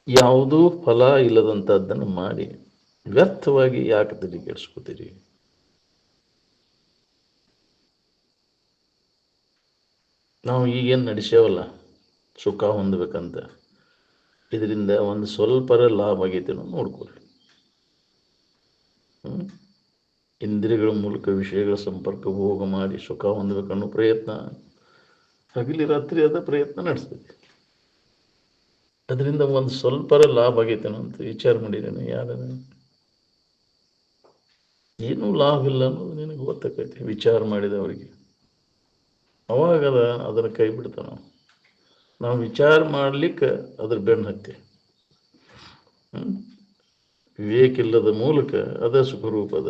ಯಾವುದೂ ಫಲ ಇಲ್ಲದಂಥದ್ದನ್ನು ಮಾಡಿ ವ್ಯರ್ಥವಾಗಿ ಯಾಕೆ ತಲೆ ಕೆಡಿಸ್ಕೋತೀರಿ? ನಾವು ಈಗೇನು ನಡೆಸ್ಯಾವಲ್ಲ ಸುಖ ಹೊಂದಬೇಕಂತ, ಇದರಿಂದ ಒಂದು ಸ್ವಲ್ಪರ ಲಾಭ ಆಗೈತೆ ನೋಡ್ಕೊರಿ. ಇಂದ್ರಿಯಗಳ ಮೂಲಕ ವಿಷಯಗಳ ಸಂಪರ್ಕ ಭೋಗ ಮಾಡಿ ಸುಖ ಹೊಂದಬೇಕನ್ನೋ ಪ್ರಯತ್ನ ಹಗಲಿ ರಾತ್ರಿ ಅದ ಪ್ರಯತ್ನ ನಡೆಸ್ತೈತಿ. ಅದರಿಂದ ಒಂದು ಸ್ವಲ್ಪರ ಲಾಭ ಆಗೈತೇನೋ ಅಂತ ವಿಚಾರ ಮಾಡಿದ್ದೇನೆ. ಯಾರ ಏನೂ ಲಾಭ ಇಲ್ಲ ಅನ್ನೋದು ನಿನಗೆ ಗೊತ್ತಾಕೈತಿ ವಿಚಾರ ಮಾಡಿದವರಿಗೆ. ಅವಾಗದ ಅದನ್ನು ಕೈ ಬಿಡ್ತಾನ. ನಾವು ವಿಚಾರ ಮಾಡ್ಲಿಕ್ಕೆ ಅದ್ರ ಬೆನ್ನು ಹತ್ತಿ ವಿವೇಕ ಇಲ್ಲದ ಮೂಲಕ ಅದ ಸುಖರೂಪದ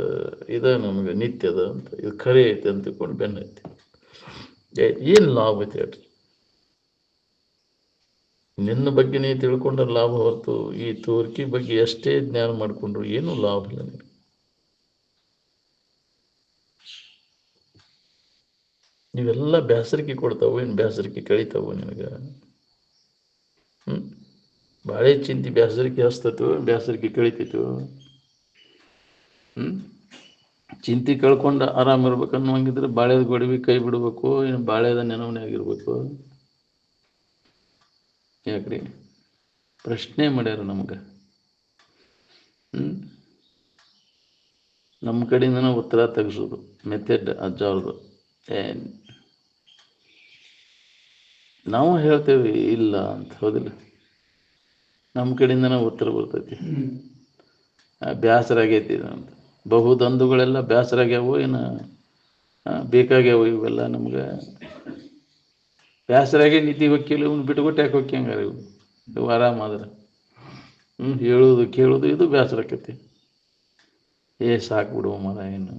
ಇದ ನಮಗೆ ನಿತ್ಯದ ಅಂತ ಇದು ಖರೆ ಐತೆ ಅಂತ ತಿಳ್ಕೊಂಡು ಬೆನ್ನು ಹತ್ತಿ ಏನು ಲಾಭ ಐತೆ ಹೇಳ್ರಿ? ನಿನ್ನ ಬಗ್ಗೆ ನೀ ತಿಳ್ಕೊಂಡ್ರ ಲಾಭ ಹೊರತು ಈ ತೋರ್ಕಿ ಬಗ್ಗೆ ಎಷ್ಟೇ ಜ್ಞಾನ ಮಾಡಿಕೊಂಡ್ರು ಏನೂ ಲಾಭ ಇಲ್ಲ. ನಿನಗೆ ನೀವೆಲ್ಲ ಬೇಸರಿಕೆ ಕೊಡ್ತಾವು, ಏನು ಬೇಸರಿಕೆ ಕಳಿತಾವು ನಿನಗೆ? ಬಾಳೆ ಚಿಂತಿ ಬೇಸರಿಕೆ ಹಸ್ತತು, ಬೇಸರಿಕೆ ಕಳಿತೈತು. ಚಿಂತೆ ಕಳ್ಕೊಂಡು ಆರಾಮಿರ್ಬೇಕು ಅನ್ನುವಂಗಿದ್ರೆ ಬಾಳೆದ ಗೊಡವಿ ಕೈ ಬಿಡಬೇಕು, ಏನು ಬಾಳೆದ ನೆನವನೇ ಆಗಿರ್ಬೇಕು? ಯಾಕ್ರಿ ಪ್ರಶ್ನೆ ಮಾಡ್ಯಾರ ನಮ್ಗೆ. ನಮ್ಮ ಕಡೆಯಿಂದ ಉತ್ತರ ತೆಗೆಸೋದು ಮೆಥಡ್ ಅಜ್ಜವ್ರದು. ನಾವು ಹೇಳ್ತೇವೆ ಇಲ್ಲ ಅಂತ, ಹೌದಿಲ್ಲ? ನಮ್ಮ ಕಡೆಯಿಂದ ಉತ್ತರ ಬರ್ತೈತಿ, ಬೇಸರ ಆಗೈತಿ ಅಂತ. ಬಹುದಂದುಗಳೆಲ್ಲ ಬೇಸರ ಆಗ್ಯಾವು, ಏನು ಬೇಕಾಗ್ಯಾವು ಇವೆಲ್ಲ ನಮ್ಗೆ? ಬೇಸರಾಗೆ ನಿಧಿ ಹೊಕ್ಕಿಲ್ಲ, ಇವ್ನು ಬಿಟ್ಕೊಟ್ಟು ಯಾಕೆ ಹೊಕ್ಕಿ ಹಂಗಾರೆ? ಇವು ಆರಾಮಾದ್ರೆ ಹೇಳೋದು ಕೇಳೋದು ಇದು ಬೇಸರ ಆಕೈತಿ. ಸಾಕು ಬಿಡುವ ಮರ, ಏನು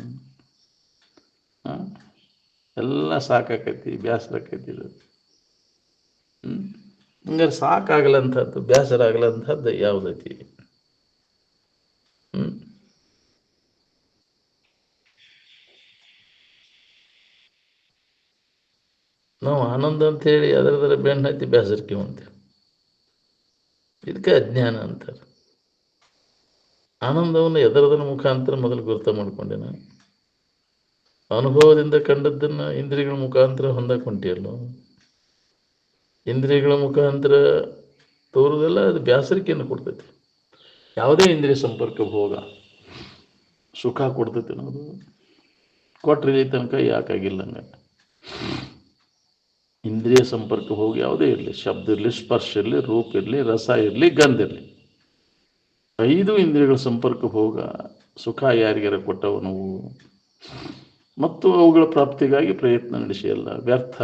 ಎಲ್ಲ ಸಾಕಾಕೈತಿ, ಬೇಸರ ಆಕೈತಿ ಇದು. ಹಂಗಾರೆ ಸಾಕಾಗಲಂಥದ್ದು ಬೇಸರ ಆಗಲಂಥದ್ದು ಯಾವುದೈತಿ? ನಾವು ಆನಂದ ಅಂತೇಳಿ ಅದರದರ ಬೆನ್ನು ಹತ್ತಿ ಬೇಸರಿಕೆ ಅಂತೀವಿ. ಇದಕ್ಕೆ ಅಜ್ಞಾನ ಅಂತಾರೆ. ಆನಂದವನ್ನು ಎದರದರ ಮುಖಾಂತರ ಮೊದಲು ಗುರುತ ಮಾಡ್ಕೊಂಡೇನ? ಅನುಭವದಿಂದ ಕಂಡದ್ದನ್ನು ಇಂದ್ರಿಯಗಳ ಮುಖಾಂತರ ಹೊಂದಕೊಂಟಿಯಲ್ಲೋ. ಇಂದ್ರಿಯಗಳ ಮುಖಾಂತರ ತೋರುವುದೆಲ್ಲ ಅದು ಬೇಸರಿಕೆಯನ್ನು ಕೊಡ್ತೈತಿ. ಯಾವುದೇ ಇಂದ್ರಿಯ ಸಂಪರ್ಕ ಭೋಗ ಸುಖ ಕೊಡ್ತೈತಿ ಅನ್ನೋದು ಕೊಟ್ಟರೆ ತನಕ ಯಾಕಾಗಿಲ್ಲ ಹಂಗ. ಇಂದ್ರಿಯ ಸಂಪರ್ಕ ಭೋಗ ಯಾವುದೇ ಇರಲಿ, ಶಬ್ದ ಇರಲಿ, ಸ್ಪರ್ಶ ಇರಲಿ, ರೂಪ ಇರಲಿ, ರಸ ಇರಲಿ, ಗಂಧ ಇರಲಿ, 5 ಇಂದ್ರಿಯಗಳ ಸಂಪರ್ಕ ಭೋಗ ಸುಖ ಯಾರಿಗಾರ ಕೊಟ್ಟವು ನಾವು ಮತ್ತು ಅವುಗಳ ಪ್ರಾಪ್ತಿಗಾಗಿ ಪ್ರಯತ್ನ ನಡೆಸಿ ಎಲ್ಲ ವ್ಯರ್ಥ.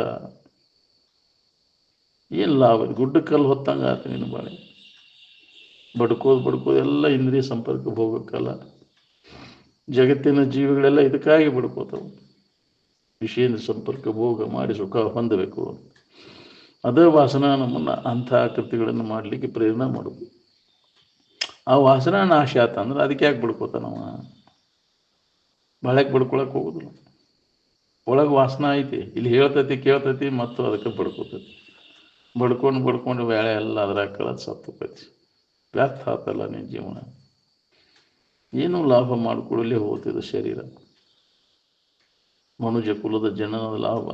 ಏನು ಲಾಭ? ಗುಡ್ಡ ಕಲ್ಲು ಹೊತ್ತಂಗ ಆತ ನೀನು ಬಾಳೆ. ಬಡ್ಕೋದು ಎಲ್ಲ ಇಂದ್ರಿಯ ಸಂಪರ್ಕ ಭೋಗಕ್ಕಲ್ಲ. ಜಗತ್ತಿನ ಜೀವಿಗಳೆಲ್ಲ ಇದಕ್ಕಾಗಿ ಬಡ್ಕೋತಾವು, ವಿಷಯದ ಸಂಪರ್ಕ ಭೋಗ ಮಾಡಿ ಸುಖ ಹೊಂದಬೇಕು. ಅದೇ ವಾಸನ ನಮ್ಮನ್ನು ಅಂಥ ಕೃತಿಗಳನ್ನು ಮಾಡಲಿಕ್ಕೆ ಪ್ರೇರಣೆ ಮಾಡೋದು. ಆ ವಾಸನ ನಾಶ ಆತಂದ್ರೆ ಅದಕ್ಕೆ ಯಾಕೆ ಬಡ್ಕೋತಾನವ? ಬಾಳೆಗೆ ಬಡ್ಕೊಳಕ್ಕೆ ಹೋಗೋದಿಲ್ಲ. ಒಳಗೆ ವಾಸನ ಐತಿ, ಇಲ್ಲಿ ಹೇಳ್ತೈತಿ ಕೇಳ್ತೈತಿ ಮತ್ತು ಅದಕ್ಕೆ ಬಡ್ಕೋತೈತಿ. ಬಡ್ಕೊಂಡು ಬೇಳೆ ಎಲ್ಲ ಅದ್ರಾಗ ಕಳೆದು ಸತ್ತೋಕೈತಿ. ವ್ಯರ್ಥ ಆತಲ್ಲ ನಿನ್ನ ಜೀವನ. ಏನೂ ಲಾಭ ಮಾಡಿಕೊಳ್ಳಲೇ ಹೋಗ್ತಿದ್ದು ಶರೀರ. ಮನುಜ ಕುಲದ ಜನನದ ಲಾಭ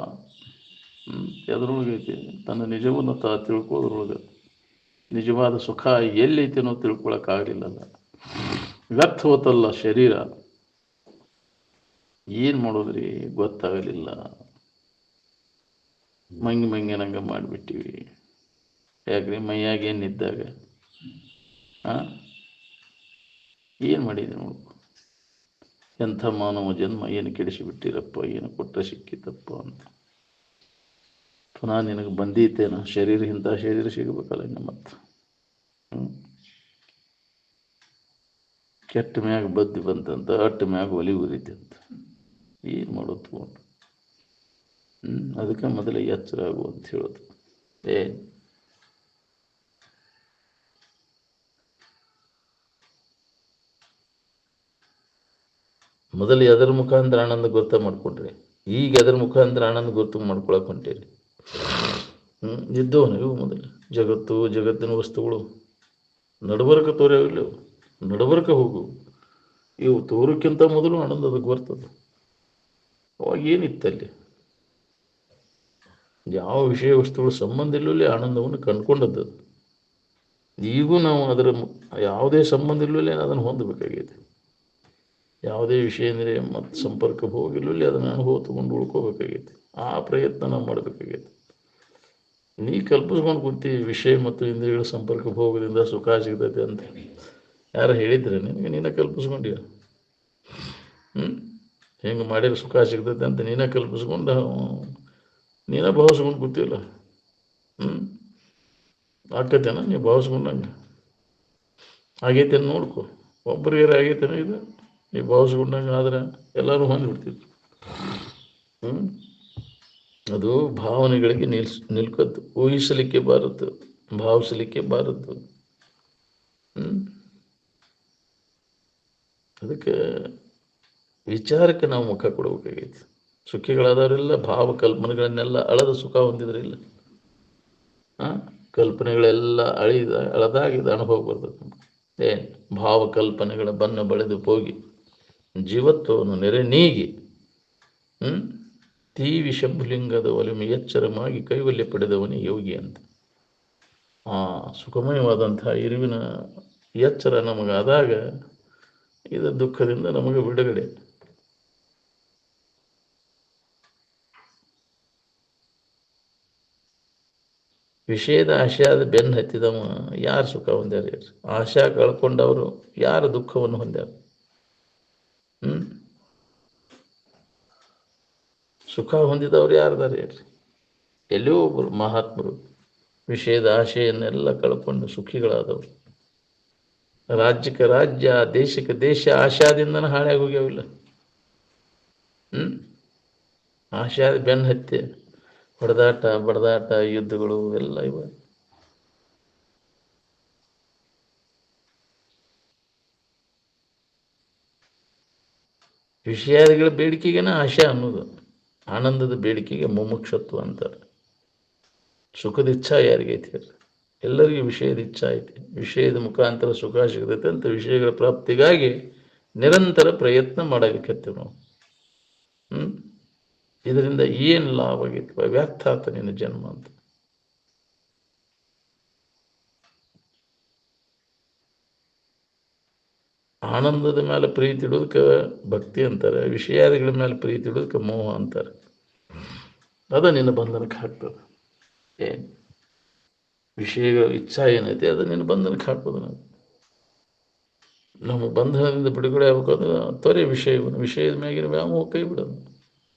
ಎದ್ರೊಳಗೈತಿ? ತನ್ನ ನಿಜವನ್ನು ತಿಳ್ಕೋದ್ರೊಳಗೆ. ನಿಜವಾದ ಸುಖ ಎಲ್ಲೈತಿ ಅನ್ನೋ ತಿಳ್ಕೊಳಕ್ಕಾಗಲಿಲ್ಲಲ್ಲ. ವ್ಯರ್ಥ ಹೋತಲ್ಲ ಶರೀರ. ಏನು ಮಾಡೋದ್ರಿ ಗೊತ್ತಾಗಲಿಲ್ಲ. ಮಂಗಿನಂಗೆ ಮಾಡಿಬಿಟ್ಟಿವಿ. ಯಾಕ್ರಿ ಮೈಯಾಗ ಏನಿದ್ದಾಗ ಏನು ಮಾಡಿದೆ ನೋಡು. ಎಂಥ ಮಾನವ ಜನ್ಮ, ಏನು ಕೆಡಿಸಿಬಿಟ್ಟಿರಪ್ಪ, ಏನು ಕೊಟ್ಟರೆ ಸಿಕ್ಕಿತಪ್ಪ ಅಂತ. ಪುನಃ ನಿನಗೆ ಬಂದೀತೇನ ಶರೀರ? ಇಂಥ ಶರೀರ ಸಿಗಬೇಕಲ್ಲ ಇನ್ನು ಮತ್ತೆ. ಕೆಟ್ಟ ಮ್ಯಾಗ ಬದ್ದಿ ಬಂತಂತ, ಅಟ್ಟ ಮ್ಯಾಗ ಒಲಿ ಉರಿತಂತ. ಏನು ಮಾಡೋದು ತಗೊಂಡು? ಅದಕ್ಕೆ ಮೊದಲೇ ಎಚ್ಚರ ಆಗು ಅಂತ ಹೇಳೋದು. ಏ, ಮೊದಲು ಎದರ ಮುಖಾಂತರ ಆನಂದ ಗೊತ್ತ ಮಾಡ್ಕೊಂಡ್ರಿ, ಈಗ ಎದರ ಮುಖಾಂತರ ಆನಂದ ಗೊತ್ತು ಮಾಡ್ಕೊಳಕ್ ಹೊಂಟೀರಿ. ಇದ್ದವು ನೀವು ಮೊದಲು ಜಗತ್ತು, ಜಗತ್ತಿನ ವಸ್ತುಗಳು ನಡಬರ್ಕ ತೋರ್ಯಾವಿಲ್ಲ, ನಡಬರ್ಕ ಹೋಗು. ಇವು ತೋರಕ್ಕಿಂತ ಮೊದಲು ಆನಂದ ಅದಕ್ಕೆ ಬರ್ತದೆ. ಅವಾಗ ಏನಿತ್ತಲ್ಲಿ? ಯಾವ ವಿಷಯ ವಸ್ತುಗಳು ಸಂಬಂಧ ಇಲ್ಲವೇ ಆನಂದವನ್ನು ಕಂಡುಕೊಂಡದ್ದು. ಈಗೂ ನಾವು ಅದರ ಯಾವುದೇ ಸಂಬಂಧ ಇಲ್ಲವೇ ಅದನ್ನು ಹೊಂದಬೇಕಾಗೈತೆ. ಯಾವುದೇ ವಿಷಯ ಅಂದರೆ ಮತ್ತು ಸಂಪರ್ಕ ಹೋಗಿಲ್ಲವೇ ಅದನ್ನು ಅನುಭವ ತಗೊಂಡು ಉಳ್ಕೋಬೇಕಾಗೈತಿ. ಆ ಪ್ರಯತ್ನ ನಾವು ಮಾಡಬೇಕಾಗೈತಿ. ನೀ ಕಲ್ಪಿಸ್ಕೊಂಡು ಕೂತಿ ವಿಷಯ ಮತ್ತು ಇಂದ್ರಿಯಗಳ ಸಂಪರ್ಕ ಹೋಗೋದ್ರಿಂದ ಸುಖ ಸಿಗ್ತೈತೆ ಅಂತ ಯಾರು ಹೇಳಿದ್ರೆ ನಿನಗೆ? ನೀನ ಕಲ್ಪಿಸ್ಕೊಂಡೀಯ. ಹೆಂಗೆ ಮಾಡಿದ್ರೆ ಸುಖ ಸಿಗ್ತೈತೆ ಅಂತ ನೀನೇ ಕಲ್ಪಿಸ್ಕೊಂಡು ನೀನೇ ಭಾವಿಸ್ಕೊಂಡು ಕೂತಿಲ್ಲ. ಆಕತೇನ ನೀವು ಭಾವಿಸ್ಕೊಂಡಂಗೆ? ಆಗೈತೆ ನೋಡ್ಕೊ. ಒಬ್ಬರಿಗೆ ಆಗೈತೇನ ಇದು? ನೀವು ಭಾವಿಸ್ಕೊಂಡಂಗೆ ಆದ್ರೆ ಎಲ್ಲರೂ ಹೊಂದ್ಬಿಡ್ತಿದ್ರು. ಅದು ಭಾವನೆಗಳಿಗೆ ನಿಲ್ಕದ್ದು, ಊಹಿಸಲಿಕ್ಕೆ ಬಾರದ್ದು, ಭಾವಿಸಲಿಕ್ಕೆ ಬಾರದ್ದು. ಅದಕ್ಕೆ ವಿಚಾರಕ್ಕೆ ನಾವು ಮುಖ ಕೊಡಬೇಕಾಗೈತಿ. ಸುಖಿಗಳಾದವರೆಲ್ಲ ಭಾವ ಕಲ್ಪನೆಗಳನ್ನೆಲ್ಲ ಅಳದ ಸುಖ ಹೊಂದಿದ್ರಿಲ್ಲ. ಕಲ್ಪನೆಗಳೆಲ್ಲ ಅಳದಾಗಿದ್ದ ಅನುಭವ ಬರ್ತದೆ. ಭಾವಕಲ್ಪನೆಗಳ ಬಣ್ಣ ಬಳೆದು ಹೋಗಿ ಜೀವತ್ವವನ್ನು ನೆರೆ ನೀಗಿ ತೀವಿ ಶಂಭುಲಿಂಗದ ಒಲಿಮೆ ಎಚ್ಚರಮಾಗಿ ಕೈವಲ್ಯ ಪಡೆದವನೇ ಯೋಗಿ ಅಂತ. ಆ ಸುಖಮಯವಾದಂತಹ ಇರುವಿನ ಎಚ್ಚರ ನಮಗಾದಾಗ ಇದು ದುಃಖದಿಂದ ನಮಗೆ ಬಿಡುಗಡೆ. ವಿಷಯದ ಆಶೆಯಾದ ಬೆನ್ನು ಹತ್ತಿದವ ಯಾರು ಸುಖ ಹೊಂದ್ಯಾರ? ಆಶಾ ಕಳ್ಕೊಂಡವರು ಯಾರು ದುಃಖವನ್ನು ಹೊಂದ್ಯಾರ? ಸುಖ ಹೊಂದಿದವ್ರು ಯಾರದಾರ ಹೇಳ್ರಿ? ಎಲ್ಲೋ ಒಬ್ಬರು ಮಹಾತ್ಮರು ವಿಷಯದ ಆಶೆಯನ್ನೆಲ್ಲ ಕಳ್ಕೊಂಡು ಸುಖಿಗಳಾದವರು. ರಾಜ್ಯಕ್ಕೆ ರಾಜ್ಯ, ದೇಶಕ್ಕೆ ದೇಶ ಆಶಾದಿಂದನ ಹಾಳಾಗಿ ಹೋಗ್ಯಾವಿಲ್ಲ. ಆಶಾದ ಬೆನ್ನು ಹತ್ತಿ ಹೊಡೆದಾಟ, ಬಡದಾಟ, ಯುದ್ಧಗಳು ಎಲ್ಲ ಇವ. ವಿಷಯಾದಿಗಳ ಬೇಡಿಕೆಗೇನ ಆಶೆ ಅನ್ನೋದು. ಆನಂದದ ಬೇಡಿಕೆಗೆ ಮುಮುಕ್ಷತ್ವ ಅಂತಾರೆ. ಸುಖದ ಇಚ್ಛಾ ಯಾರಿಗೈತಿ? ಎಲ್ಲರಿಗೂ ವಿಷಯದ ಇಚ್ಛಾ ಐತಿ. ವಿಷಯದ ಮುಖಾಂತರ ಸುಖ ಸಿಗತೈತೆ ಅಂತ ವಿಷಯಗಳ ಪ್ರಾಪ್ತಿಗಾಗಿ ನಿರಂತರ ಪ್ರಯತ್ನ ಮಾಡಬೇಕತ್ತೀವಿ ನಾವು. ಇದರಿಂದ ಏನು ಲಾಭ ಆಗೈತಿ? ವ್ಯರ್ಥ ಆತ ನಿನ್ನ ಜನ್ಮ ಅಂತ. ಆನಂದದ ಮೇಲೆ ಪ್ರೀತಿ ಇಡೋದಕ್ಕೆ ಭಕ್ತಿ ಅಂತಾರೆ, ವಿಷಯಾದಿಗಳ ಮೇಲೆ ಪ್ರೀತಿ ಇಡೋದಕ್ಕೆ ಮೋಹ ಅಂತಾರೆ. ಅದ ನಿನ್ನ ಬಂಧನಕ್ಕೆ ಹಾಕ್ತದೆ. ಏನು ವಿಷಯಗಳ ಇಚ್ಛಾ ಏನೈತೆ ಅದು ನಿನ್ನ ಬಂಧನಕ್ಕೆ ಹಾಕ್ಬೋದು. ನಮ್ಮ ಬಂಧನದಿಂದ ಬಿಡುಗಡೆ ಆಗ್ಬೇಕಾದ್ರೆ ತೊರೆ ವಿಷಯದ ಮ್ಯಾಗಿನ ವ್ಯಾಮೋಹ ಕೈ ಬಿಡೋದು.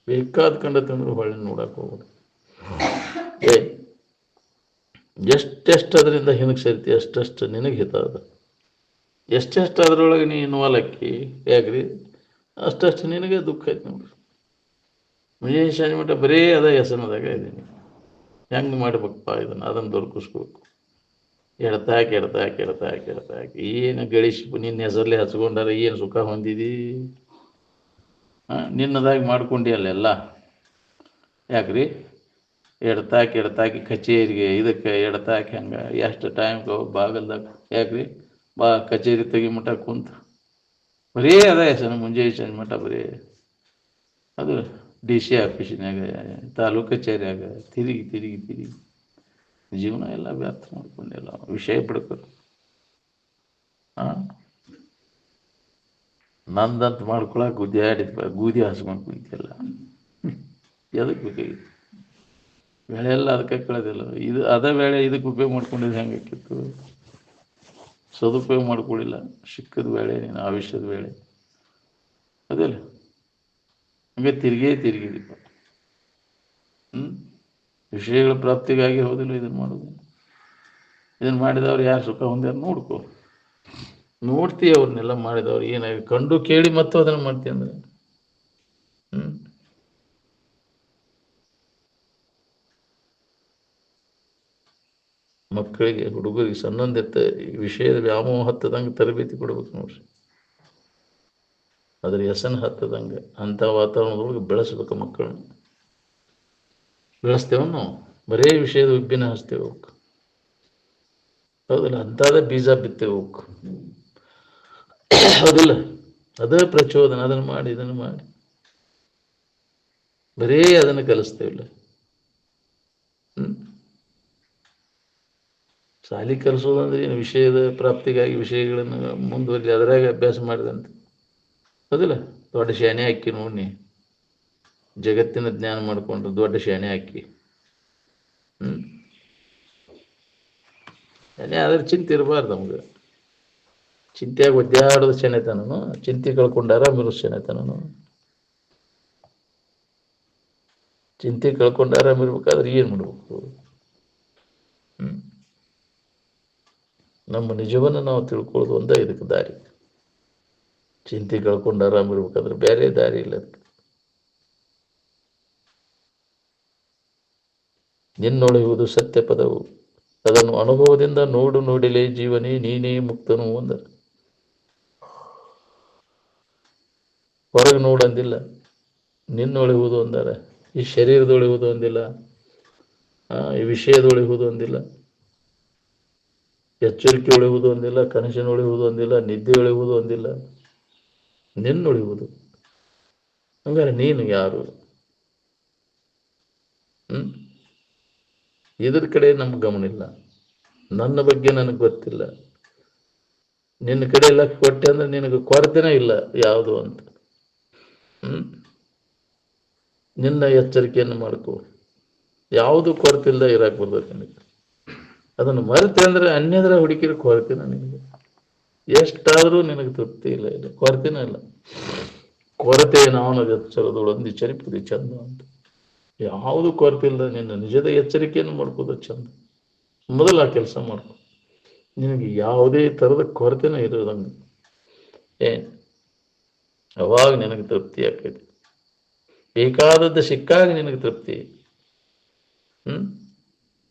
ಬೇಕಾದ ಕಂಡತಂದ್ರೆ ಹೊಳ್ಳಿ ನೋಡಕ್ಕೆ ಹೋಗೋದು. ಎಷ್ಟೆಷ್ಟು ಅದರಿಂದ ಹಿಂದಕ್ಕೆ ಸೇರ್ತಿ ಅಷ್ಟಷ್ಟು ನಿನಗೆ ಹಿತ ಅದ. ಎಷ್ಟೆಷ್ಟು ಅದರೊಳಗೆ ನೀ ಇನ್ವಾಲ್ವ್ ಆಕ್ಕಿ ಯಾಕ್ರಿ ಅಷ್ಟಷ್ಟು ನಿನಗೆ ದುಃಖ ಐತೆ ನೋಡ್ರಿ. ಮುಂಜಾನೆ ಸಂಜೆ ಮಟ್ಟ ಬರೀ ಅದ ವ್ಯಸನದಾಗ ಇದ್ದೀನಿ. ಹೆಂಗೆ ಮಾಡ್ಬೇಕಪ್ಪ ಅದನ್ನು ದೊರಕಿಸ್ಬೇಕು. ಎಡ್ತಾಕಿ ಏನು ಗಳಿಸಿ ನಿನ್ನ ಹೆಸರಲ್ಲಿ ಹಚ್ಕೊಂಡಾರ ಏನು ಸುಖ ಹೊಂದಿದಿ? ನಿನ್ನದಾಗಿ ಮಾಡ್ಕೊಂಡಿ ಅಲ್ಲೆಲ್ಲ. ಯಾಕ್ರಿ ಎಡ್ತಾಕಿ ಕಚೇರಿಗೆ ಇದಕ್ಕೆ ಎಡ್ತಾಕಿ ಹಂಗೆ ಎಷ್ಟು ಟೈಮ್ಗೆ ಬಾಗಲ್ದಾಗ ಯಾಕ್ರಿ ಕಚೇರಿ ತೆಗಿ ಮಟ್ಟ ಕುಂತ ಬರೀ ಅದ ಹೆಸರು ಮುಂಜಾನೆ ಸಂಜೆ ಮಟ್ಟ ಬರೀ ಅದು DC ಆಫೀಸಿನಾಗ, ತಾಲೂಕು ಕಚೇರಿಯಾಗ ತಿರುಗಿ ಜೀವನ ಎಲ್ಲ ವ್ಯರ್ಥ ಮಾಡ್ಕೊಂಡಿಲ್ಲ. ವಿಷಯ ಬಿಡ್ಬೇಕು. ನಂದಂತ ಮಾಡ್ಕೊಳಕ್ಕೆ ಗೂದಿ ಹಾಸ್ಕೊಂಡು ಕುಂತಿಲ್ಲ. ಎದಕ್ಕೆ ಬೇಕಾಗಿತ್ತು? ಬೆಳೆ ಎಲ್ಲ ಅದಕ್ಕೆ ಕಳೆದಿಲ್ಲ. ಇದು ಅದೇ ವೇಳೆ ಇದಕ್ಕೆ ಉಪಯೋಗ ಮಾಡ್ಕೊಂಡಿದ್ದು ಹೆಂಗೆ ಆಕಿತ್ತು? ಸದುಪಯೋಗ ಮಾಡ್ಕೊಳ್ಳಿಲ್ಲ. ಸಿಕ್ಕದ ವೇಳೆ ನೀನು ಆವಿಷ್ಯದ ವೇಳೆ ಅದಿಲ್ಲ ಹಂಗೆ ತಿರುಗಿದೀಪ. ವಿಷಯಗಳ ಪ್ರಾಪ್ತಿಗಾಗಿ ಹೋದಿಲ್ಲ ಇದನ್ನು ಮಾಡೋದು. ಇದನ್ನು ಮಾಡಿದವ್ರು ಯಾರು ಸುಖ ಹೊಂದ್ಯಾರ ನೋಡ್ಕೊ. ನೋಡ್ತೀಯ ಅವ್ರನ್ನೆಲ್ಲ ಮಾಡಿದವ್ರು ಏನಾಗಿ ಕಂಡು ಕೇಳಿ ಮತ್ತು ಅದನ್ನು ಮಾಡ್ತೀಯ ಅಂದ್ರೆ ಮಕ್ಕಳಿಗೆ, ಹುಡುಗರಿಗೆ ಸಣ್ಣಂದಿರ್ತ ವಿಷಯದ ವ್ಯಾಮೋಹ ಹತ್ತದಂಗೆ ತರಬೇತಿ ಕೊಡ್ಬೇಕು ನೋಡ್ರಿ. ಅದ್ರ ಹೆಸನ್ ಹತ್ತದಂಗೆ ಅಂಥ ವಾತಾವರಣದೊಳಗೆ ಬೆಳೆಸ್ಬೇಕು ಮಕ್ಕಳನ್ನ. ಬೆಳೆಸ್ತೇವ ನಾವು ಬರೇ ವಿಷಯದ ಉಬ್ಬಿನ ಹಚ್ತೇವೆ ಅವಕ್ಕೆ, ಹೌದಿಲ್ಲ? ಅಂಥದೇ ಬೀಜ ಬಿತ್ತೇವೆ ಅವಕ್ಕೆ, ಹೌದಿಲ್ಲ? ಅದೇ ಪ್ರಚೋದನೆ, ಅದನ್ನು ಮಾಡಿ ಇದನ್ನು ಮಾಡಿ ಬರೇ ಅದನ್ನು ಕಲಿಸ್ತೇವಿಲ್ಲ. ಶಾಲಿ ಕಲಿಸೋದಂದ್ರೆ ಏನು? ವಿಷಯದ ಪ್ರಾಪ್ತಿಗಾಗಿ ವಿಷಯಗಳನ್ನು ಮುಂದುವರಿ ಅದರಾಗ ಅಭ್ಯಾಸ ಮಾಡಿದಂತೆ, ಹೌದಿಲ್ಲ? ದೊಡ್ಡ ಶಾಣೆ ಹಾಕಿ ನೋಡಿ, ಜಗತ್ತಿನ ಜ್ಞಾನ ಮಾಡಿಕೊಂಡು ದೊಡ್ಡ ಶಾಣೆ ಹಾಕಿ ಶಾಣೆ ಆದ್ರೆ ಚಿಂತೆ ಇರಬಾರ್ದು ನಮ್ಗೆ. ಚಿಂತೆಯಾಗಿ ಒದ್ದಾಡೋದು ಶೆನೆತನನು, ಚಿಂತೆ ಕಳ್ಕೊಂಡಾರ ಆರಾಮಿರೋದು ಶೆನೆತನನು. ಚಿಂತೆ ಕಳ್ಕೊಂಡು ಆರಾಮಿರ್ಬೇಕಾದ್ರೆ ಏನು ಮಾಡ್ಬೇಕು? ನಮ್ಮ ನಿಜವನ್ನು ನಾವು ತಿಳ್ಕೊಳ್ಳೋದು ಒಂದೇ ಇದಕ್ಕೆ ದಾರಿ. ಚಿಂತೆ ಕಳ್ಕೊಂಡು ಆರಾಮಿರ್ಬೇಕಾದ್ರೆ ಬೇರೆ ದಾರಿ ಇಲ್ಲ ಅದಕ್ಕೆ. ನಿನ್ನೊಳೆಯುವುದು ಸತ್ಯ ಪದವು, ಅದನ್ನು ಅನುಭವದಿಂದ ನೋಡು ನೋಡಿಲೇ ಜೀವನೇ ನೀನೇ ಮುಕ್ತನು ಅಂದರು. ಹೊರಗೆ ನೋಡಂದಿಲ್ಲ, ನಿನ್ನೊಳೆಯುವುದು ಅಂದಾರೆ. ಈ ಶರೀರದೊಳೆಯುವುದು ಅಂದಿಲ್ಲ, ಈ ವಿಷಯದೊಳೆಯುವುದು ಅಂದಿಲ್ಲ, ಎಚ್ಚರಿಕೆ ಉಳಿಯುವುದು ಅಂದಿಲ್ಲ, ಕನಸಿನ ಉಳಿಯುವುದು ಅಂದಿಲ್ಲ, ನಿದ್ದೆ ಉಳಿಯುವುದು ಅಂದಿಲ್ಲ, ನಿನ್ನುಳಿಯುವುದು. ಹಂಗಾರೆ ನೀನು ಯಾರು? ಇದ್ರ ಕಡೆ ನಮ್ಗೆ ಗಮನ ಇಲ್ಲ. ನನ್ನ ಬಗ್ಗೆ ನನಗೆ ಗೊತ್ತಿಲ್ಲ, ನಿನ್ನ ಕಡೆ ಲಕ್ಷ ಕೊಟ್ಟೆ ಅಂದ್ರೆ ನಿನಗೆ ಕೊರತೆನೇ ಇಲ್ಲ ಯಾವುದು ಅಂತ. ನಿನ್ನ ಎಚ್ಚರಿಕೆಯನ್ನು ಮಾಡ್ಕೋ, ಯಾವುದು ಕೊರತೆ ಇಲ್ಲದ ಇರಾಕ್ ಬರ್ತದೆ ನಿನಗೆ. ಅದನ್ನು ಮರೆತೆ ಅಂದ್ರೆ ಅನ್ಯದ್ರ ಹುಡುಕಿರ ಕೊರತೆನ ನಿನಗೆ. ಎಷ್ಟಾದರೂ ನಿನಗೆ ತೃಪ್ತಿ ಇಲ್ಲ, ಇಲ್ಲ ಕೊರತೆನೂ ಇಲ್ಲ. ಕೊರತೆ ನಾವು ಎಚ್ಚರದೊಳಂದು ಚರಿಪುದಿ ಚಂದ ಅಂತ. ಯಾವುದು ಕೊರತೆ ಇಲ್ಲ, ನಿನ್ನ ನಿಜದ ಎಚ್ಚರಿಕೆಯನ್ನು ಮಾಡ್ಕೋದು ಚಂದ. ಮೊದಲು ಆ ಕೆಲಸ ಮಾಡ್ಕೊ, ನಿನಗೆ ಯಾವುದೇ ಥರದ ಕೊರತೆನೂ ಇರೋದಂಗೆ. ಅವಾಗ ನಿನಗೆ ತೃಪ್ತಿ ಆಕೈತಿ. ಬೇಕಾದದ್ದು ಸಿಕ್ಕಾಗ ನಿನಗೆ ತೃಪ್ತಿ.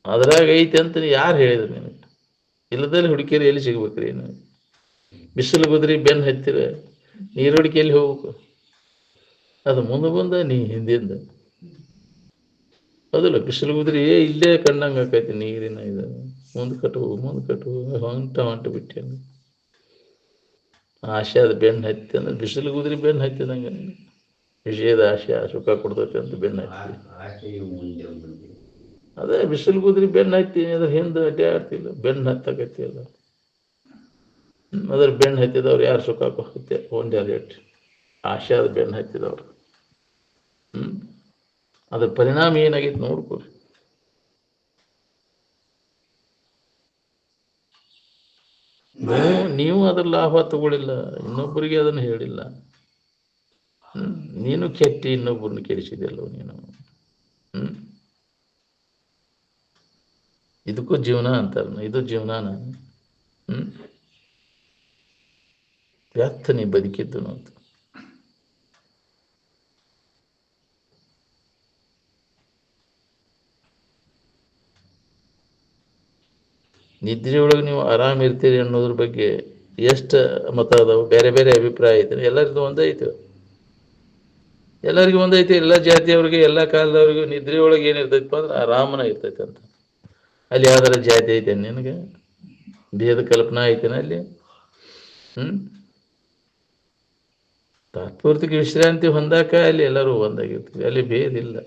ಅದ್ರಾಗ ಐತಿ ಅಂತ ಯಾರು ಹೇಳಿದ್ರು ನಿನಗೆ? ಇಲ್ಲದಲ್ಲಿ ಹುಡುಕಿರಿ ಎಲ್ಲಿ ಸಿಗ್ಬೇಕ್ರಿ? ನನಗೆ ಬಿಸಿಲು ಗುದ್ರಿ ಬೆನ್ನು ಹತ್ತಿರ ನೀರು ಹುಡುಕಿ ಎಲ್ಲಿ ಹೋಗ್ಬೇಕು? ಅದು ಮುಂದೆ ಬಂದ ನೀ ಹಿಂದಿಂದ, ಅದಲ್ಲ ಬಿಸಿಲು ಗುದ್ರಿ ಇಲ್ಲೇ ಕಂಡಂಗೆ ಆಕೈತಿ ನೀರಿನ ಇದು. ಮುಂದೆ ಕಟ್ಟು ಹೊಂಟ ಬಿಟ್ಟೆ. ಆಸೆ ಅದು ಬೆನ್ನು ಹತ್ತಿ ಅಂದ್ರೆ ಬಿಸಿಲು ಗುದ್ರಿ ಬೆನ್ನು ಹತ್ತಿದಂಗೆ. ವಿಷಯದ ಆಸೆ ಸುಖ ಕೊಡ್ತೈತೆ ಅಂತ ಬೆನ್ನು ಹತ್ತಿ, ಅದೇ ಬಿಸಿಲು ಗುದ್ರಿ ಬೆನ್ನು ಹತ್ತೀನಿ. ಅದ್ರ ಹಿಂದೆ ಅಡ್ಡಿ ಆಡ್ತಿಲ್ಲ, ಬೆನ್ನು ಹತ್ತಕೈತಿ ಅದ. ಅದ್ರ ಬೆನ್ನು ಹತ್ತಿದವ್ರು ಯಾರು ಸುಖ ಕೊಡ್ತೈತೆ? ಒಂದೇ ರೇಟ್ ಆಸೆ ಅದು ಬೆನ್ನು ಹತ್ತಿದವ್ರು. ಅದ್ರ ಪರಿಣಾಮ ಏನಾಗೈತೆ ನೋಡ್ಕೊರಿ. ನೀವು ಅದ್ರ ಲಾಭ ತಗೊಳ್ಳಿಲ್ಲ, ಇನ್ನೊಬ್ಬರಿಗೆ ಅದನ್ನು ಹೇಳಿಲ್ಲ. ನೀನು ಕೆಟ್ಟಿ ಇನ್ನೊಬ್ಬರನ್ನ ಕೆಡಿಸಿದೆಲ್ಲೋ ನೀನು. ಇದಕ್ಕೂ ಜೀವನ ಅಂತಾರ, ಇದು ಜೀವನಾನ? ವ್ಯರ್ಥ ನೀ ಬದುಕಿದ್ದು ಅಂತ. ನಿದ್ರೆಯೊಳಗೆ ನೀವು ಆರಾಮ ಇರ್ತೀರಿ ಅನ್ನೋದ್ರ ಬಗ್ಗೆ ಎಷ್ಟು ಮತ ಅದಾವ? ಬೇರೆ ಬೇರೆ ಅಭಿಪ್ರಾಯ ಐತೆ. ಎಲ್ಲರಿಗೂ ಒಂದೇ ಐತೆ, ಎಲ್ಲರಿಗೂ ಒಂದೈತಿ. ಎಲ್ಲ ಜಾತಿಯವ್ರಿಗೆ ಎಲ್ಲ ಕಾಲದವ್ರಿಗೂ ನಿದ್ರೆಯೊಳಗೆ ಏನಿರ್ತೈತಪ್ಪ ಅಂದ್ರೆ ಆರಾಮನ ಇರ್ತೈತೆ ಅಂತ. ಅಲ್ಲಿ ಯಾವ್ದಾರ ಜಾತಿ ಐತೆ ನಿನಗೆ? ಭೇದ ಕಲ್ಪನಾ ಐತೆನ ಅಲ್ಲಿ? ತಾತ್ಪೂರ್ತಿಕ ವಿಶ್ರಾಂತಿ ಹೊಂದಾಕ ಅಲ್ಲಿ ಎಲ್ಲರೂ ಒಂದಾಗಿರ್ತೀವಿ, ಅಲ್ಲಿ ಭೇದ ಇಲ್ಲ.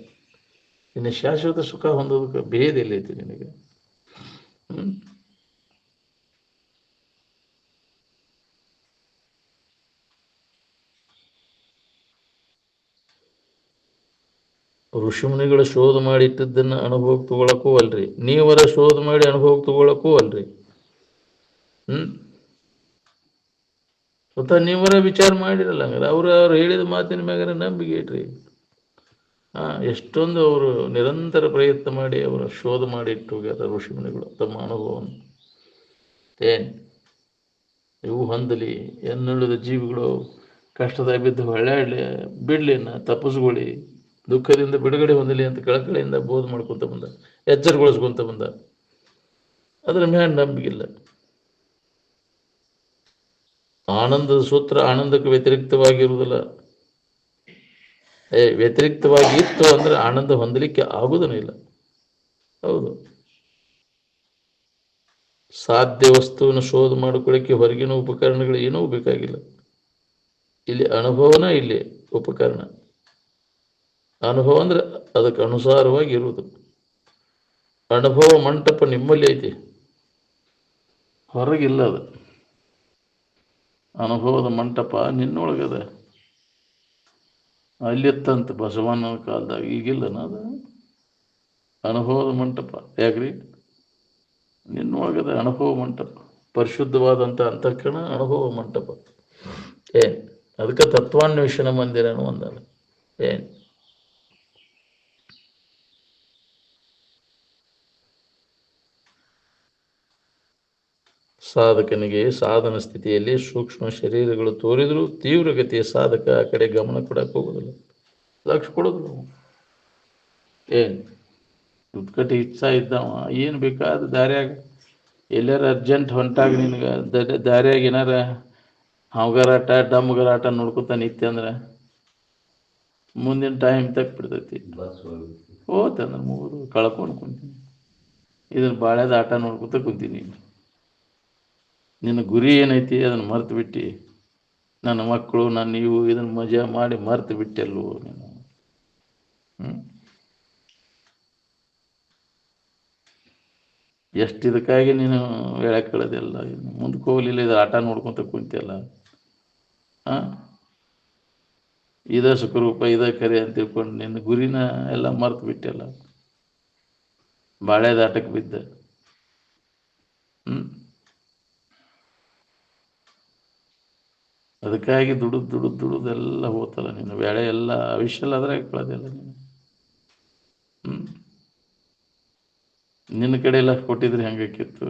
ಇನ್ನು ಶಾಶ್ವತ ಸುಖ ಹೊಂದೋದಕ್ಕೆ ಭೇದ ಎಲ್ಲೈತಿ ನಿನಗೆ? ಋಷಿಮುನಿಗಳ ಶೋಧ ಮಾಡಿ ಇಟ್ಟಿದ್ದನ್ನ ಅನುಭವಕ್ಕೆ ತಗೊಳಕ್ಕೂ ಅಲ್ರಿ, ನೀವರ ಶೋಧ ಮಾಡಿ ಅನುಭವಕ್ಕೆ ತಗೊಳಕ್ಕೂ ಅಲ್ರಿ. ಸ್ವತಃ ನೀವರ ವಿಚಾರ ಮಾಡಿರಲ್ಲ. ಹಂಗಾರೆ ಅವ್ರು ಹೇಳಿದ ಮಾತಿನ ಮ್ಯಾಗಾರ ನಂಬಿಕೆ ಇಟ್ರಿ. ಎಷ್ಟೊಂದು ಅವರು ನಿರಂತರ ಪ್ರಯತ್ನ ಮಾಡಿ ಅವರ ಶೋಧ ಮಾಡಿ ಇಟ್ಟು ಹೋಗ್ಯಾರ ಋಷಿಮುನಿಗಳು ತಮ್ಮ ಅನುಭವವನ್ನು. ಇವು ಹೊಂದಲಿ, ಎನ್ನುಳಿದ ಜೀವಿಗಳು ಕಷ್ಟದಾಗ ಬಿದ್ದು ಹೊಳ್ಯಾಡ್ಲಿ, ಬಿಡ್ಲಿನ ತಪ್ಪಿಸ್ಕೊಳ್ಳಿ, ದುಃಖದಿಂದ ಬಿಡುಗಡೆ ಹೊಂದಲಿ ಅಂತ ಕಳಕಳಿಯಿಂದ ಬೋಧ ಮಾಡ್ಕೊತ ಬಂದ, ಎಚ್ಚರಗೊಳಿಸ್ಕೊಂತ ಬಂದ. ಅದರ ಮ್ಯಾಲ ನಂಬಿಕಿಲ್ಲ. ಆನಂದದ ಸೂತ್ರ ಆನಂದಕ್ಕೆ ವ್ಯತಿರಿಕ್ತವಾಗಿರುವುದಿಲ್ಲ. ವ್ಯತಿರಿಕ್ತವಾಗಿ ಇತ್ತು ಅಂದ್ರೆ ಆನಂದ ಹೊಂದಲಿಕ್ಕೆ ಆಗುವುದೂ ಇಲ್ಲ. ಹೌದು. ಸಾಧ್ಯ ವಸ್ತುವನ್ನು ಶೋಧ ಮಾಡಿಕೊಳ್ಳಿಕ್ಕೆ ಹೊರಗಿನ ಉಪಕರಣಗಳು ಏನೂ ಬೇಕಾಗಿಲ್ಲ. ಇಲ್ಲಿ ಅನುಭವನ ಇಲ್ಲಿ ಉಪಕರಣ. ಅನುಭವ ಅಂದ್ರೆ ಅದಕ್ಕೆ ಅನುಸಾರವಾಗಿ ಇರುವುದು. ಅನುಭವ ಮಂಟಪ ನಿಮ್ಮಲ್ಲಿ ಐತಿ, ಹೊರಗಿಲ್ಲ. ಅದು ಅನುಭವದ ಮಂಟಪ ನಿನ್ನೊಳಗದ. ಅಲ್ಲಿತ್ತಂತ ಬಸವಣ್ಣನ ಕಾಲದಾಗ, ಈಗಿಲ್ಲನ ಅದು ಅನುಭವದ ಮಂಟಪ. ಯಾಕ್ರಿ? ನಿನ್ನೊಳಗದ ಅನುಭವ ಮಂಟಪ, ಪರಿಶುದ್ಧವಾದಂಥ ಅಂತಃಕರಣ ಅನುಭವ ಮಂಟಪ. ಅದಕ್ಕೆ ತತ್ವಾನ್ವೇಷಣ ಮಂದಿರನು ಒಂದಲ್ಲ. ಸಾಧಕನಿಗೆ ಸಾಧನ ಸ್ಥಿತಿಯಲ್ಲಿ ಸೂಕ್ಷ್ಮ ಶರೀರಗಳು ತೋರಿದರೂ ತೀವ್ರಗತಿಯ ಸಾಧಕ ಆ ಕಡೆ ಗಮನ ಕೊಡಕ್ಕೆ ಹೋಗೋದಿಲ್ಲ, ಲಕ್ಷ್ಯ ಕೊಡೋದಿಲ್ಲ. ಉತ್ಕಟ ಇಚ್ಛಾ ಇದ್ದಾವ, ಏನು ಬೇಕಾದ ದಾರ್ಯಾಗ ಎಲ್ಲಾರ ಅರ್ಜೆಂಟ್ ಹೊಂಟಾಗ ನಿನಗೆ ದಾರ್ಯಾಗ ಏನಾರ ಹಾವುಗರಾಟ ಡಮ್ಮಗರಾಟ ನೋಡ್ಕೊತ ನಿತ್ಯ ಅಂದ್ರೆ ಮುಂದಿನ ಟೈಮ್ ಬಿಡ್ತೈತಿ. ಹೋತಂದ್ರೆ ಮುಗಿದು ಕಳ್ಕೊಂಡು ಕುಂತೀನಿ. ಇದನ್ನ ಬಾಳ್ಯದ ಆಟ ನೋಡ್ಕೊತ ಕುಂತೀನಿ. ನಿನ್ನ ಗುರಿ ಏನೈತಿ ಅದನ್ನು ಮರ್ತು ಬಿಟ್ಟು ನನ್ನ ಮಕ್ಕಳು ನೀವು ಇದನ್ನು ಮಜಾ ಮಾಡಿ ಮರ್ತು ಬಿಟ್ಟೆಲ್ವೋ ನೀನು. ಎಷ್ಟು ಇದಕ್ಕಾಗಿ ನೀನು ಹೇಳಕ್ಕಳೋದಿಲ್ಲ, ಮುಂದಕ್ಕೆ ಹೋಗ್ಲಿಲ್ಲ, ಇದು ಆಟ ನೋಡ್ಕೊತ ಕುಂತಿಯಲ್ಲ. ಇದ ಸುಖರೂಪ ಇದ ಕರೆ ಅಂತ ತಿಳ್ಕೊಂಡು ನಿನ್ನ ಗುರಿನ ಎಲ್ಲ ಮರ್ತು ಬಿಟ್ಟೆಲ್ಲ, ಬಾಳ್ಯದ ಆಟಕ್ಕೆ ಬಿದ್ದ. ಅದಕ್ಕಾಗಿ ದುಡುದೆಲ್ಲ ಹೋತಲ್ಲ ನೀನು. ಬೇಳೆ ಎಲ್ಲ ಅವಿಷಲ್ ಅದ್ರಾಗ ಕಳೋದಿಲ್ಲ ನೀನು. ನಿನ್ನ ಕಡೆ ಎಲ್ಲ ಕೊಟ್ಟಿದ್ರೆ ಹೆಂಗಾಕಿತ್ತು,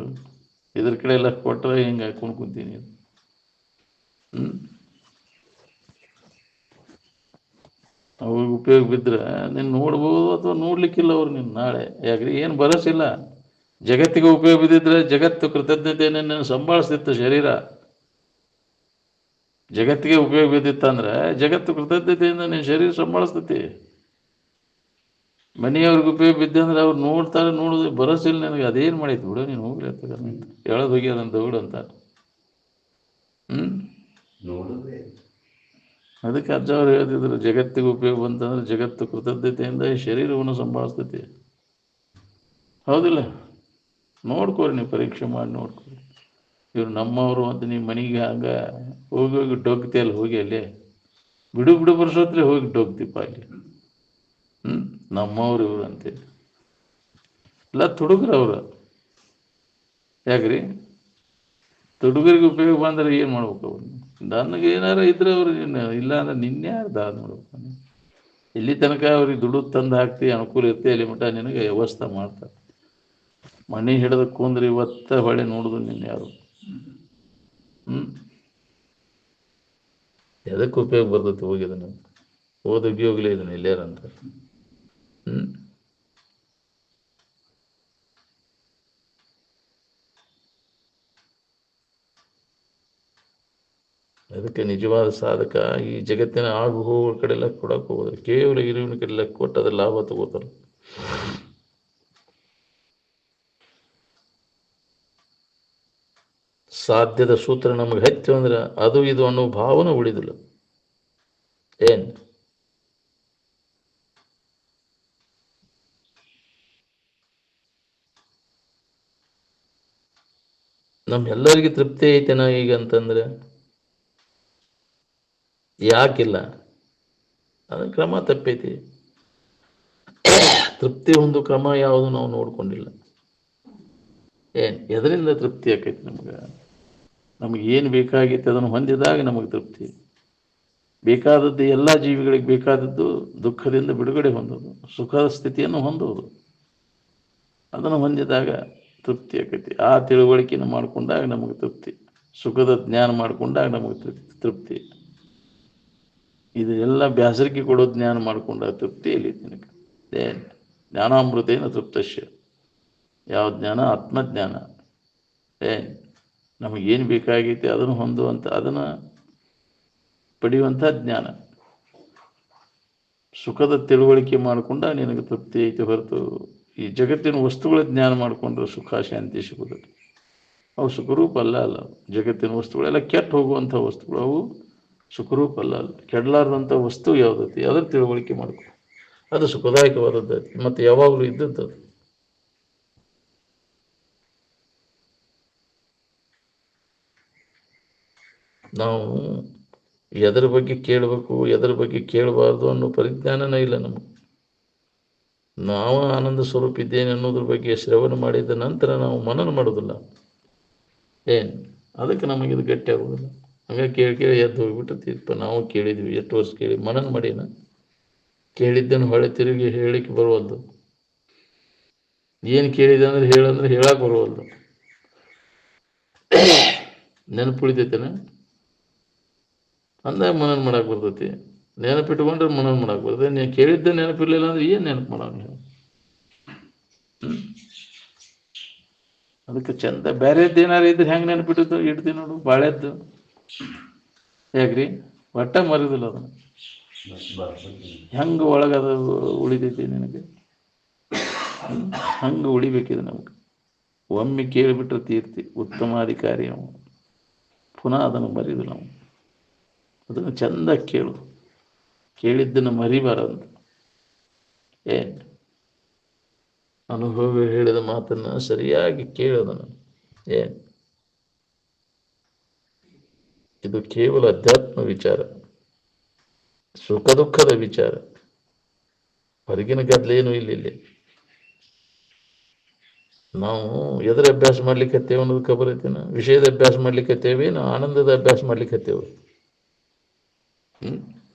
ಇದ್ರ ಕಡೆ ಎಲ್ಲ ಕೊಟ್ಟರೆ ಹಿಂಗೆ ಹಾಕೊಂಡು ಕುಂತೀನಿ. ಅವಾಗ ಉಪಯೋಗ ಬಿದ್ದರೆ ನೀನು ನೋಡ್ಬೋದು ಅಥವಾ ನೋಡ್ಲಿಕ್ಕಿಲ್ಲ ಅವ್ರು ನಿನ್ನ ನಾಳೆ. ಯಾಕ್ರಿ? ಏನು ಭರಸಿಲ್ಲ. ಜಗತ್ತಿಗೆ ಉಪಯೋಗ ಬಿದ್ದಿದ್ರೆ ಜಗತ್ತು ಕೃತಜ್ಞತೆಯನ್ನು ಸಂಭಾಳಿಸ್ತಿತ್ತು. ಶರೀರ ಜಗತ್ತಿಗೆ ಉಪಯೋಗ ಬಿದ್ದಿತ್ತಂದ್ರೆ ಜಗತ್ತು ಕೃತಜ್ಞತೆಯಿಂದ ನಿನ್ನ ಶರೀರ ಸಂಭಾಳಿಸ್ತೈತಿ. ಮನೆಯವ್ರಿಗೆ ಉಪಯೋಗ ಬಿದ್ದಂದ್ರೆ ಅವ್ರು ನೋಡ್ತಾರೆ, ನೋಡೋದು ಭರಸಿಲ್ಲ ನನಗೆ. ಅದೇನು ಮಾಡೈತಿ ಬಿಡು ನೀನು, ಹೋಗ್ಲಿ ಅಂತ ಹೇಳೋದು ಹೋಗಿ ಅದನ್ನು ದೌಡು ಅಂತ. ಅದಕ್ಕೆ ಅಜ್ಜ ಅವ್ರು ಹೇಳ್ತಿದ್ರು, ಜಗತ್ತಿಗೆ ಉಪಯೋಗ ಬಂತಂದ್ರೆ ಜಗತ್ತು ಕೃತಜ್ಞತೆಯಿಂದ ಈ ಶರೀರವನ್ನು ಸಂಭಾಳಿಸ್ತೈತಿ. ಹೌದಿಲ್ಲ? ನೋಡ್ಕೋರಿ, ನೀವು ಪರೀಕ್ಷೆ ಮಾಡಿ ನೋಡ್ಕೊರಿ. ಇವ್ರು ನಮ್ಮವರು ಅಂತ ನಿಮ್ಮ ಮನೆಗೆ ಹಂಗೆ ಹೋಗಿ ಡೊಗ್ತಿಯಲ್ಲ, ಹೋಗಿ ಅಲ್ಲಿ ಬಿಡು ಬರ್ಸೋತ್ಲೆ ಹೋಗಿ ಡೊಗ್ತಿಪ್ಪ ಅಲ್ಲಿ. ನಮ್ಮವ್ರು ಇವ್ರು ಅಂತೇಳಿ ಎಲ್ಲ ತುಡುಗ್ರ ಅವರು. ಯಾಕ್ರಿ? ತುಡುಗರಿಗೆ ಉಪಯೋಗ ಬಂದ್ರೆ ಏನು ಮಾಡ್ಬೇಕು ಅವ್ರು? ನನಗೆ ಏನಾರ ಇದ್ರೆ ಅವ್ರು ಇಲ್ಲ ಅಂದ್ರೆ ನಿನ್ಯಾರ್ದ ನೋಡ್ಬೇಕು. ಇಲ್ಲಿ ತನಕ ಅವ್ರಿಗೆ ದುಡ್ಡು ತಂದು ಹಾಕ್ತಿ, ಅನುಕೂಲ ಇರ್ತಿ, ಅಲ್ಲಿ ಮಟ್ಟ ನಿನಗೆ ವ್ಯವಸ್ಥೆ ಮಾಡ್ತಾರೆ. ಮನೆ ಹಿಡಿದು ಕುಂದ್ರೆ ಇವತ್ತ ಹೊಳೆ ನೋಡುದು ನಿನ್ನ ಯಾರು. ಎದಕ್ಕೆ ಉಪಯೋಗ ಬರ್ತೈತಿ? ಹೋಗಿದನು ಓದೋಗ್ಯೋಗ್ಲೇ ಇದನ್ನು ಇಲ್ಲೇರಂತ. ಅದಕ್ಕೆ ನಿಜವಾದ ಸಾಧಕ ಈ ಜಗತ್ತಿನ ಆಗು ಹೋಗುವ ಕಡೆ ಎಲ್ಲ ಕೊಡಕ್ಕೆ ಹೋಗೋದು, ಕೇವಲ ಇರುವಿನ ಕಡೆ ಕೊಟ್ಟು ಅದ್ರ ಲಾಭ ತಗೋತಾರೆ. ಸಾಧ್ಯದ ಸೂತ್ರ ನಮಗೆ ಹೆಚ್ಚು ಅಂದ್ರೆ ಅದು ಇದು ಅನ್ನೋ ಭಾವನೆ ಉಳಿದಿಲ್ಲ. ನಮ್ಮೆಲ್ಲರಿಗೆ ತೃಪ್ತಿ ಐತೆನಾ ಈಗ ಅಂತಂದ್ರೆ ಯಾಕಿಲ್ಲ? ಅದ ಕ್ರಮ ತಪ್ಪೈತಿ. ತೃಪ್ತಿ ಒಂದು ಕ್ರಮ ಯಾವುದು ನಾವು ನೋಡ್ಕೊಂಡಿಲ್ಲ. ಎದರಿಂದ ತೃಪ್ತಿ ಆಕೈತಿ? ನಮಗೆ ಏನು ಬೇಕಾಗೈತಿ ಅದನ್ನು ಹೊಂದಿದಾಗ ನಮಗೆ ತೃಪ್ತಿ. ಬೇಕಾದದ್ದು ಎಲ್ಲ ಜೀವಿಗಳಿಗೆ ಬೇಕಾದದ್ದು ದುಃಖದಿಂದ ಬಿಡುಗಡೆ ಹೊಂದೋದು, ಸುಖದ ಸ್ಥಿತಿಯನ್ನು ಹೊಂದೋದು. ಅದನ್ನು ಹೊಂದಿದಾಗ ತೃಪ್ತಿ ಆಕೈತಿ. ಆ ತಿಳುವಳಿಕೆಯನ್ನು ಮಾಡಿಕೊಂಡಾಗ ನಮಗೆ ತೃಪ್ತಿ, ಸುಖದ ಜ್ಞಾನ ಮಾಡಿಕೊಂಡಾಗ ನಮಗೆ ತೃಪ್ತಿ. ಇದು ಎಲ್ಲ ಬ್ಯಾಸರಿಕೆ ಕೊಡೋ ಜ್ಞಾನ ಮಾಡಿಕೊಂಡಾಗ ತೃಪ್ತಿ ಇಲ್ಲಿ ನಿನಗೆ. ಜ್ಞಾನಾಮೃತೇನ ತೃಪ್ತಶ್ಯ. ಯಾವ ಜ್ಞಾನ? ಆತ್ಮಜ್ಞಾನ. ನಮಗೇನು ಬೇಕಾಗೈತಿ ಅದನ್ನು ಹೊಂದುವಂಥ, ಅದನ್ನು ಪಡೆಯುವಂಥ ಜ್ಞಾನ. ಸುಖದ ತಿಳುವಳಿಕೆ ಮಾಡಿಕೊಂಡ ನಿನಗೆ ತೃಪ್ತಿ ಐತೆ ಹೊರತು ಈ ಜಗತ್ತಿನ ವಸ್ತುಗಳ ಜ್ಞಾನ ಮಾಡಿಕೊಂಡ್ರೆ ಸುಖ ಶಾಂತಿ ಸಿಗುವುದಿಲ್ಲ. ಅವು ಸುಖರೂಪ ಅಲ್ಲ. ಜಗತ್ತಿನ ವಸ್ತುಗಳೆಲ್ಲ ಕೆಟ್ಟು ಹೋಗುವಂಥ ವಸ್ತುಗಳು, ಅವು ಸುಖರೂಪ ಅಲ್ಲ. ಕೆಡಲಾರ್ದಂಥ ವಸ್ತು ಯಾವುದೈತಿ ಅದರ ತಿಳುವಳಿಕೆ ಮಾಡ್ಕೊ, ಅದು ಸುಖದಾಯಕವಾದದ್ದೈತಿ ಮತ್ತು ಯಾವಾಗಲೂ ಇದ್ದದ್ದು. ನಾವು ಎದರ ಬಗ್ಗೆ ಕೇಳಬೇಕು, ಎದರ ಬಗ್ಗೆ ಕೇಳಬಾರ್ದು ಅನ್ನೋ ಪರಿಜ್ಞಾನನೇ ಇಲ್ಲ ನಮಗೆ. ನಾವು ಆನಂದ ಸ್ವರೂಪ ಇದ್ದೇನೆ ಅನ್ನೋದ್ರ ಬಗ್ಗೆ ಶ್ರವಣ ಮಾಡಿದ ನಂತರ ನಾವು ಮನನ ಮಾಡೋದಿಲ್ಲ. ಅದಕ್ಕೆ ನಮಗಿದು ಗಟ್ಟಿ ಆಗೋದಿಲ್ಲ. ಹಂಗಾಗಿ ಕೇಳಿ ಎದ್ದು ಹೋಗ್ಬಿಟ್ಟಿರ್ತೀಪ್ಪ. ನಾವು ಕೇಳಿದ್ವಿ, ಎಷ್ಟು ವರ್ಷ ಕೇಳಿ ಮನನ ಮಾಡೀನ, ಕೇಳಿದ್ದನ್ನು ಹೊಳೆ ತಿರುಗಿ ಹೇಳಿಕ್ಕೆ ಬರುವಲ್ದು. ಏನು ಕೇಳಿದೆ ಅಂದ್ರೆ ಹೇಳಂದ್ರೆ ಹೇಳಕ್ಕೆ ಬರುವಲ್ದು. ನೆನಪು ಉಳಿತೈತೇನೆ ಅಂದಾಗ ಮನನ ಮಾಡಕ್ಕೆ ಬರ್ತೈತಿ. ನೆನಪಿಟ್ಕೊಂಡ್ರೆ ಮನನ ಮಾಡಕ್ಕೆ ಬರ್ತದೆ. ನೀನು ಕೇಳಿದ್ದೆ ನೆನಪಿರ್ಲಿಲ್ಲ ಅಂದ್ರೆ ಏನು ನೆನಪು ಮಾಡೋಣ? ಅದಕ್ಕೆ ಚಂದ ಬೇರೆದ್ದು ಏನಾರು ಇದ್ರೆ ಹೆಂಗೆ ನೆನಪಿಟ್ಟು ಇಡ್ತೀವಿ ನೋಡು. ಬಾಳೆದ್ದು ಹೇಗ್ರಿ ಒಟ್ಟ ಮರಿದಿಲ್ಲ ಅದನ್ನು. ಹೆಂಗೆ ಒಳಗದ ಉಳಿತೈತಿ ನಿನಗೆ, ಹಂಗೆ ಉಳಿಬೇಕಿದೆ ನಮ್ಗೆ. ಒಮ್ಮೆ ಕೇಳಿಬಿಟ್ರೆ ತೀರ್ತಿ, ಉತ್ತಮಾಧಿಕಾರಿ ನಾವು. ಪುನಃ ಅದನ್ನು ಮರಿದು ನಾವು. ಅದನ್ನು ಚಂದ ಕೇಳು, ಕೇಳಿದ್ದನ್ನು ಮರಿಬಾರದು. ಅನುಭವ ಹೇಳಿದ ಮಾತನ್ನು ಸರಿಯಾಗಿ ಕೇಳೋದನ್ನು. ಇದು ಕೇವಲ ಅಧ್ಯಾತ್ಮ ವಿಚಾರ, ಸುಖ ದುಃಖದ ವಿಚಾರ. ಹೊರಗಿನ ಗದ್ದಲೇನು ಇಲ್ಲಿ. ನಾವು ಎದರ ಅಭ್ಯಾಸ ಮಾಡ್ಲಿಕ್ಕೆ ಹತ್ತೇವೆ ಅನ್ನೋದು ಖಬರ್ ಐತೇನ? ವಿಷಯದ ಅಭ್ಯಾಸ ಮಾಡ್ಲಿಕ್ಕೆ ಹತ್ತೇವೆ, ನಾವು ಆನಂದದ ಅಭ್ಯಾಸ ಮಾಡ್ಲಿಕ್ಕೆ ಹತ್ತೇವೆ.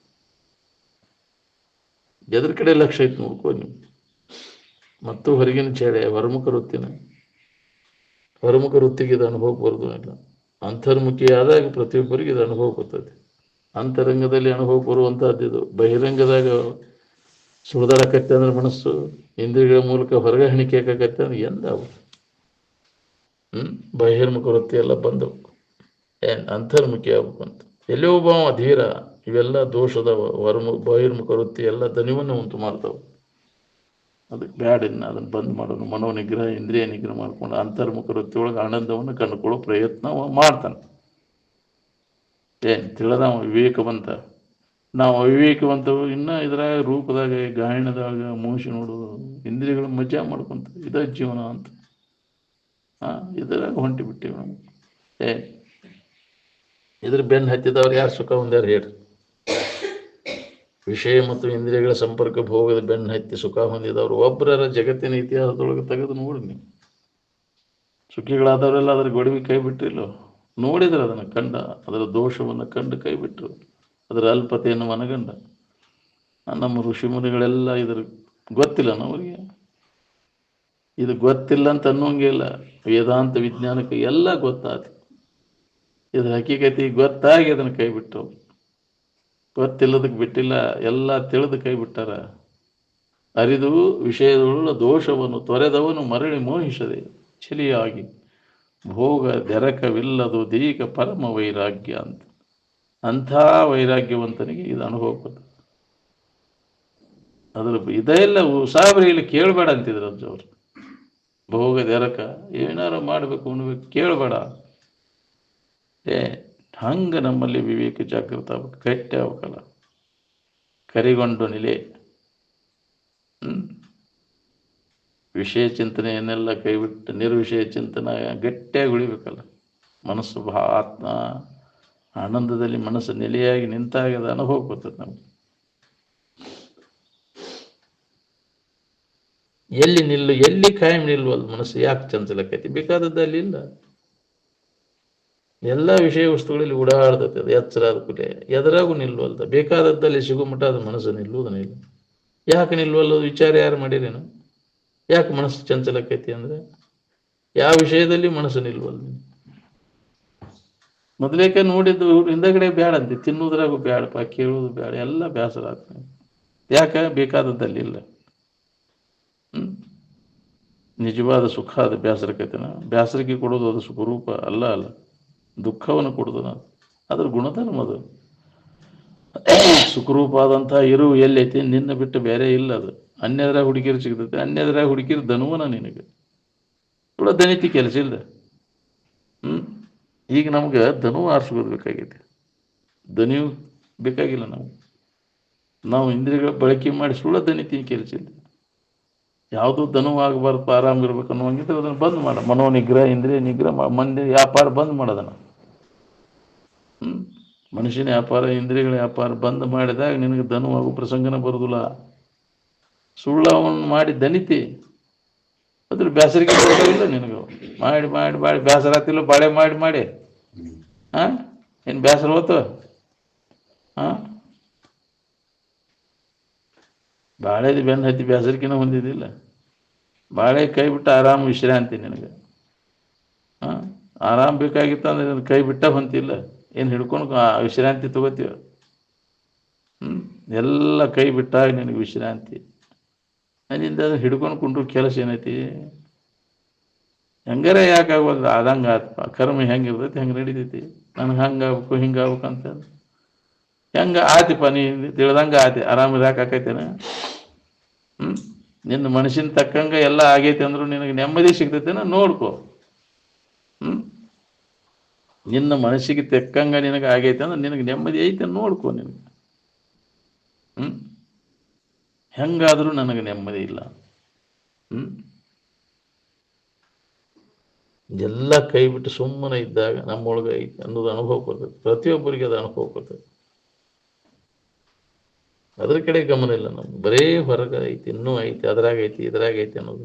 ಎದ್ರ ಕಡೆ ಲಕ್ಷ್ಯ ಐತೆ ನೋಡ್ಕೋ ನೀವು. ಮತ್ತು ಹೊರಗಿನ ಚೇಡೆ ಹೊರಮುಖ ವೃತ್ತಿನ, ಹೊರಮುಖ ವೃತ್ತಿಗೆ ಇದು ಅನುಭವ ಬರೋದು ಇಲ್ಲ. ಅಂತರ್ಮುಖಿ ಆದಾಗ ಪ್ರತಿಯೊಬ್ಬರಿಗೆ ಇದು ಅನುಭವ ಬರ್ತದೆ. ಅಂತರಂಗದಲ್ಲಿ ಅನುಭವ ಬರುವಂತಹದ್ದು ಇದು. ಬಹಿರಂಗದಾಗ ಸುಳಿದಾಡಕತ್ತೆ ಅಂದ್ರೆ ಮನಸ್ಸು ಇಂದ್ರಿಯಗಳ ಮೂಲಕ ಹೊರಗೆ ಹಣಿಕೆ ಹಾಕತ್ತೆ ಅಂದ್ರೆ ಎಂದಾವು ಬಹಿರ್ಮುಖ ವೃತ್ತಿ ಎಲ್ಲ ಬಂದವು. ಅಂತರ್ಮುಖಿ ಆಗ್ಬೇಕು ಅಂತ. ಎಲ್ಲೋ ಒಬ್ಬ ಧೀರ, ಇವೆಲ್ಲ ದೋಷದ ಬಹಿರ್ಮುಖ ವೃತ್ತಿ ಎಲ್ಲ ದನಿವನ್ನು ಉಂಟು ಮಾಡ್ತಾವೆ. ಅದಕ್ಕೆ ಬ್ಯಾಡ. ಅದನ್ನು ಬಂದ್ ಮಾಡೋದು. ಮನೋನಿಗ್ರಹ, ಇಂದ್ರಿಯ ನಿಗ್ರಹ ಮಾಡ್ಕೊಂಡು ಅಂತರ್ಮುಖ ವೃತ್ತಿ ಒಳಗೆ ಆನಂದವನ್ನು ಕಂಡುಕೊಳ್ಳೋ ಪ್ರಯತ್ನ ಮಾಡ್ತಾನೆ. ತಿಳಿದ ವಿವೇಕವಂತ. ನಾವು ಅವಿವೇಕವಂತವು ಇನ್ನು ಇದ್ರಾಗ ರೂಪದಾಗ ಗಾಯನದಾಗ ಮೂಸಿ ನೋಡೋದು, ಇಂದ್ರಿಯಗಳ ಮಜಾ ಮಾಡ್ಕೊಂತ ಇದ ಜೀವನ ಅಂತ ಇದ್ರಾಗ ಹೊಂಟಿ ಬಿಟ್ಟಿವಿ ನಾವು. ಇದ್ರ ಬೆನ್ನು ಹತ್ತಿದವ್ರು ಯಾರು ಸುಖ ಹೊಂದ್ಯಾರ ಹೇಳ್ರಿ? ವಿಷಯ ಮತ್ತು ಇಂದ್ರಿಯಗಳ ಸಂಪರ್ಕ ಭೋಗದ ಬೆನ್ನು ಹತ್ತಿ ಸುಖ ಹೊಂದಿದವರು ಒಬ್ಬರ ಜಗತ್ತಿನ ಇತಿಹಾಸದೊಳಗೆ ತೆಗೆದು ನೋಡಿ ನೀವು. ಸುಖಿಗಳಾದವರೆಲ್ಲ ಅದ್ರ ಗೊಡವಿ ಕೈ ಬಿಟ್ಟಿಲ್ಲೋ, ನೋಡಿದ್ರೆ ಅದನ್ನು ಕಂಡ, ಅದರ ದೋಷವನ್ನು ಕಂಡು ಕೈ ಬಿಟ್ಟರು, ಅದರ ಅಲ್ಪತೆಯನ್ನು ಮನಗಂಡ. ನಮ್ಮ ಋಷಿ ಮುನಿಗಳೆಲ್ಲ ಇದ್ರ ಗೊತ್ತಿಲ್ಲ ಅವರಿಗೆ. ಇದು ಗೊತ್ತಿಲ್ಲ ಅಂತ ಅನ್ನೋಂಗೆ ಇಲ್ಲ. ವೇದಾಂತ ವಿಜ್ಞಾನಕ್ಕೆ ಎಲ್ಲ ಗೊತ್ತಾಯ್ತು. ಇದ್ರ ಹಕ್ಕಿಕತಿ ಗೊತ್ತಾಗಿ ಅದನ್ನು ಕೈ ಬಿಟ್ಟು, ಗೊತ್ತಿಲ್ಲದಕ್ಕೆ ಬಿಟ್ಟಿಲ್ಲ, ಎಲ್ಲ ತಿಳಿದು ಕೈ ಬಿಟ್ಟಾರ. ಅರಿದು ವಿಷಯದೊಳ ದೋಷವನ್ನು ತೊರೆದವನು ಮರಳಿ ಮೋಹಿಸದೆ ಚಲಿಯಾಗಿ ಭೋಗ ದೆರಕವಿಲ್ಲದು ದೀಕ ಪರಮ ವೈರಾಗ್ಯ ಅಂತ. ಅಂಥ ವೈರಾಗ್ಯವಂತನಿಗೆ ಇದು ಅನುಭವ ಬರ್ತದೆ. ಅದ್ರ ಇದೆಲ್ಲ ಸಾಬ್ರಿಯಲ್ಲಿ ಕೇಳಬೇಡ ಅಂತಿದ್ರು ಅಜ್ಜವ್ರು. ಭೋಗ ದೆರಕ ಏನಾರು ಮಾಡಬೇಕು ಅನ್ಬೇಕು, ಕೇಳಬೇಡ. ಹಂಗೆ ನಮ್ಮಲ್ಲಿ ವಿವೇಕ ಜಾಗೃತ ಆಗ್ಬೇಕು, ಗಟ್ಟಿ ಆಗ್ಬೇಕಲ್ಲ. ಕರಿಗೊಂಡು ನಿಲೆ. ವಿಷಯ ಚಿಂತನೆಯನ್ನೆಲ್ಲ ಕೈಬಿಟ್ಟು ನಿರ್ವಿಷಯ ಚಿಂತನೆ ಗಟ್ಟಿಯಾಗಿ ಉಳಿಬೇಕಲ್ಲ. ಮನಸ್ಸು ಆತ್ಮ ಆನಂದದಲ್ಲಿ ಮನಸ್ಸು ನೆಲೆಯಾಗಿ ನಿಂತಾಗ ಅದು ಅನುಭವ ಬರ್ತದೆ ನಮ್ಗೆ. ಎಲ್ಲಿ ಕಾಯಂ ನಿಲ್ವಲ್ಲ ಮನಸ್ಸು. ಯಾಕೆ ಚಂಚಲಕ್ಕೈತಿ? ಬೇಕಾದದ್ದಲ್ಲಿ ಇಲ್ಲ. ಎಲ್ಲ ವಿಷಯ ವಸ್ತುಗಳಲ್ಲಿ ಓಡಾಡ್ತದೆ. ಅದು ಎಚ್ಚರ ಆದ ಕೂಡಲೇ ಎದರಾಗೂ ನಿಲ್ವಲ್ದ. ಬೇಕಾದದ್ದಲ್ಲಿ ಸಿಗೋ ಮಟ್ಟ ಅದು ಮನಸ್ಸು ನಿಲ್ಲುವುದನ್ನ ಇಲ್ಲ. ಯಾಕೆ ನಿಲ್ವಲ್ಲ ವಿಚಾರ ಯಾರು ಮಾಡಿರೇನು? ಯಾಕೆ ಮನಸ್ಸು ಚಂಚಲಕ್ಕೈತಿ ಅಂದ್ರೆ ಯಾವ ವಿಷಯದಲ್ಲಿ ಮನಸ್ಸು ನಿಲ್ವಲ್ಲ. ಮೊದಲೇಕ ನೋಡಿದ್ದು ಹಿಂದಗಡೆ ಬ್ಯಾಡ ಅಂತೆ, ತಿನ್ನುವುದ್ರಾಗೂ ಬ್ಯಾಡಪ್ಪ, ಕೇಳುವುದು ಬ್ಯಾಡ, ಎಲ್ಲ ಬೇಸರ ಆಗ್ತದೆ. ಯಾಕೆ? ಬೇಕಾದದ್ದಲ್ಲಿ ಇಲ್ಲ. ನಿಜವಾದ ಸುಖ ಅದು ಬೇಸರಕ್ಕೈತೆನ? ಬೇಸರಿಕೆ ಕೊಡೋದು ಅದು ಸುಖರೂಪ ಅಲ್ಲ. ದುಃಖವನ್ನು ಕೊಡುದನ. ಅದ್ರ ಗುಣಧರ್ಮ ಅದು. ಸುಖರೂಪ ಆದಂಥ ಇರು ಎಲ್ಲೈತಿ, ನಿನ್ನ ಬಿಟ್ಟು ಬೇರೆ ಇಲ್ಲ ಅದು. ಅನ್ಯದ್ರಾಗ ಹುಡುಗಿರು ಸಿಗ್ತೈತೆ, ಅನ್ಯದ್ರಾಗ ಹುಡುಗಿರು ಧನುವನ ನಿನಗೆ ಕೂಡ ದನಿತಿ ಕೆಲಸ ಇಲ್ಲ. ಈಗ ನಮ್ಗೆ ಧನು ಆರಿಸ್ಬೋದು ಬೇಕಾಗೈತಿ, ದನಿಯು ಬೇಕಾಗಿಲ್ಲ. ನಾವು ಇಂದ್ರಿಯಗಳ ಬಳಕೆ ಮಾಡಿ ಸುಳ್ಳ ದನಿತಿ ಕೆಲಸ ಇಲ್ಲ. ಯಾವುದು ಧನು ಆಗಬಾರ್ದು, ಆರಾಮ್ ಇರ್ಬೇಕು ಅನ್ನುವಂಗಿದ್ರೆ ಅದನ್ನು ಬಂದ್ ಮಾಡ. ಮನೋನಿಗ್ರಹ, ಇಂದ್ರಿಯ ನಿಗ್ರಹ, ಮಂದಿ ವ್ಯಾಪಾರ ಬಂದ್ ಮಾಡೋದನ್ನ. ಮನುಷ್ಯನ ವ್ಯಾಪಾರ, ಇಂದ್ರಿಯಗಳ ವ್ಯಾಪಾರ ಬಂದ್ ಮಾಡಿದಾಗ ನಿನಗೆ ಧನು ಆಗೋ ಪ್ರಸಂಗನ ಬರುದಿಲ್ಲ. ಸುಳ್ಳವನ್ನು ಮಾಡಿ ದನಿತಿ ಅದ್ರ ಬೇಸರಿಗೆ ಇಲ್ಲ ನಿನಗೆ. ಮಾಡಿ ಮಾಡಿ ಮಾಡಿ ಬೇಸರ ಆಗ್ತಿಲ್ಲ, ಬಾಳೆ ಮಾಡಿ ಮಾಡಿ ಏನು ಬೇಸರ ಹೋತು? ಬಾಳೆದು ಬೆನ್ನು ಹತ್ತಿ ಬೇಸರಿಕಿನ ಹೊಂದಿದ್ದಿಲ್ಲ. ಬಾಳೆ ಕೈ ಬಿಟ್ಟು ಆರಾಮ್ ವಿಶ್ರಾಂತಿ ನಿನಗೆ. ಆರಾಮ್ ಬೇಕಾಗಿತ್ತು ಅಂದ್ರೆ ನಿನ್ನ ಕೈ ಬಿಟ್ಟ ಹೊಂತಿಲ್ಲ, ಏನು ಹಿಡ್ಕೊಂಡು ವಿಶ್ರಾಂತಿ ತಗೋತೀವ? ಎಲ್ಲ ಕೈ ಬಿಟ್ಟಾಗ ನಿನಗೆ ವಿಶ್ರಾಂತಿ. ಅಲ್ಲಿಂದ ಅದು ಹಿಡ್ಕೊಂಡು ಕುಂಡ್ರು ಕೆಲಸ ಏನೈತಿ? ಹೆಂಗಾರ ಯಾಕಾಗೋದು? ಆದಂಗೆ ಆತ್ಮ ಕರ್ಮ ಹೆಂಗಿರ್ತೈತಿ ಹೆಂಗೆ ನಡೀತೈತಿ. ನನಗೆ ಹಂಗಾಗ್ಬೇಕು ಹಿಂಗಾಗ್ಬೇಕು ಅಂತ ಹೆಂಗೆ ಆತಿಪ್ಪ? ನೀ ತಿಳಿದಂಗೆ ಆತಿ, ಆರಾಮ ಇರಾಕೈತೇನ? ನಿನ್ನ ಮನಸ್ಸಿನ ತಕ್ಕಂಗೆ ಎಲ್ಲ ಆಗೈತೆ ಅಂದ್ರು ನಿನಗೆ ನೆಮ್ಮದಿ ಸಿಗ್ತೈತೇನ? ನೋಡ್ಕೊ. ನಿನ್ನ ಮನಸ್ಸಿಗೆ ತಕ್ಕಂಗೆ ನಿನಗೆ ಆಗೈತೆ ಅಂದ್ರೆ ನಿನಗೆ ನೆಮ್ಮದಿ ಐತೆ ನೋಡ್ಕೊ. ನಿನಗೆ ಹೆಂಗಾದ್ರೂ ನನಗೆ ನೆಮ್ಮದಿ ಇಲ್ಲ. ಎಲ್ಲ ಕೈ ಬಿಟ್ಟು ಸುಮ್ಮನೆ ಇದ್ದಾಗ ನಮ್ಮೊಳಗೆ ಐತೆ ಅನ್ನೋದು ಅನುಭವ ಬರ್ತದೆ. ಪ್ರತಿಯೊಬ್ಬರಿಗೆ ಅದು ಅನುಭವ ಬರ್ತದೆ. ಅದ್ರ ಕಡೆ ಗಮನ ಇಲ್ಲ ನಮ್ಗೆ. ಬರೇ ಹೊರಗೆ ಐತಿ, ಇನ್ನೂ ಐತಿ, ಅದ್ರಾಗ ಐತಿ, ಇದ್ರಾಗ ಐತಿ ಅನ್ನೋದು.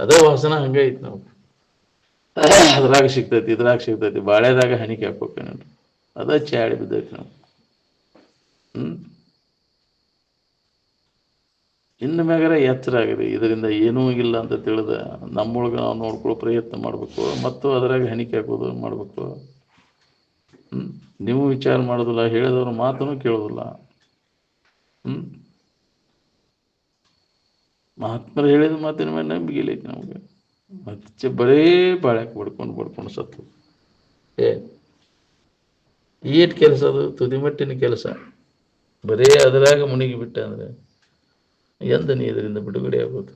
ಅದೇ ವಾಸನ ಹಂಗೆ ಐತಿ. ನಾವು ಅದ್ರಾಗ ಸಿಗ್ತೈತಿ, ಇದ್ರಾಗ ಸಿಗ್ತೈತಿ, ಬಾಳೆದಾಗ ಹಣಿಕೆ ಹಾಕ್ಬೇಕು ನೋಡ್ರಿ, ಅದ ಚಾಡಿ ಬಿದ್ದೈತಿ ನಾವು. ಇನ್ನು ಮ್ಯಾಗಾರ ಎಚ್ಚರ ಆಗಿದೆ. ಇದರಿಂದ ಏನೂ ಇಲ್ಲ ಅಂತ ತಿಳಿದ ನಮ್ಮೊಳಗೆ ನಾವು ನೋಡ್ಕೊಳ್ಳೋ ಪ್ರಯತ್ನ ಮಾಡಬೇಕು. ಮತ್ತು ಅದರಾಗ ಹಣಿಕೆ ಹಾಕೋದು ಮಾಡಬೇಕು. ನೀವು ವಿಚಾರ ಮಾಡೋದಿಲ್ಲ, ಹೇಳಿದವ್ರ ಮಾತನ್ನು ಕೇಳೋದಿಲ್ಲ. ಮಹಾತ್ಮರು ಹೇಳಿದ ಮಾತಿನ ಮೇಲೆ ನಂಬಿಕೆ ಐತಿ ನಮಗೆ. ಮತ್ತೆ ಬರೇ ಬಾಳ್ಯಾಕೆ ಬಡ್ಕೊಂಡು ಸತ್ತು ಏಟ್ ಕೆಲಸ ಅದು? ತುದಿಮಟ್ಟಿನ ಕೆಲಸ. ಬರೇ ಅದರಾಗ ಮುಳುಗಿ ಬಿಟ್ಟ ಅಂದ್ರೆ ಎಂದ ನೀ ಇದರಿಂದ ಬಿಡುಗಡೆ ಆಗೋದು?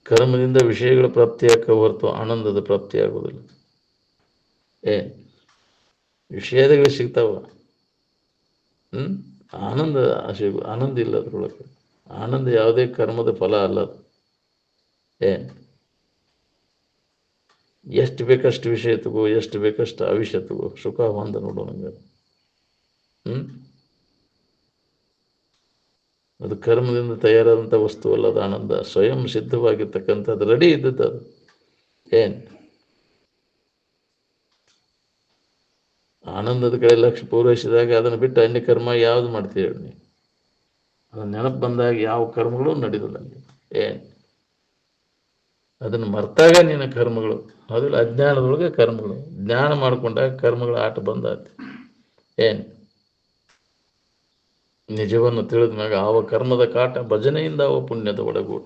ಕರ್ಮದಿಂದ ವಿಷಯಗಳ ಪ್ರಾಪ್ತಿಯಾಕ ಹೊರತು ಆನಂದದ ಪ್ರಾಪ್ತಿ ಆಗೋದಿಲ್ಲ. ವಿಷಯಗಳು ಸಿಗ್ತಾವ, ಆನಂದ ಆನಂದ ಇಲ್ಲ ಅದ್ರೊಳಗೆ. ಆನಂದ ಯಾವುದೇ ಕರ್ಮದ ಫಲ ಅಲ್ಲ ಅದು. ಎಷ್ಟು ಬೇಕಷ್ಟು ವಿಷಯ ತಗೋ, ಎಷ್ಟು ಬೇಕಷ್ಟು ಅವಿಷಯ ತಗೋ, ಸುಖ ಹೊಂದ ನೋಡು. ನಂಗೆ ಅದು ಕರ್ಮದಿಂದ ತಯಾರಾದಂಥ ವಸ್ತು ಅಲ್ಲ. ಅದು ಆನಂದ ಸ್ವಯಂ ಸಿದ್ಧವಾಗಿರ್ತಕ್ಕಂಥದ್ದು, ರೆಡಿ ಇದ್ದದ್ದು ಅದು. ಆನಂದದ ಕಡೆ ಲಕ್ಷ್ಯ ಪೂರೈಸಿದಾಗ ಅದನ್ನು ಬಿಟ್ಟು ಅನ್ಯ ಕರ್ಮ ಯಾವ್ದು ಮಾಡ್ತೀವಿ ಹೇಳಿ? ಅದನ್ನ ನೆನಪು ಬಂದಾಗ ಯಾವ ಕರ್ಮಗಳು ನಡೆದಿಲ್ಲ ಅಲ್ಲಿ. ಅದನ್ನು ಮರ್ತಾಗ ನಿನ್ನ ಕರ್ಮಗಳು. ಅದಿಲ್ಲ, ಅಜ್ಞಾನದೊಳಗೆ ಕರ್ಮಗಳು. ಜ್ಞಾನ ಮಾಡ್ಕೊಂಡಾಗ ಕರ್ಮಗಳ ಆಟ ಬಂದಾತಿ. ನಿಜವನ್ನು ತಿಳಿದ ಮ್ಯಾಗ ಆವ ಕರ್ಮದ ಕಾಟ, ಭಜನೆಯಿಂದ ಅವ ಪುಣ್ಯದ ಒಡಗೂಟ.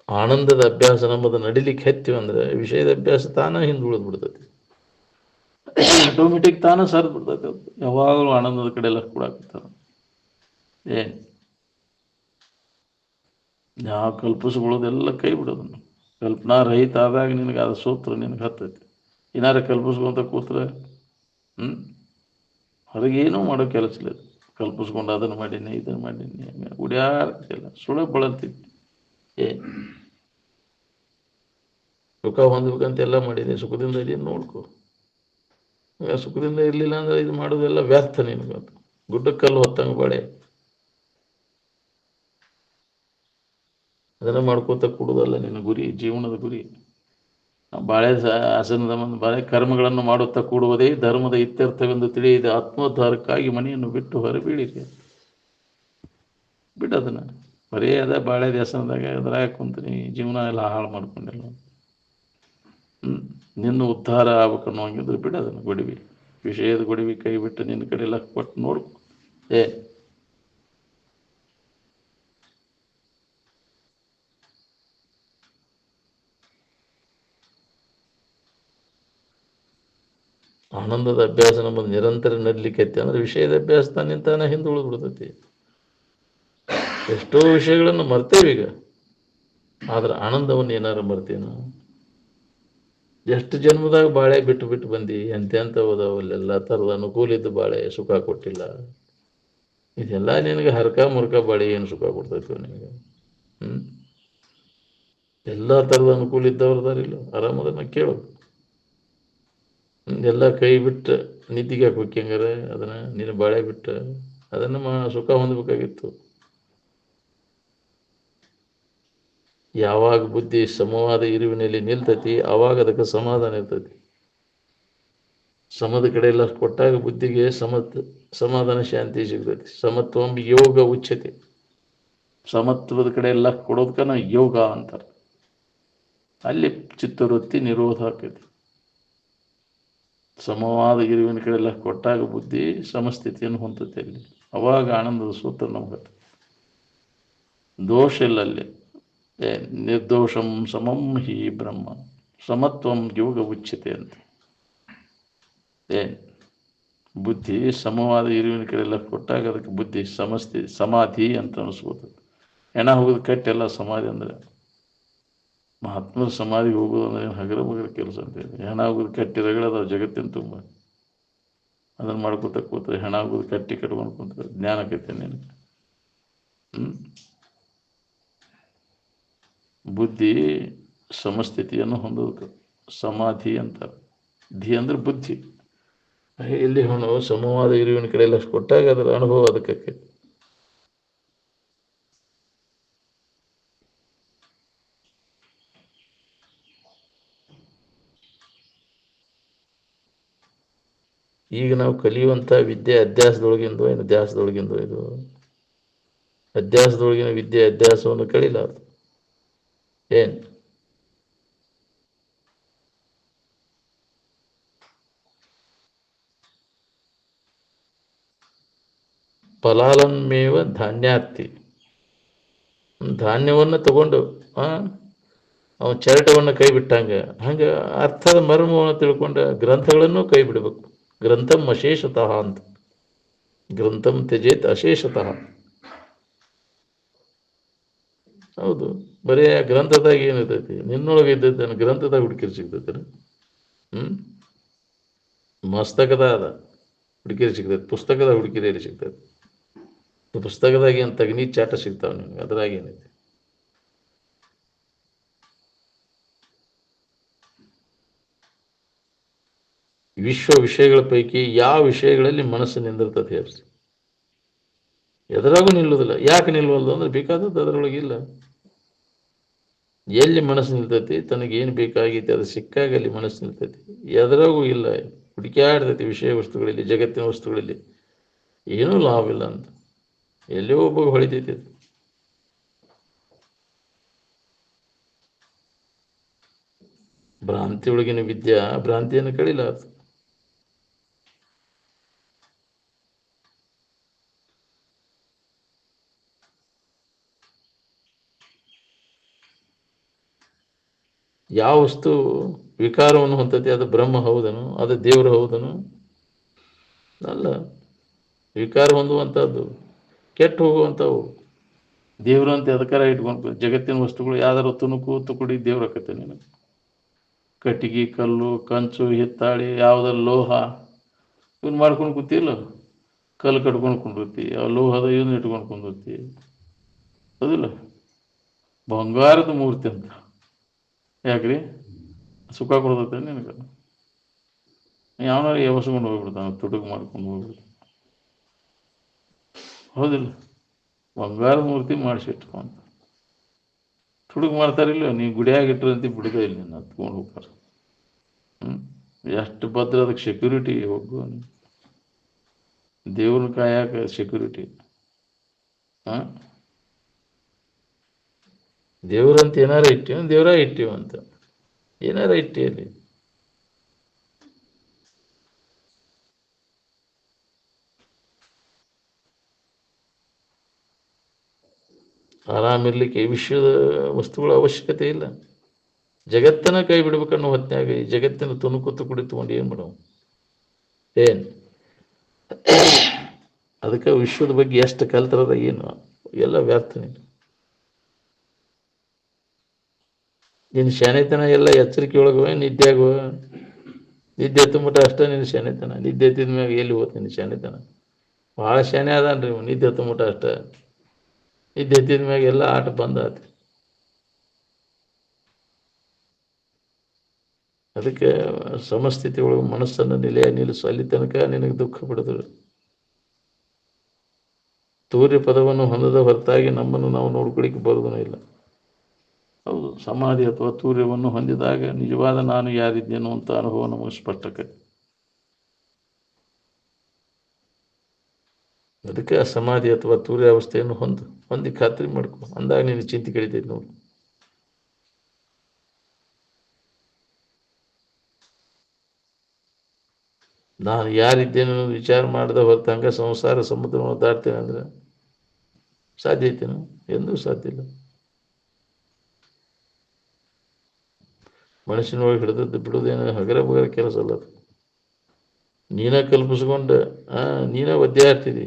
ಆನಂದದ ಅಭ್ಯಾಸ ನಮ್ಮದು ನಡಿಲಿಕ್ಕೆ ಹೆಚ್ಚು ಅಂದ್ರೆ ವಿಷಯದ ಅಭ್ಯಾಸ ತಾನ ಹಿಂದುಳಿದು ಬಿಡ್ತೈತಿ. ಆಟೋಮೆಟಿಕ್ ತಾನ ಸರಿದು ಬಿಡ್ತೈತಿ. ಅದು ಯಾವಾಗಲೂ ಆನಂದದ ಕಡೆ ಎಲ್ಲ ಕೊಡಾಕತ್ತಾರ. ಯಾವ ಕಲ್ಪಿಸ್ಕೊಳ್ಳೋದೆಲ್ಲ ಕೈ ಬಿಡೋದನ್ನು. ಕಲ್ಪನಾ ರಹಿತ ಆದಾಗ ನಿನಗೆ ಅದು ಸೂತ್ರ ನಿನಗೆ ಹತ್ತೈತಿ. ಏನಾರ ಕಲ್ಪಿಸ್ಕೊಂತ ಕೂತ್ರೆ ಹೊರಗೇನೂ ಮಾಡೋ ಕೆಲಸ ಇಲ್ಲ. ಕಲ್ಪಿಸ್ಕೊಂಡು ಅದನ್ನು ಮಾಡೀನಿ, ಇದನ್ನು ಮಾಡೀನಿ, ಉಡ್ಯಾಡ್ತಿಲ್ಲ, ಸುಳ್ಳು ಬಳಲ್ತೈತಿ. ಸುಖ ಹೊಂದ್ಬೇಕಂತೆಲ್ಲ ಮಾಡಿದೆ, ಸುಖದಿಂದ ಇದೀನಿ ನೋಡ್ಕೊ. ಸುಖದಿಂದ ಇರಲಿಲ್ಲ ಅಂದ್ರೆ ಇದು ಮಾಡೋದೆಲ್ಲ ವ್ಯರ್ಥ. ನಿನಗಂತ ಗುಡ್ಡಕ್ಕಲ್ಲು ಹೊತ್ತಂಗೆ ಬಾಳೆ. ಅದನ್ನ ಮಾಡ್ಕೋತ ಕೊಡುವುದಲ್ಲ ನಿನ್ನ ಗುರಿ, ಜೀವನದ ಗುರಿ. ಬಾಳೆ ಆಸನದ ಮುಂದೆ ಬಾಳೆ ಕರ್ಮಗಳನ್ನು ಮಾಡುತ್ತಾ ಕೂಡುವುದೇ ಧರ್ಮದ ಇತ್ಯರ್ಥವೆಂದು ತಿಳಿಯಿದೆ. ಆತ್ಮೋದ್ಧಾರಕ್ಕಾಗಿ ಮನೆಯನ್ನು ಬಿಟ್ಟು ಹೊರಬೀಳಿರಿ. ಬಿಡೋದನ್ನ ಬರೀ ಅದ ಬಾಳೆ ದೇವಸ್ಥಾನದಾಗ ಅದ್ರಾಗ ಕುಂತೀನಿ ಜೀವನ ಎಲ್ಲ ಹಾಳು ಮಾಡ್ಕೊಂಡಿಲ್ಲ. ನಿನ್ನ ಉದ್ಧಾರ ಆಗ್ಬೇಕನ್ನೋ ಹಂಗಿದ್ರೆ ಬಿಡೋದನ್ನ ಗೊಡವಿ, ವಿಷಯದ ಗೊಡವಿ ಕೈ ಬಿಟ್ಟು ನಿನ್ನ ಕಡೆ ಎಲ್ಲ ಕೊಟ್ಟು ನೋಡು. ಆನಂದದ ಅಭ್ಯಾಸ ನಮ್ಮದು ನಿರಂತರ ನಡ್ಲಿಕ್ಕೆ ಅಂದ್ರೆ ವಿಷಯದ ಅಭ್ಯಾಸ ತಾನಿಂತಾನೆ ಹಿಂದೆ ಉಳಿದ್ಬಿಡ್ತೈತಿ. ಎಷ್ಟೋ ವಿಷಯಗಳನ್ನು ಮರ್ತೇವೀಗ, ಆದ್ರೆ ಆನಂದವನ್ನು ಏನಾರು ಮರ್ತೇನು? ಎಷ್ಟು ಜನ್ಮದಾಗ ಬಾಳೆ ಬಿಟ್ಟು ಬಿಟ್ಟು ಬಂದು ಎಂತೆಂಥ ಹೋದವಲ್ಲೆಲ್ಲ ಥರದ ಅನುಕೂಲ ಇದ್ದು ಬಾಳೆ ಸುಖ ಕೊಟ್ಟಿಲ್ಲ. ಇದೆಲ್ಲ ನಿನಗೆ ಹರ್ಕ ಮುರ್ಕ ಬಾಳೆ ಏನು ಸುಖ ಕೊಡ್ತೈತಿ ನಿನಗೆ? ಎಲ್ಲ ಥರದ ಅನುಕೂಲ ಇದ್ದವ್ರದಾರಿಲ್ಲ, ಆರಾಮದನ್ನ ಕೇಳು. ಎಲ್ಲ ಕೈ ಬಿಟ್ಟು ನಿದ್ದಿಗೆ ಹಾಕಿ ಹಂಗಾರೆ ಅದನ್ನ ನೀನು ಬಾಳೆ ಬಿಟ್ಟು ಅದನ್ನು ಸುಖ ಹೊಂದಬೇಕಾಗಿತ್ತು. ಯಾವಾಗ ಬುದ್ಧಿ ಸಮವಾದ ಇರುವಿನಲ್ಲಿ ನಿಲ್ತೈತಿ ಆವಾಗ ಅದಕ್ಕೆ ಸಮಾಧಾನ ಇರ್ತೈತಿ. ಸಮದ ಕಡೆ ಎಲ್ಲ ಕೊಟ್ಟಾಗ ಬುದ್ಧಿಗೆ ಸಮಾಧಾನ ಶಾಂತಿ ಸಿಗ್ತೈತಿ. ಸಮತ್ವಂ ಯೋಗ ಉಚ್ಯತೆ. ಸಮತ್ವದ ಕಡೆ ಎಲ್ಲ ಕೊಡೋದಕ್ಕನ ಯೋಗ ಅಂತಾರೆ. ಅಲ್ಲಿ ಚಿತ್ತವೃತ್ತಿ ನಿರೋಧ ಆಕೈತಿ. ಸಮವಾದ ಇರುವಿನ ಕಡೆ ಎಲ್ಲ ಕೊಟ್ಟಾಗ ಬುದ್ಧಿ ಸಮಸ್ಥಿತಿಯನ್ನು ಹೊಂದತೆ. ಅಲ್ಲಿ ಅವಾಗ ಆನಂದದ ಸೂತ್ರ ನಮ್ಗೆ ದೋಷ ಇಲ್ಲ. ಅಲ್ಲಿ ನಿರ್ದೋಷಂ ಸಮಂ ಹಿ ಬ್ರಹ್ಮ ಸಮತ್ವಂ ಯೋಗ ಉಚ್ಯತೆ ಅಂತ. ಬುದ್ಧಿ ಸಮವಾದ ಇರುವಿನ ಕಡೆ ಎಲ್ಲ ಕೊಟ್ಟಾಗ ಅದಕ್ಕೆ ಬುದ್ಧಿ ಸಮಾಧಿ ಅಂತ ಅನಿಸ್ಬೋದು. ಹೆಣ ಹೋಗೋದು ಕಟ್ಟೆಲ್ಲ ಸಮಾಧಿ ಅಂದರೆ ಮಹಾತ್ಮರ ಸಮಾಧಿಗೆ ಹೋಗೋದು ಅಂದ್ರೆ ಹಗರ ಮಗರ ಕೆಲಸ ಅಂತ ಹೇಳಿ. ಹೆಣ ಹೋಗೋದು ಕಟ್ಟಿ ರಗಳದ ಜಗತ್ತಿನ ತುಂಬ ಅದನ್ನು ಮಾಡ್ಕೊತ ಕೂತ ಹೆಣ ಹೋಗೋದು ಕಟ್ಟಿ ಕಟ್ಕೊಂಡು ಕುಂತ ಜ್ಞಾನಕೈತೆ ನಿನಗೆ. ಬುದ್ಧಿ ಸಮಸ್ಥಿತಿಯನ್ನು ಹೊಂದೋದಕ್ಕೆ ಸಮಾಧಿ ಅಂತಾರೆ. ಧಿ ಅಂದ್ರೆ ಬುದ್ಧಿ. ಎಲ್ಲಿ ಹಣ ಸಮವಾದ ಇರುವಿನ ಕಡೆ ಎಲ್ಲ ಕೊಟ್ಟಾಗ ಅದರ ಅನುಭವ ಅದಕ್ಕೆ. ಈಗ ನಾವು ಕಲಿಯುವಂಥ ವಿದ್ಯೆ ಅಧ್ಯಾಸದೊಳಗಿಂದು ಏನು ಧ್ಯಾಸದೊಳಗಿಂದು ಇದು ಅಧ್ಯಾಸದೊಳಗಿನ ವಿದ್ಯೆ ಅಧ್ಯಾಸವನ್ನು ಕಳಿಲಾರ್ದು. ಏನು ಫಲಾಲನ್ಮೇವ ಧಾನ್ಯಾರ್ಥಿ. ಧಾನ್ಯವನ್ನು ತಗೊಂಡು ಅವನ ಚರಟವನ್ನು ಕೈ ಬಿಟ್ಟಂಗೆ ಹಂಗೆ ಅರ್ಥದ ಮರ್ಮವನ್ನು ತಿಳ್ಕೊಂಡ ಗ್ರಂಥಗಳನ್ನು ಕೈ ಬಿಡಬೇಕು. ಗ್ರಂಥಂ ಅಶೇಷತಃ ಅಂತ. ಗ್ರಂಥಂ ತ್ಯಜೇತ್ ಅಶೇಷತಃ. ಹೌದು, ಬರೀ ಆ ಗ್ರಂಥದಾಗ ಏನಿರ್ತೈತಿ? ನಿನ್ನೊಳಗೆ ಇದ್ದೈತೆ ಗ್ರಂಥದಾಗ ಹುಡುಕಿರಿ ಸಿಗ್ತೈತೆ. ಮಸ್ತಕದ ಅದ ಹುಡುಕಿರಿ ಸಿಗ್ತೈತೆ, ಪುಸ್ತಕದ ಹುಡುಕಿರಿ ಸಿಗ್ತೈತೆ. ಪುಸ್ತಕದಾಗ ಏನು ತಗನಿ ಚಾಟ ಸಿಗ್ತಾವ ನಿನ್ಗೆ, ಅದ್ರಾಗ ಏನೈತಿ? ವಿಶ್ವ ವಿಷಯಗಳ ಪೈಕಿ ಯಾವ ವಿಷಯಗಳಲ್ಲಿ ಮನಸ್ಸು ನಿಂದಿರ್ತದೆ ಹೇಳಿ? ಎದರಾಗೂ ನಿಲ್ಲುವುದಿಲ್ಲ. ಯಾಕೆ ನಿಲ್ಲುವಲ್ದು ಅಂದ್ರೆ ಬೇಕಾದದ್ದು ಅದರೊಳಗೆ ಇಲ್ಲ. ಎಲ್ಲಿ ಮನಸ್ಸು ನಿಲ್ತೈತಿ, ತನಗೇನು ಬೇಕಾಗೈತಿ ಅದು ಸಿಕ್ಕಾಗ ಅಲ್ಲಿ ಮನಸ್ಸು ನಿಲ್ತೈತಿ. ಎದರಾಗೂ ಇಲ್ಲ, ಹುಡುಕ್ಯಾಡ್ತೈತಿ ವಿಷಯ ವಸ್ತುಗಳಲ್ಲಿ, ಜಗತ್ತಿನ ವಸ್ತುಗಳಲ್ಲಿ. ಏನೂ ಲಾಭ ಇಲ್ಲ ಅಂತ ಎಲ್ಲೋ ಒಬ್ಬ ಹೊಳಿತೈತಿ. ಅದು ಭ್ರಾಂತಿಯೊಳಗಿನ ವಿದ್ಯಾ ಭ್ರಾಂತಿಯನ್ನು ಕಳಿಲಾರ್ದು. ಯಾವ ವಸ್ತು ವಿಕಾರವನ್ನು ಹೊಂದತಿ ಅದು ಬ್ರಹ್ಮ ಹೌದನು? ಅದು ದೇವರು ಹೌದನು? ಅಲ್ಲ. ವಿಕಾರ ಹೊಂದುವಂಥದ್ದು ಕೆಟ್ಟು ಹೋಗುವಂಥವು. ದೇವರು ಅಂತ ಎದಕಾರ ಇಟ್ಕೊಂಡು ಜಗತ್ತಿನ ವಸ್ತುಗಳು ಯಾವ್ದಾರು ತುಣುಕು ತುಕುಡಿ ದೇವ್ರ ಆಕತ್ತೆ. ನೀನು ಕಟ್ಟಿಗೆ, ಕಲ್ಲು, ಕಂಚು, ಹಿತ್ತಾಳಿ, ಯಾವುದರ ಲೋಹ ಇವನ್ ಮಾಡ್ಕೊಂಡು ಕೂತಿಲ್ಲ. ಕಲ್ಲು ಕಟ್ಕೊಂಡು ಕುಂದಿರ್ತಿ, ಆ ಲೋಹದ ಇವನ್ನ ಇಟ್ಕೊಂಡು ಕುಂದಿರ್ತಿ. ಹೌದಿಲ್ಲ? ಬಂಗಾರದ ಮೂರ್ತಿ ಅಂತ ಯಾಕ್ರಿ? ಸುಖ ಕೊಡ್ತೈತೆ ನಿನಗೆ? ಯಾವನಾರು ಎವಸ್ಕೊಂಡು ಹೋಗ್ಬಿಡ್ತಾನೆ, ತುಡುಗು ಮಾಡ್ಕೊಂಡು ಹೋಗ್ಬಿಡ್ತಾನೆ. ಹೌದಿಲ್ಲ? ಬಂಗಾರದ ಮೂರ್ತಿ ಮಾಡಿಸಿಟ್ಕೊಂತ ತುಡುಗು ಮಾಡ್ತಾರಿಲ್ಲ. ನೀವು ಗುಡಿಯಾಗಿಟ್ರಂತ ಬಿಡುದೇ ಇಲ್ಲ, ನಿನ್ನ ಹತ್ಕೊಂಡು ಹೋಗ್ತಾರೆ. ಎಷ್ಟು ಭದ್ರ ಅದಕ್ಕೆ ಸೆಕ್ಯೂರಿಟಿ. ಹೋಗು ದೇವ್ರನ್ನ ಕಾಯಾಕ ಸೆಕ್ಯೂರಿಟಿ. ದೇವ್ರಂತ ಏನಾರ ಇಟ್ಟಿವ ದೇವ್ರ ಇಟ್ಟಿವ ಅಂತ ಏನಾರ ಇಟ್ಟಿಯಲ್ಲಿ ಆರಾಮಿರ್ಲಿಕ್ಕೆ ಈ ವಿಶ್ವದ ವಸ್ತುಗಳ ಅವಶ್ಯಕತೆ ಇಲ್ಲ. ಜಗತ್ತನ್ನ ಕೈ ಬಿಡ್ಬೇಕನ್ನೋ ಹೊತ್ನ್ಯಾಗ ಈ ಜಗತ್ತಿನ ತುಣುಕುತ್ತು ಕುಡಿತುಕೊಂಡು ಏನು ಮಾಡವು ಏನು ಅದಕ್ಕೆ ವಿಶ್ವದ ಬಗ್ಗೆ ಎಷ್ಟು ಕಲ್ತರದ ಏನು ಎಲ್ಲ ವ್ಯರ್ಥ. ನಿನ್ನ ಶಾನೆತನ ಎಲ್ಲ ಎಚ್ಚರಿಕೆ ಒಳಗುವ ನಿದ್ದೆ ಆಗುವ ನಿದ್ದೆ ಎತ್ತುಮಟ ಅಷ್ಟೇ ನಿನ್ನ ಶಾನೆತನ. ನಿದ್ದೆ ಎತ್ತಿದ ಮ್ಯಾಗ ಎಲ್ಲಿ ಹೋಗ್ತ ನಿನ್ನ ಶಾನೆತನ? ಭಾಳ ಶಾನೆ ಅದಾನ್ರಿ ನಿದ್ದೆ ಎತ್ತುಮಟ ಅಷ್ಟೇ. ನಿದ್ದೆ ಎತ್ತಿದ ಮ್ಯಾಗ ಎಲ್ಲ ಆಟ ಬಂದ ಆತ. ಅದಕ್ಕೆ ಸಮಸ್ಥಿತಿ ಒಳಗೆ ಮನಸ್ಸನ್ನು ನಿಲ್ಲಿಸು. ಅಲ್ಲಿ ತನಕ ನಿನಗೆ ದುಃಖ ಬಿಡದ್ರು. ತೂರ್ಯ ಪದವನ್ನು ಹೊಂದದ ಹೊರತಾಗಿ ನಮ್ಮನ್ನು ನಾವು ನೋಡ್ಕೊಳಿಕ್ಕೆ ಬರೋದೂ ಇಲ್ಲ. ಹೌದು, ಸಮಾಧಿ ಅಥವಾ ತೂರ್ಯವನ್ನು ಹೊಂದಿದಾಗ ನಿಜವಾದ ನಾನು ಯಾರಿದ್ದೇನೋ ಅಂತ ಅನುಭವ ನಮಗೆ ಸ್ಪಷ್ಟಕ್ಕೆ. ಅದಕ್ಕೆ ಸಮಾಧಿ ಅಥವಾ ತೂರ್ಯ ಅವಸ್ಥೆಯನ್ನು ಹೊಂದಿ ಖಾತ್ರಿ ಮಾಡ್ಕೊ. ಅಂದಾಗ ನೀನು ಚಿಂತೆ ಕಳಿತೈತಿ ನೋಡಿ. ನಾನು ಯಾರಿದ್ದೇನೆ ಅನ್ನೋದು ವಿಚಾರ ಮಾಡದ ಹೊರತಂಗ ಸಂಸಾರ ಸಮುದ್ರವನ್ನು ದಾಟ್ತೇನೆ ಅಂದ್ರೆ ಸಾಧ್ಯ ಐತೇನು? ಎಂದೂ ಸಾಧ್ಯ ಇಲ್ಲ. ಮನುಷ್ಯನೊಳಗೆ ಹಿಡಿದದ್ದು ಬಿಡುವುದೇನು ಹಗರ ಬಗರ ಕೆಲಸ ಅಲ್ಲ. ನೀನ ಕಲ್ಪಿಸ್ಕೊಂಡು ನೀನ ಒದ್ದೆ ಆಗ್ತಿದಿ.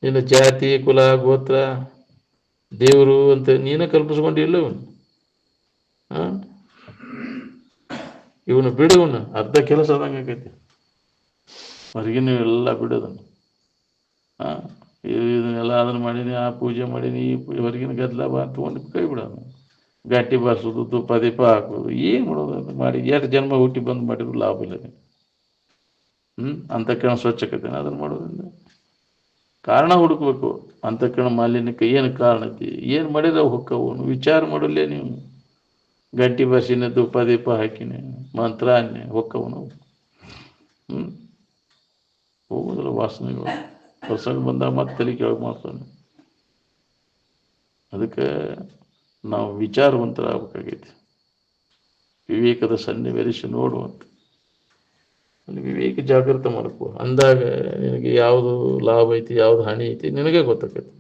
ನಿನ್ನ ಜಾತಿ ಕುಲ ಗೋತ್ರ ದೇವರು ಅಂತ ನೀನ ಕಲ್ಪಿಸ್ಕೊಂಡು ಇಲ್ಲವನು. ಇವನು ಬಿಡುವನು ಅರ್ಧ ಕೆಲಸ ಆದಂಗೆ ಆಕೈತಿ. ಹೊರಗಿನ ಎಲ್ಲ ಬಿಡೋದನ್ನು ಇದನ್ನೆಲ್ಲ ಅದನ್ನು ಮಾಡೀನಿ, ಆ ಪೂಜೆ ಮಾಡೀನಿ, ಈ ಪೂಜೆ ಹೊರಗಿನ ಗದ್ದಲ ತೊಗೊಂಡು ಕೈ ಬಿಡೋದು. ಗಟ್ಟಿ ಬಾರಿಸೋದು, ತುಪ್ಪ ದೀಪ ಹಾಕೋದು, ಏನು ಮಾಡೋದು ಅಂತ ಮಾಡಿ ಎಷ್ಟು ಜನ್ಮ ಹುಟ್ಟಿ ಬಂದು ಮಾಡಿದ್ರು ಲಾಭ ಇಲ್ಲ. ಅಂತಃಕರಣ ಸ್ವಚ್ಛಕತೆನ ಅದನ್ನು ಮಾಡೋದ್ರಿಂದ ಕಾರಣ ಹುಡುಕ್ಬೇಕು. ಅಂತಃಕರಣ ಮಾಲಿನ್ಯಕ್ಕೆ ಏನು ಕಾರಣ ಐತಿ, ಏನು ಮಾಡಿದ್ರೆ ಹೊಕ್ಕವು ವಿಚಾರ ಮಾಡಲ್ಲೇ ನೀವು. ಗಟ್ಟಿ ಬಾರಿಸಿನ ತುಪ್ಪ ದೀಪ ಹಾಕಿನಿ ಮಂತ್ರ ಅನ್ನೆ ಹೊಕ್ಕವನು ಹೋಗೋದಿಲ್ಲ. ವಾಸನೆಗಳು ಪ್ರಸಂಗ ಬಂದಾಗ ಮತ್ತೆ ತಲೆ ಕೆಳಗೆ ಮಾಡ್ತಾನೆ. ಅದಕ್ಕೆ ನಾವು ವಿಚಾರವಂತರಾಗಬೇಕಾಗೈತಿ. ವಿವೇಕದ ಸನ್ನಿವೇಶ ನೋಡುವಂತ ಅಲ್ಲಿ ವಿವೇಕ ಜಾಗೃತ ಮಾಡ್ಕೋ. ಅಂದಾಗ ನಿನಗೆ ಯಾವುದು ಲಾಭ ಐತಿ ಯಾವ್ದು ಹಾನಿ ಐತಿ ನಿನಗೆ ಗೊತ್ತಾಕೈತಿ.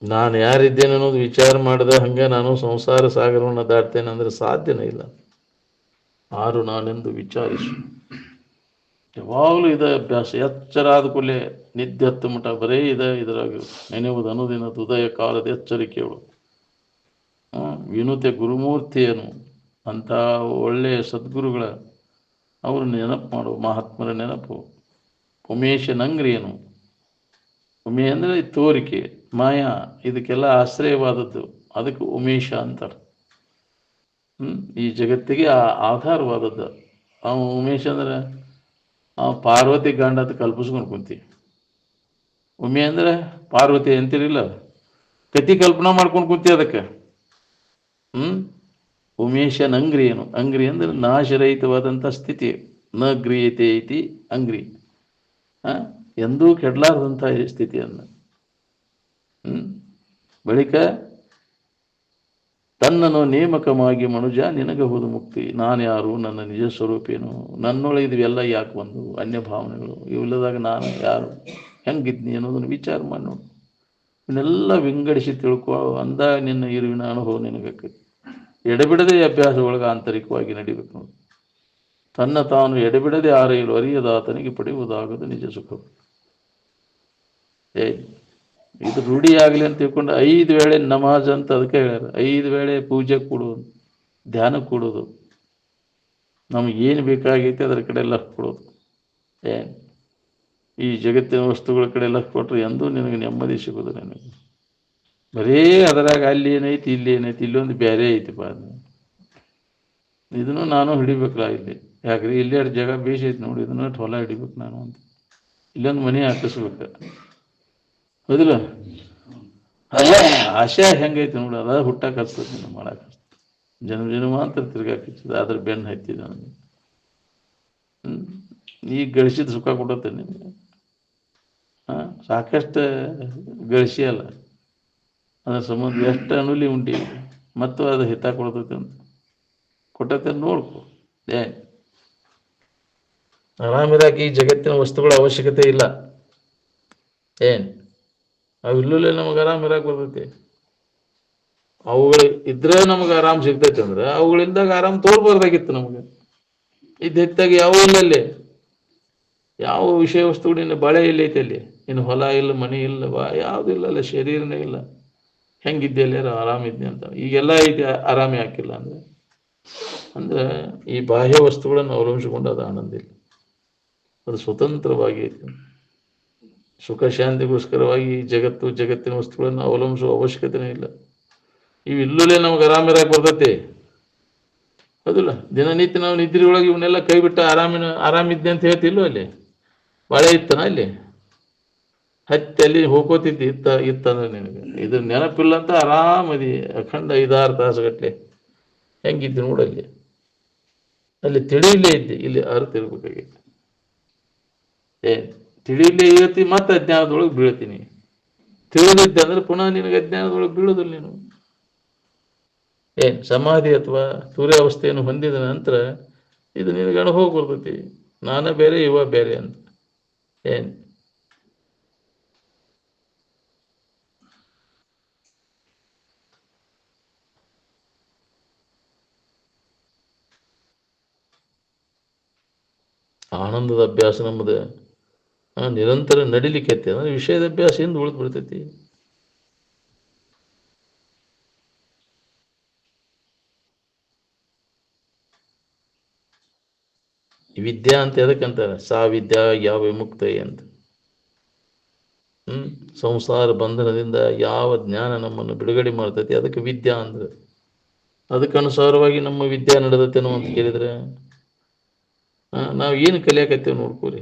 ನಾನು ಯಾರಿದ್ದೇನೆ ಅನ್ನೋದು ವಿಚಾರ ಮಾಡಿದ ಹಂಗೆ ನಾನು ಸಂಸಾರ ಸಾಗರವನ್ನು ದಾಟ್ತೇನೆ ಅಂದ್ರೆ ಸಾಧ್ಯನೇ ಇಲ್ಲ. ಆರು ನಾನೆಂದು ವಿಚಾರಿಸು. ಯಾವಾಗಲೂ ಇದ ಅಭ್ಯಾಸ. ಎಚ್ಚರ ಆದ ಕೂಡಲೇ ನಿದ್ದೆ ಹತ್ತು ಮಠ ಬರೇ ಇದರಾಗ ನೆನೆಯುವುದು ಅನುದಿನ ಹೃದಯ ಕಾಲದ ಎಚ್ಚರಿಕೆಗಳು. ವಿನೂತೆ ಗುರುಮೂರ್ತಿಯನು ಅಂತ ಒಳ್ಳೆಯ ಸದ್ಗುರುಗಳ ಅವರು ನೆನಪು ಮಾಡು. ಮಹಾತ್ಮರ ನೆನಪು. ಉಮೇಶನಂಗ್ರಿಯನು. ಉಮೆ ಅಂದರೆ ತೋರಿಕೆ ಮಾಯಾ ಇದಕ್ಕೆಲ್ಲ ಆಶ್ರಯವಾದದ್ದು. ಅದಕ್ಕೆ ಉಮೇಶ ಅಂತಾರೆ. ಈ ಜಗತ್ತಿಗೆ ಆಧಾರವಾದದ್ದು ಉಮೇಶ ಅಂದ್ರೆ ಪಾರ್ವತಿ ಗಂಡ ಅಂತ ಕಲ್ಪಿಸ್ಕೊಂಡು ಕುಂತಿ. ಉಮೆ ಅಂದ್ರೆ ಪಾರ್ವತಿ ಅಂತಿರಲಿಲ್ಲ, ಕತಿ ಕಲ್ಪನಾ ಮಾಡ್ಕೊಂಡು ಕುಂತಿ ಅದಕ್ಕೆ. ಉಮೇಶನ ಅಂಗ್ರಿ ಏನು? ಅಂಗ್ರಿ ಅಂದ್ರೆ ನಾಶರಹಿತವಾದಂಥ ಸ್ಥಿತಿ. ನ ಗ್ರಿಯತೆ ಐತಿ ಅಂಗ್ರಿ. ಎಂದೂ ಕೆಡಲಾರದಂಥ ಸ್ಥಿತಿಯನ್ನು. ಬಳಿಕ ತನ್ನನ್ನು ನೇಮಕವಾಗಿ ಮನುಜ ನಿನಗಹುದು ಮುಕ್ತಿ. ನಾನು ಯಾರು, ನನ್ನ ನಿಜ ಸ್ವರೂಪೇನು, ನನ್ನೊಳಗೆ ಇವೆಲ್ಲ ಯಾಕೆ ಬಂದು ಅನ್ಯ ಭಾವನೆಗಳು ಇವಿಲ್ಲದಾಗ ನಾನು ಯಾರು ಹೆಂಗಿದ್ನಿ ಅನ್ನೋದನ್ನು ವಿಚಾರ ಮಾಡಿ ನೋಡು. ಇವನ್ನೆಲ್ಲ ವಿಂಗಡಿಸಿ ತಿಳ್ಕೊ. ಅಂದಾಗ ನಿನ್ನ ಇರುವಿನ ಅನುಭವ ನಿನಗಾಕೈತಿ. ಎಡೆಬಿಡದೆ ಅಭ್ಯಾಸ ಒಳಗೆ ಆಂತರಿಕವಾಗಿ ನಡಿಬೇಕು ನೋಡಿ. ತನ್ನ ತಾನು ಎಡೆಬಿಡದೆ ಆರೈಯಲು ಅರಿಯದಾತನಿಗೆ ಪಡೆಯುವುದಾಗದು ನಿಜ ಸುಖ. ಇದು ರೂಢಿ ಆಗಲಿ ಅಂತ ತಿಳ್ಕೊಂಡು 5 ವೇಳೆ ನಮಾಜ್ ಅಂತ ಅದಕ್ಕೆ ಹೇಳ್ಯಾರ. 5 ವೇಳೆ ಪೂಜೆ ಕೊಡೋದು, ಧ್ಯಾನ ಕೊಡೋದು, ನಮಗೇನು ಬೇಕಾಗೈತೆ ಅದರ ಕಡೆ ಲಕ್ಷ್ಯ ಕೊಡೋದು. ಈ ಜಗತ್ತಿನ ವಸ್ತುಗಳ ಕಡೆ ಲಕ್ಷ್ಯ ಕೊಟ್ಟರೆ ಎಂದೂ ನಿನಗೆ ನೆಮ್ಮದಿ ಸಿಗೋದು. ನಿನಗೆ ಬರೇ ಅದರಾಗ ಅಲ್ಲಿ ಏನೈತಿ ಇಲ್ಲಿ ಏನೈತಿ, ಇಲ್ಲೊಂದು ಬೇರೆ ಐತಿಪ್ಪ. ಇದನ್ನು ನಾನು ಹಿಡಿಬೇಕಲ್ಲ ಇಲ್ಲಿ. ಯಾಕ್ರಿ ಇಲ್ಲೇ ಜಾಗ ಬೇಸಿ ಐತಿ ನೋಡಿ, ಇದನ್ನ ಹೊಲ ಹಿಡಿಬೇಕು ನಾನು ಅಂತ. ಇಲ್ಲೊಂದು ಮನೆ ಹಾಕಿಸ್ಬೇಕು. ಹೌದಿಲ್ಲ? ಆಶೆ ಹೆಂಗೈತಿ ನೋಡಿ, ಅದ ಹುಟ್ಟಾಕ ಹಚ್ತದೆ ನಾನು ಮಾಡಕ್ಕೆ. ಜನ್ಮಾಂತರ ತಿರ್ಗಾಕಿರ್ತದೆ. ಅದ್ರ ಬೆನ್ನು ಹತ್ತಿದ ನನಗೆ. ಈಗ ಗಳಿಸಿದ ಸುಖ ಕೊಡುತ್ತೆ ನಿನಗೆ. ಸಾಕಷ್ಟು ಗಳಿಸಿಯಲ್ಲ, ಅದ್ರ ಸಂಬಂಧ ಎಷ್ಟು ಅನುಲಿ ಉಂಟಿ ಮತ್ತು ಅದು ಹಿತ ಕೊಡ್ತೈತೆ ಅಂತ ಕೊಟ್ಟೈತೆ ನೋಡ್ಕೊ. ಏ ಆರಾಮಿರಾಗಿ ಈ ಜಗತ್ತಿನ ವಸ್ತುಗಳ ಅವಶ್ಯಕತೆ ಇಲ್ಲ. ಏನು ಅವು ಇಲ್ಲೇ ನಮಗೆ ಆರಾಮಿರಾಗಿ ಬರ್ತೈತಿ. ಅವುಗಳು ಇದ್ರೆ ನಮಗೆ ಆರಾಮ್ ಸಿಗ್ತೈತೆ ಅಂದ್ರೆ ಅವುಗಳಿದ್ದಾಗ ಆರಾಮ್ ತೋರ್ಬಾರ್ದಾಗಿತ್ತು ನಮಗೆ. ಇದು ಹೆಚ್ಚಾಗಿ ಯಾವ ಇಲ್ಲಲ್ಲಿ ಯಾವ ವಿಷಯ ವಸ್ತುಗಳಿನ ಬಾಳೆ ಇಲ್ಲ ಐತೆ ಅಲ್ಲಿ. ಇನ್ನು ಹೊಲ ಇಲ್ಲ, ಮನೆ ಇಲ್ಲ, ಯಾವುದಿಲ್ಲ ಅಲ್ಲ, ಶರೀರನೇ ಇಲ್ಲ. ಹೆಂಗಿದ್ದೆ ಅಲ್ಲಿ ಆರಾಮಿದ್ದೆ ಅಂತ. ಈಗೆಲ್ಲ ಐತೆ, ಆರಾಮೇ ಹಾಕಿಲ್ಲ ಅಂದ್ರೆ ಈ ಬಾಹ್ಯ ವಸ್ತುಗಳನ್ನು ಅವಲಂಬಿಸಿಕೊಂಡು ಅದು ಆನಂದ ಇಲ್ಲ. ಅದು ಸ್ವತಂತ್ರವಾಗಿ ಐತೆ. ಸುಖ ಶಾಂತಿಗೋಸ್ಕರವಾಗಿ ಜಗತ್ತು, ಜಗತ್ತಿನ ವಸ್ತುಗಳನ್ನು ಅವಲಂಬಿಸುವ ಅವಶ್ಯಕತೆನೇ ಇಲ್ಲ. ಇವು ಇಲ್ಲೇ ನಮ್ಗೆ ಆರಾಮಿರಾಗಿ ಬರ್ತೈತಿ. ಹೌದಿಲ್ಲ? ದಿನನಿತ್ಯ ನಾವು ನಿದ್ರೆ ಒಳಗೆ ಇವನ್ನೆಲ್ಲ ಕೈ ಬಿಟ್ಟು ಆರಾಮಿದ್ದೆ ಅಂತ ಹೇಳ್ತಿಲ್ಲೋ. ಅಲ್ಲಿ ಬಾಳೆ ಇತ್ತನ, ಅಲ್ಲಿ ಹತ್ತಿ ಅಲ್ಲಿ ಹೋಗೋತಿದ್ದಿ ಇತ್ತಂದ್ರೆ ನಿನಗೆ ಇದ್ರ ನೆನಪಿಲ್ಲ ಅಂತ ಆರಾಮದಿ ಅಖಂಡ 5-6 ತಾಸುಗಟ್ಟಲೆ ಹೆಂಗಿದ್ದು ನೋಡಲ್ಲಿ. ಅಲ್ಲಿ ತಿಳಿಯಲೇ ಇದ್ದೆ, ಇಲ್ಲಿ ಅರ್ಥ ಇರ್ಬೇಕಾಗಿತ್ತು. ತಿಳಿಯಲೇ ಇರತಿ, ಮತ್ತೆ ಅಜ್ಞಾನದೊಳಗೆ ಬೀಳ್ತೀನಿ. ತಿಳಿದಿದ್ದೆ ಅಂದ್ರೆ ಪುನಃ ನಿನಗೆ ಅಜ್ಞಾನದೊಳಗೆ ಬೀಳೋದಿಲ್ಲ ನೀನು. ಸಮಾಧಿ ಅಥವಾ ಸೂರ್ಯಾವಸ್ಥೆಯನ್ನು ಹೊಂದಿದ ನಂತರ ಇದು ನಿನಗೆ ಅನುಭವ ಬರ್ತೈತಿ, ನಾನೇ ಬೇರೆ ಇವ ಬೇರೆ ಅಂತ. ಏನು ಆನಂದದ ಅಭ್ಯಾಸ ನಮ್ಮದು ನಿರಂತರ ನಡಿಲಿಕ್ಕೆ ಅಂದ್ರೆ ವಿಷಯದ ಅಭ್ಯಾಸ ಎಂದು ಉಳಿದು ಬಿಡ್ತೈತಿ. ವಿದ್ಯಾ ಅಂತ ಎದಕ್ಕಂತಾರೆ? ವಿದ್ಯಾ ಯಾವ ವಿಮುಕ್ತ ಅಂತ. ಸಂಸಾರ ಬಂಧನದಿಂದ ಯಾವ ಜ್ಞಾನ ನಮ್ಮನ್ನು ಬಿಡುಗಡೆ ಮಾಡ್ತೈತಿ ಅದಕ್ಕೆ ವಿದ್ಯಾ ಅಂದ್ರೆ. ಅದಕ್ಕೆ ಅನುಸಾರವಾಗಿ ನಮ್ಮ ವಿದ್ಯಾ ನಡೆದತ್ತೇನೋ ಅಂತ ಕೇಳಿದ್ರೆ ನಾವು ಏನು ಕಲಿಯಾಕತ್ತೇವೆ ನೋಡ್ಕೋರಿ.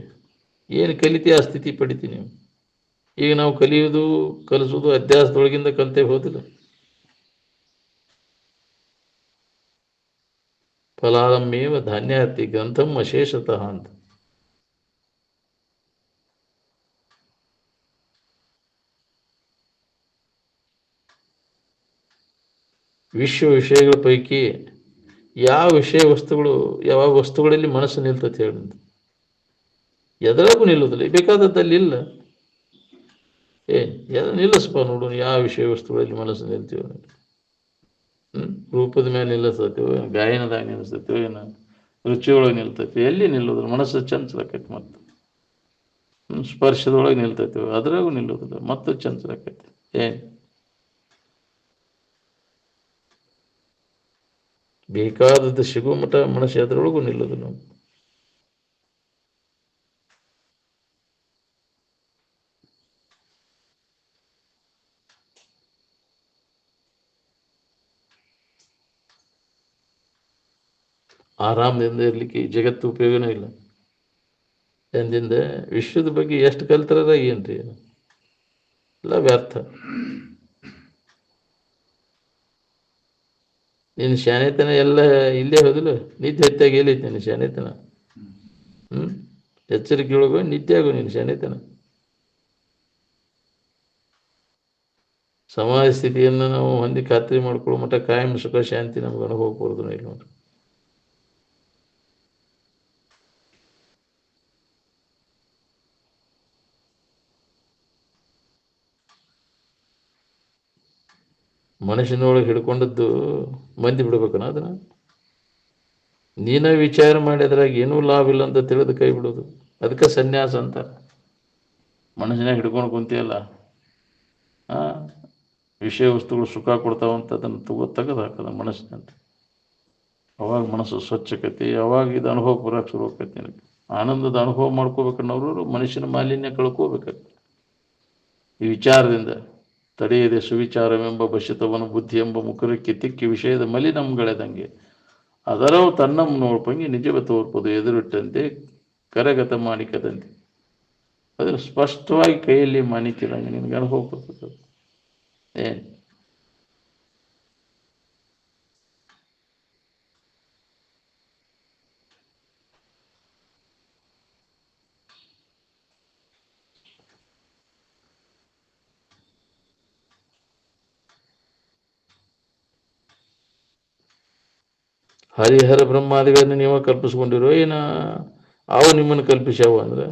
ಏನು ಕಲಿತಿ ಆ ಸ್ಥಿತಿ ಪಡಿತೀವಿ ನೀವು. ಈಗ ನಾವು ಕಲಿಯೋದು ಕಲಿಸೋದು ಅಧ್ಯಾಸದೊಳಗಿಂದ ಕಲಿತೇವೆ, ಹೋದಿಲ್ಲ? ಫಲಾಲಮೇವ ಧಾನ್ಯಾತಿ ಗ್ರಂಥಂ ಅಶೇಷತಃ ಅಂತ. ವಿಶ್ವ ವಿಷಯಗಳ ಪೈಕಿ ಯಾವ ವಿಷಯ ವಸ್ತುಗಳು, ಯಾವ ವಸ್ತುಗಳಲ್ಲಿ ಮನಸ್ಸು ನಿಲ್ತತಿ ಹೇಳಿ? ಎದರಾಗೂ ನಿಲ್ಲುವುದಿಲ್ಲ. ಬೇಕಾದದ್ದಲ್ಲಿ ಇಲ್ಲ. ನಿಲ್ಲಿಸ್ಪ ನೋಡು, ಯಾವ ವಿಷಯ ವಸ್ತುಗಳಲ್ಲಿ ಮನಸ್ಸು ನಿಲ್ತೀವ? ರೂಪದ ಮೇಲೆ ನಿಲ್ಲಿಸ್ತೈತಿವ, ಗಾಯನದಾಗ ನಿಲ್ಲಿಸ್ತೈತಿವ, ಏನು ರುಚಿಯೊಳಗೆ ನಿಲ್ತೈತಿ? ಎಲ್ಲಿ ನಿಲ್ಲೋದಿಲ್ಲ. ಮನಸ್ಸು ಚಂಚಲಕ್ಕೈತಿ. ಮತ್ತು ಸ್ಪರ್ಶದೊಳಗೆ ನಿಲ್ತೈತಿವ, ಅದ್ರಾಗೂ ನಿಲ್ಲೋದಿಲ್ಲ, ಮತ್ತು ಚಂಚಲಕ್ಕೈತಿ. ಬೇಕಾದದ್ದು ಸಿಗುವ ಮಠ ಮನಸ್ಸು ಎದ್ರೊಳಗೂ ನಿಲ್ಲೋದಿಲ್ಲ. ಆರಾಮದಿಂದ ಇರ್ಲಿಕ್ಕೆ ಈ ಜಗತ್ತು ಉಪಯೋಗನೂ ಇಲ್ಲ. ಎಂದಿಂದ ವಿಶ್ವದ ಬಗ್ಗೆ ಎಷ್ಟು ಕಲ್ತಾರ ಏನ್ರಿ? ಎಲ್ಲ ವ್ಯರ್ಥ. ನಿನ್ನ ಶಾನೆತನ ಎಲ್ಲ ಇಲ್ಲೇ ಹೋದಿಲ್ಲ. ನಿದ್ದೆ ಹೆಚ್ಚಾಗಿ ಎಲ್ಲೈತಿ ನಿನ್ನ ಶಾನೆತನ? ಎಚ್ಚರಿಕೆ ಒಳಗೋ ನಿದ್ದೆ ಆಗೋ ನಿನ್ನ ಶಾನೆತನ. ಸಮಾಧಿ ಸ್ಥಿತಿಯನ್ನು ನಾವು ಹೊಂದಿ ಖಾತ್ರಿ ಮಾಡ್ಕೊಳ್ಳೋ ಮಟ್ಟ ಕಾಯಂ ಸುಖ ಶಾಂತಿ ನಮ್ಗೆ ಅನುಭವ ಕೊಡೋದು ಇಲ್ಲ ನೋಡ್ರಿ. ಮನುಷ್ಯನೊಳಗೆ ಹಿಡ್ಕೊಂಡದ್ದು ಮಂದಿ ಬಿಡ್ಬೇಕನ ಅದನ್ನ? ನೀನೇ ವಿಚಾರ ಮಾಡಿ ಅದ್ರಾಗ ಏನೂ ಲಾಭ ಇಲ್ಲ ಅಂತ ತಿಳಿದು ಕೈ ಬಿಡೋದು. ಅದಕ್ಕೆ ಸನ್ಯಾಸ ಅಂತ. ಮನುಷ್ಯನಾಗ ಹಿಡ್ಕೊಂಡು ಕುಂತಿಯಲ್ಲ, ವಿಷಯ ವಸ್ತುಗಳು ಸುಖ ಕೊಡ್ತಾವಂತ ಅದನ್ನು ತೆಗೆದು ಹಾಕದ ಮನಸ್ಸಿನಂತ. ಅವಾಗ ಮನಸ್ಸು ಸ್ವಚ್ಛಕತಿ, ಅವಾಗ ಇದು ಅನುಭವ ಬರೋಕೆ ಶುರು ಆಕೈತಿ. ನಿನಗೆ ಆನಂದದ ಅನುಭವ ಮಾಡ್ಕೋಬೇಕನ್ನೋರು ಮನುಷ್ಯನ ಮಾಲಿನ್ಯ ಕಳ್ಕೋಬೇಕಾಗ್ತದೆ. ಈ ವಿಚಾರದಿಂದ ತಡೆಯದೆ ಸುವಿಚಾರವೆಂಬ ಬಶಿತವನು ಬುದ್ಧಿ ಎಂಬ ಮುಖರಕ್ಕೆ ತಿಕ್ಕಿ ವಿಷಯದ ಮಲಿನಂಗಳೆದಂಗೆ ಅದರವು ತನ್ನಮ್ಮ ನೋಡ್ಪಂಗಿ ನಿಜವ ತೋರ್ಪದು ಎದುರಿಟ್ಟಂತೆ ಕರಗತ ಮಾಣಿಕದಂತೆ. ಅದ್ರ ಸ್ಪಷ್ಟವಾಗಿ ಕೈಯಲ್ಲಿ ಮಾಣಿಕ್ಯದಂಗೆ ನಿನಗೆ ಅನುಭವ ಬರ್ತದೆ. ಏನು ಹರಿಹರ ಬ್ರಹ್ಮಾದಿಗಳನ್ನು ನೀವು ಕಲ್ಪಿಸ್ಕೊಂಡಿರೋ ಏನ ಅವು ನಿಮ್ಮನ್ನು ಕಲ್ಪಿಸ್ಯಾವ ಅಂದ್ರೆ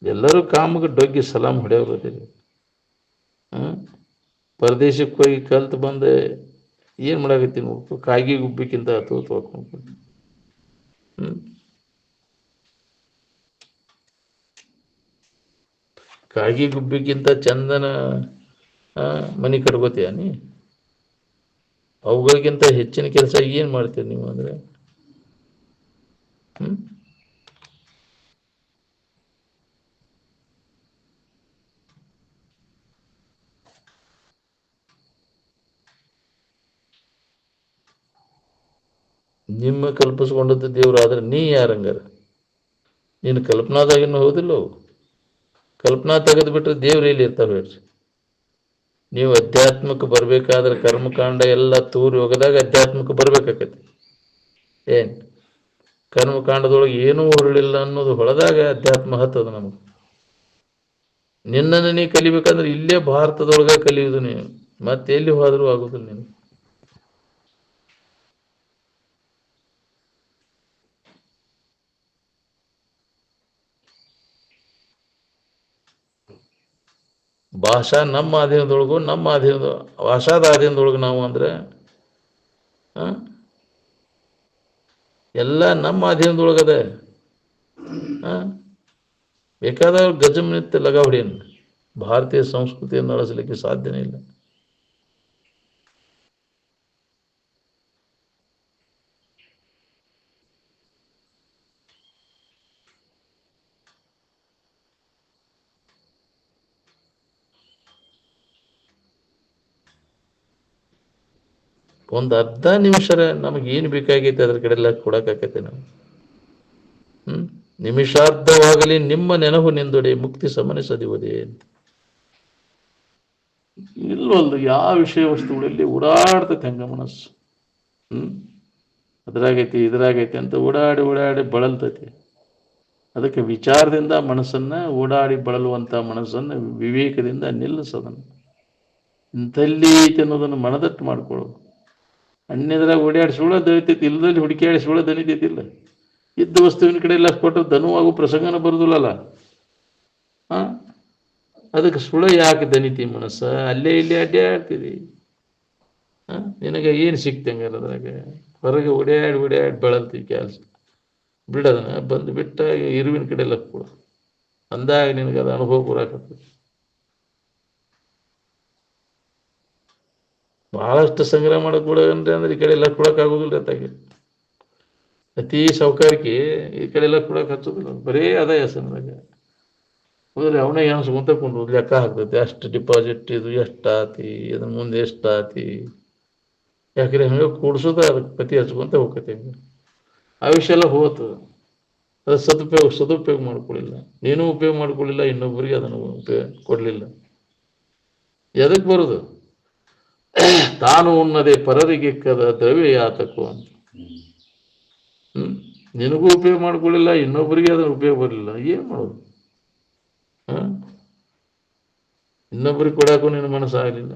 ಎಲ್ಲರೂ ಕಾಮಗೆ ಡೊಗ್ಗಿ ಸಲಾಮ್ ಹೊಡೆಯವ್ರು ಅದಿರಿ. ಪರದೇಶಕ್ಕೆ ಹೋಗಿ ಕಲ್ತು ಬಂದೆ ಏನು ಮಾಡಾಕತ್ತೀನಿ ನೋಡ್ಕೊ, ಕಾಗಿ ಗುಬ್ಬಿಕ್ಕಿಂತ ಹತ್ತು ಹಾಕೊಂಡು. ಕಾಗಿ ಗುಬ್ಬಿಕ್ಕಿಂತ ಚಂದನ ಮನೆ ಕಟ್ಕೋತೀಯ ನೀ? ಅವುಗಳಿಗಿಂತ ಹೆಚ್ಚಿನ ಕೆಲಸ ಏನು ಮಾಡ್ತೀರಿ ನೀವು ಅಂದರೆ? ನಿಮ್ಮ ಕಲ್ಪಿಸ್ಕೊಂಡದ್ದು ದೇವ್ರು ಆದ್ರೆ ನೀ ಯಾರಂಗಾರ? ನೀನು ಕಲ್ಪನಾದಾಗಿನ ಹೌದಿಲ್ಲ ಅವು. ಕಲ್ಪನಾ ತೆಗೆದು ಬಿಟ್ರೆ ದೇವ್ರು ಎಲ್ಲಿ ಇರ್ತಾವೆ ಹೇಳ್ರಿ? ನೀವು ಅಧ್ಯಾತ್ಮಕ್ಕೆ ಬರಬೇಕಾದ್ರೆ ಕರ್ಮಕಾಂಡ ಎಲ್ಲ ತೂರಿ ಹೋಗದಾಗ ಅಧ್ಯಾತ್ಮಕ್ಕೆ ಬರ್ಬೇಕಾಕತಿ. ಏನು ಕರ್ಮಕಾಂಡದೊಳಗೆ ಏನೂ ಹೊರಳಿಲ್ಲ ಅನ್ನೋದು ಹೊಳೆದಾಗ ಅಧ್ಯಾತ್ಮ ಹತ್ತದ ನಮಗೆ. ನಿನ್ನನ್ನು ನೀ ಕಲಿಬೇಕಂದ್ರೆ ಇಲ್ಲೇ ಭಾರತದೊಳಗೆ ಕಲಿಯುವುದು ನೀವು, ಮತ್ತೆ ಎಲ್ಲಿ ಹೋದರೂ ಆಗುದಿಲ್ಲ ನೀನು. ಭಾಷಾ ನಮ್ಮ ಅಧೀನದೊಳಗು, ನಮ್ಮ ಅಧೀನದ ಭಾಷಾದ ಅಧೀನದೊಳಗೆ ನಾವು ಅಂದರೆ ಎಲ್ಲ ನಮ್ಮ ಅಧೀನದೊಳಗದೆ. ಬೇಕಾದವ್ರು ಗಜಮ್ನಿತ್ಯ ಲಗ ಹೊಡಿಯನ್, ಭಾರತೀಯ ಸಂಸ್ಕೃತಿಯನ್ನು ಅಳಿಸಲಿಕ್ಕೆ ಸಾಧ್ಯನೇ ಇಲ್ಲ. ಒಂದು ಅರ್ಧ ನಿಮಿಷರ ನಮಗೇನು ಬೇಕಾಗೈತೆ ಅದ್ರ ಕಡೆ ಎಲ್ಲ ಕೊಡೋಕ್ಕಾಕೈತೆ ನಾವು. ನಿಮಿಷಾರ್ಧವಾಗಲಿ ನಿಮ್ಮ ನೆನಹು ನಿಂದೊಡೆ ಮುಕ್ತಿ ಸಮನಿಸದಿವದೆ. ಇಲ್ವಲ್ದು ಯಾವ ವಿಷಯ ವಸ್ತುಗಳಲ್ಲಿ ಓಡಾಡ್ತೈತೆ ಹಂಗ ಮನಸ್ಸು. ಅದ್ರಾಗೈತಿ ಇದ್ರಾಗೈತಿ ಅಂತ ಓಡಾಡಿ ಓಡಾಡಿ ಬಳಲ್ತೈತಿ. ಅದಕ್ಕೆ ವಿಚಾರದಿಂದ ಮನಸ್ಸನ್ನ ಓಡಾಡಿ ಬಳಲುವಂಥ ಮನಸ್ಸನ್ನು ವಿವೇಕದಿಂದ ನಿಲ್ಲಿಸೋದನ್ನು, ಇಂಥಲ್ಲಿ ಐತಿ ಅನ್ನೋದನ್ನು ಮನದಟ್ಟು ಮಾಡ್ಕೊಳ್ಳೋದು. ಅನ್ಯದ್ರಾಗ ಓಡಾಡಿ ಸುಳ್ಳ ದನಿತೈತಿ, ಇಲ್ಲದಲ್ಲಿ ಹುಡುಕಾಡಿ ಸುಳ್ಳ ದನಿತೈತಿಲ್ಲ. ಇದ್ದ ವಸ್ತುವಿನ ಕಡೆ ಎಲ್ಲ ಕೊಟ್ಟರೆ ಧನುವಾಗೂ ಪ್ರಸಂಗನ ಬರುದಿಲ್ಲಲ್ಲ. ಅದಕ್ಕೆ ಸುಳ್ಳ ಯಾಕೆ ದನಿತಿ ಮನಸ್ಸ? ಅಲ್ಲೇ ಇಲ್ಲೇ ಅಡ್ಡೇ ಆಡ್ತೀರಿ. ನಿನಗೆ ಏನು ಸಿಕ್ತಂಗಾರ ಅದ್ರಾಗ? ಹೊರಗೆ ಓಡಾಡಿ ಓಡಾಡಿ ಬಳಲ್ತೀವಿ ಕೆಲಸ ಬಿಡೋದನ್ನ ಬಂದು ಬಿಟ್ಟ ಇರುವಿನ ಕಡೆ ಎಲ್ಲ ಕೊಡು, ಅಂದಾಗ ನಿನಗೆ ಅದು ಅನುಭವ ಬರಾಕತ್ತೈತಿ. ಬಹಳಷ್ಟು ಸಂಗ್ರಹ ಮಾಡಕ್ ಕೊಡೋನ್ರಿ ಅಂದ್ರೆ ಈ ಕಡೆ ಎಲ್ಲ ಕೊಡೋಕ್ಕಾಗೋದಿಲ್ಲ. ಅತ್ತಾಗೆ ಅತಿ ಸೌಕಾರಿಕೆ ಈ ಕಡೆ ಎಲ್ಲ ಕೊಡೋಕೆ ಹಚ್ಚೋದಿಲ್ಲ, ಬರೇ ಅದ ಹೆಸರಿನಾಗ ಹೋದ್ರೆ ಅವನೇ ಎನ್ಸ್ಕೊಂತ ಕೊಂಡು ಲೆಕ್ಕ ಹಾಕ್ತೈತಿ. ಅಷ್ಟು ಡಿಪಾಸಿಟ್, ಇದು ಎಷ್ಟಾತಿ, ಅದ್ರ ಮುಂದೆ ಎಷ್ಟಾತಿ. ಯಾಕಂದ್ರೆ ಹಂಗೆ ಕೂಡ್ಸೋದ ಅದಕ್ಕೆ ಪತಿ ಹಚ್ಕೊಂತ ಹೋಗ್ತೈತಿ. ಆ ವಿಷಯ ಎಲ್ಲ ಹೋತು. ಅದು ಸದುಪಯೋಗ ಮಾಡ್ಕೊಳ್ಳಿಲ್ಲ, ನೀನು ಉಪಯೋಗ ಮಾಡ್ಕೊಳ್ಳಿಲ್ಲ, ಇನ್ನೊಬ್ಬರಿಗೆ ಅದನ್ನು ಉಪಯೋಗ ಕೊಡಲಿಲ್ಲ. ಎದಕ್ಕೆ ಬರೋದು? ತಾನು ಉನ್ನದೆ ಪರರಿಗೆ ಕದ ದ್ರವ್ಯ ಯಾತಕು ಅಂತ. ನಿನಗೂ ಉಪಯೋಗ ಮಾಡ್ಕೊಳ್ಳಿಲ್ಲ, ಇನ್ನೊಬ್ಬರಿಗೆ ಅದನ್ನು ಉಪಯೋಗ ಬರಲಿಲ್ಲ, ಏನು ಮಾಡೋದು? ಇನ್ನೊಬ್ಬರಿಗೆ ಕೊಡಾಕು ನಿನ್ನ ಮನಸ್ಸು ಆಗಲಿಲ್ಲ.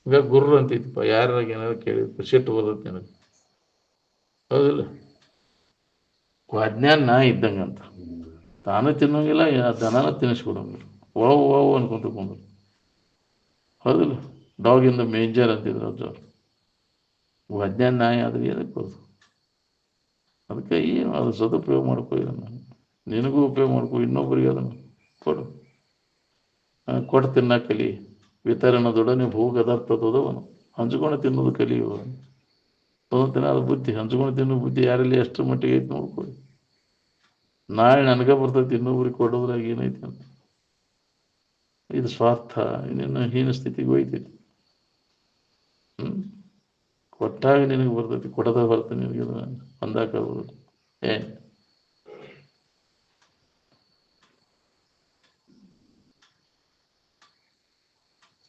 ಈಗ ಗುರ್ರ ಅಂತಿತ್ತಪ್ಪ, ಯಾರಾಗ ಏನಾದ್ರು ಕೇಳಿದ್ರು ಸಿಟ್ಟು ಬರ್ತೈತಿ ನನಗೆ, ಹೌದಿಲ್ಲ? ಅಜ್ಞಾನ ನಾ ಇದ್ದಂಗಂತ ತಾನು ತಿನ್ನೋಂಗಿಲ್ಲ, ದನನ ತಿನ್ನಿಸ್ಕೊಡೋಂಗಿಲ್ಲ, ಓವ್ ಅನ್ಕೊಂತಕೊಂಡು, ಹೌದಿಲ್ಲ? ಡಾಗ್ ಇನ್ ದ ಮೇಂಜರ್ ಅಂತಿದ್ರು ಅಜ್ಜವ್ರು. ಅಜ್ಞಾನ ನಾಯಿ ಆದ್ರೆ ಏನಕ್ಕೆ ಬರೋದು? ಅದಕ್ಕೆ ಏನು ಅದು ಸದುಪಯೋಗ ಮಾಡ್ಕೊ, ಇದನ್ನು ನಿನಗೂ ಉಪಯೋಗ ಮಾಡ್ಕೊ, ಇನ್ನೊಬ್ಬರಿಗೆ ಅದನ್ನು ಕೊಡು. ಕೊಟ್ಟು ತಿನ್ನ ಕಲಿ. ವಿತರಣದೊಡನೆ ಭೂಗದಾರ್ಥದವನು ಹಂಚ್ಕೊಂಡು ತಿನ್ನೋದು ಕಲಿಯುವ ತೊಗೊತಿನ. ಅದು ಬುದ್ಧಿ, ಹಂಚ್ಕೊಂಡು ತಿನ್ನೋ ಬುದ್ಧಿ ಯಾರಲ್ಲಿ ಎಷ್ಟು ಮಟ್ಟಿಗೆ ಐತಿ ನೋಡ್ಕೊಳ್ಳಿ. ನಾಳೆ ನನಗೆ ಬರ್ತೈತಿ, ಇನ್ನೊಬ್ರಿಗೆ ಕೊಡೋದ್ರಾಗ ಏನೈತಿ ಅಂತ. ಇದು ಸ್ವಾರ್ಥ, ಇನ್ನೇನು ಹೀನ ಸ್ಥಿತಿಗೆ ಹೋಯ್ತೈತಿ. ಕೊಟ್ಟಾಗ ನಿನಗೆ ಬರ್ತೈತಿ, ಕೊಡದ ಬರ್ತದೆ ನಿನಗೆ ಅಂದಾಕಾಗೋದು. ಏನು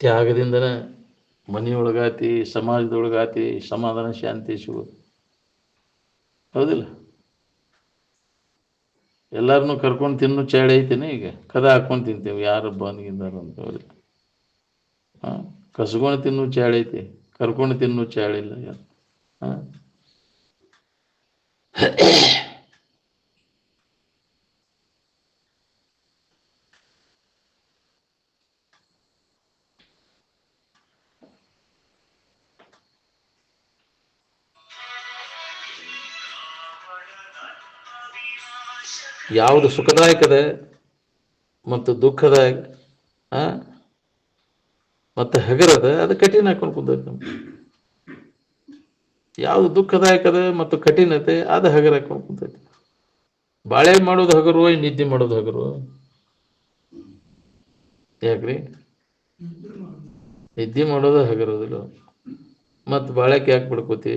ತ್ಯಾಗದಿಂದನೇ ಮನೆಯೊಳಗಾತಿ, ಸಮಾಜದೊಳಗಾತಿ ಸಮಾಧಾನ ಶಾಂತಿ ಸಿಗೋದು, ಹೌದಿಲ್ಲ? ಎಲ್ಲರನ್ನೂ ಕರ್ಕೊಂಡು ತಿನ್ನು ಚಾಡಿ ಐತೇನೆ. ಈಗ ಕದ ಹಾಕೊಂಡು ತಿಂತೇವೆ, ಯಾರು ಬಂದ್ಗಿಂದಾರ ಅಂತ. ಹೌದಿಲ್ಲ? ಕಸ್ಕೊಂಡು ತಿನ್ನು ಚಾಡಿ ಐತಿ, ಕರ್ಕೊಂಡು ತಿನ್ನು ಚಾಡಿ ಇಲ್ಲ. ಯಾವುದು ಸುಖದಾಯಕದ ಮತ್ತು ದುಃಖದಾಯಕ ಮತ್ತು ಹಗರದ ಅದು ಕಠಿಣ ಹಾಕೊಂಡು ಕುಂತೈತೆ ನಮ್ಗೆ. ಯಾವುದು ದುಃಖದಾಯಕದ ಮತ್ತು ಕಠಿಣತೆ ಅದು ಹಗರ ಹಾಕೊಂಡು ಕುಂತೈತಿ. ಬಾಳೆ ಮಾಡೋದು ಹಗರು, ನಿದ್ದೆ ಮಾಡೋದು ಹಗರು. ಯಾಕ್ರಿ? ನಿದ್ದೆ ಮಾಡೋದು ಹಗರೋದಿಲ್ಲ. ಮತ್ತು ಬಾಳೆಕ್ಕೆ ಯಾಕೆ ಬಿಡ್ಕೋತಿ?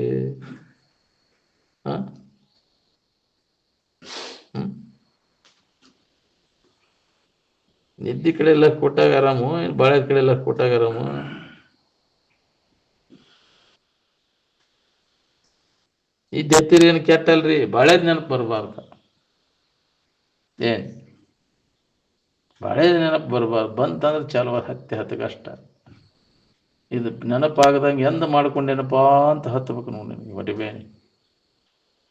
ನಿದ್ದೆ ಕಡೆ ಎಲ್ಲ ಕೊಟ್ಟಾಗ ಆರಾಮು, ಬಾಳೆ ಕಡೆ ಎಲ್ಲ ಕೊಟ್ಟಾಗ ಆರಾಮು. ನಿದ್ದೆ ಹತ್ತಿರ ಏನು ಕೆಟ್ಟಲ್ರಿ, ಬಾಳೆದ್ ನೆನಪು ಬರಬಾರ್ದು. ಏನ್ ಬಾಳೆದ ನೆನಪು ಬರಬಾರ್ದು. ಬಂತಂದ್ರೆ ಚಾಲು ಹತ್ತಿ ಕಷ್ಟ. ಇದು ನೆನಪಾಗದಂಗೆ ಎಂದ ಮಾಡ್ಕೊಂಡೇನಪ್ಪಾ ಅಂತ ಹತ್ತಬೇಕು ನೋಡಿ. ನಿನಗೆ ಹೊಡಿಬೇನೆ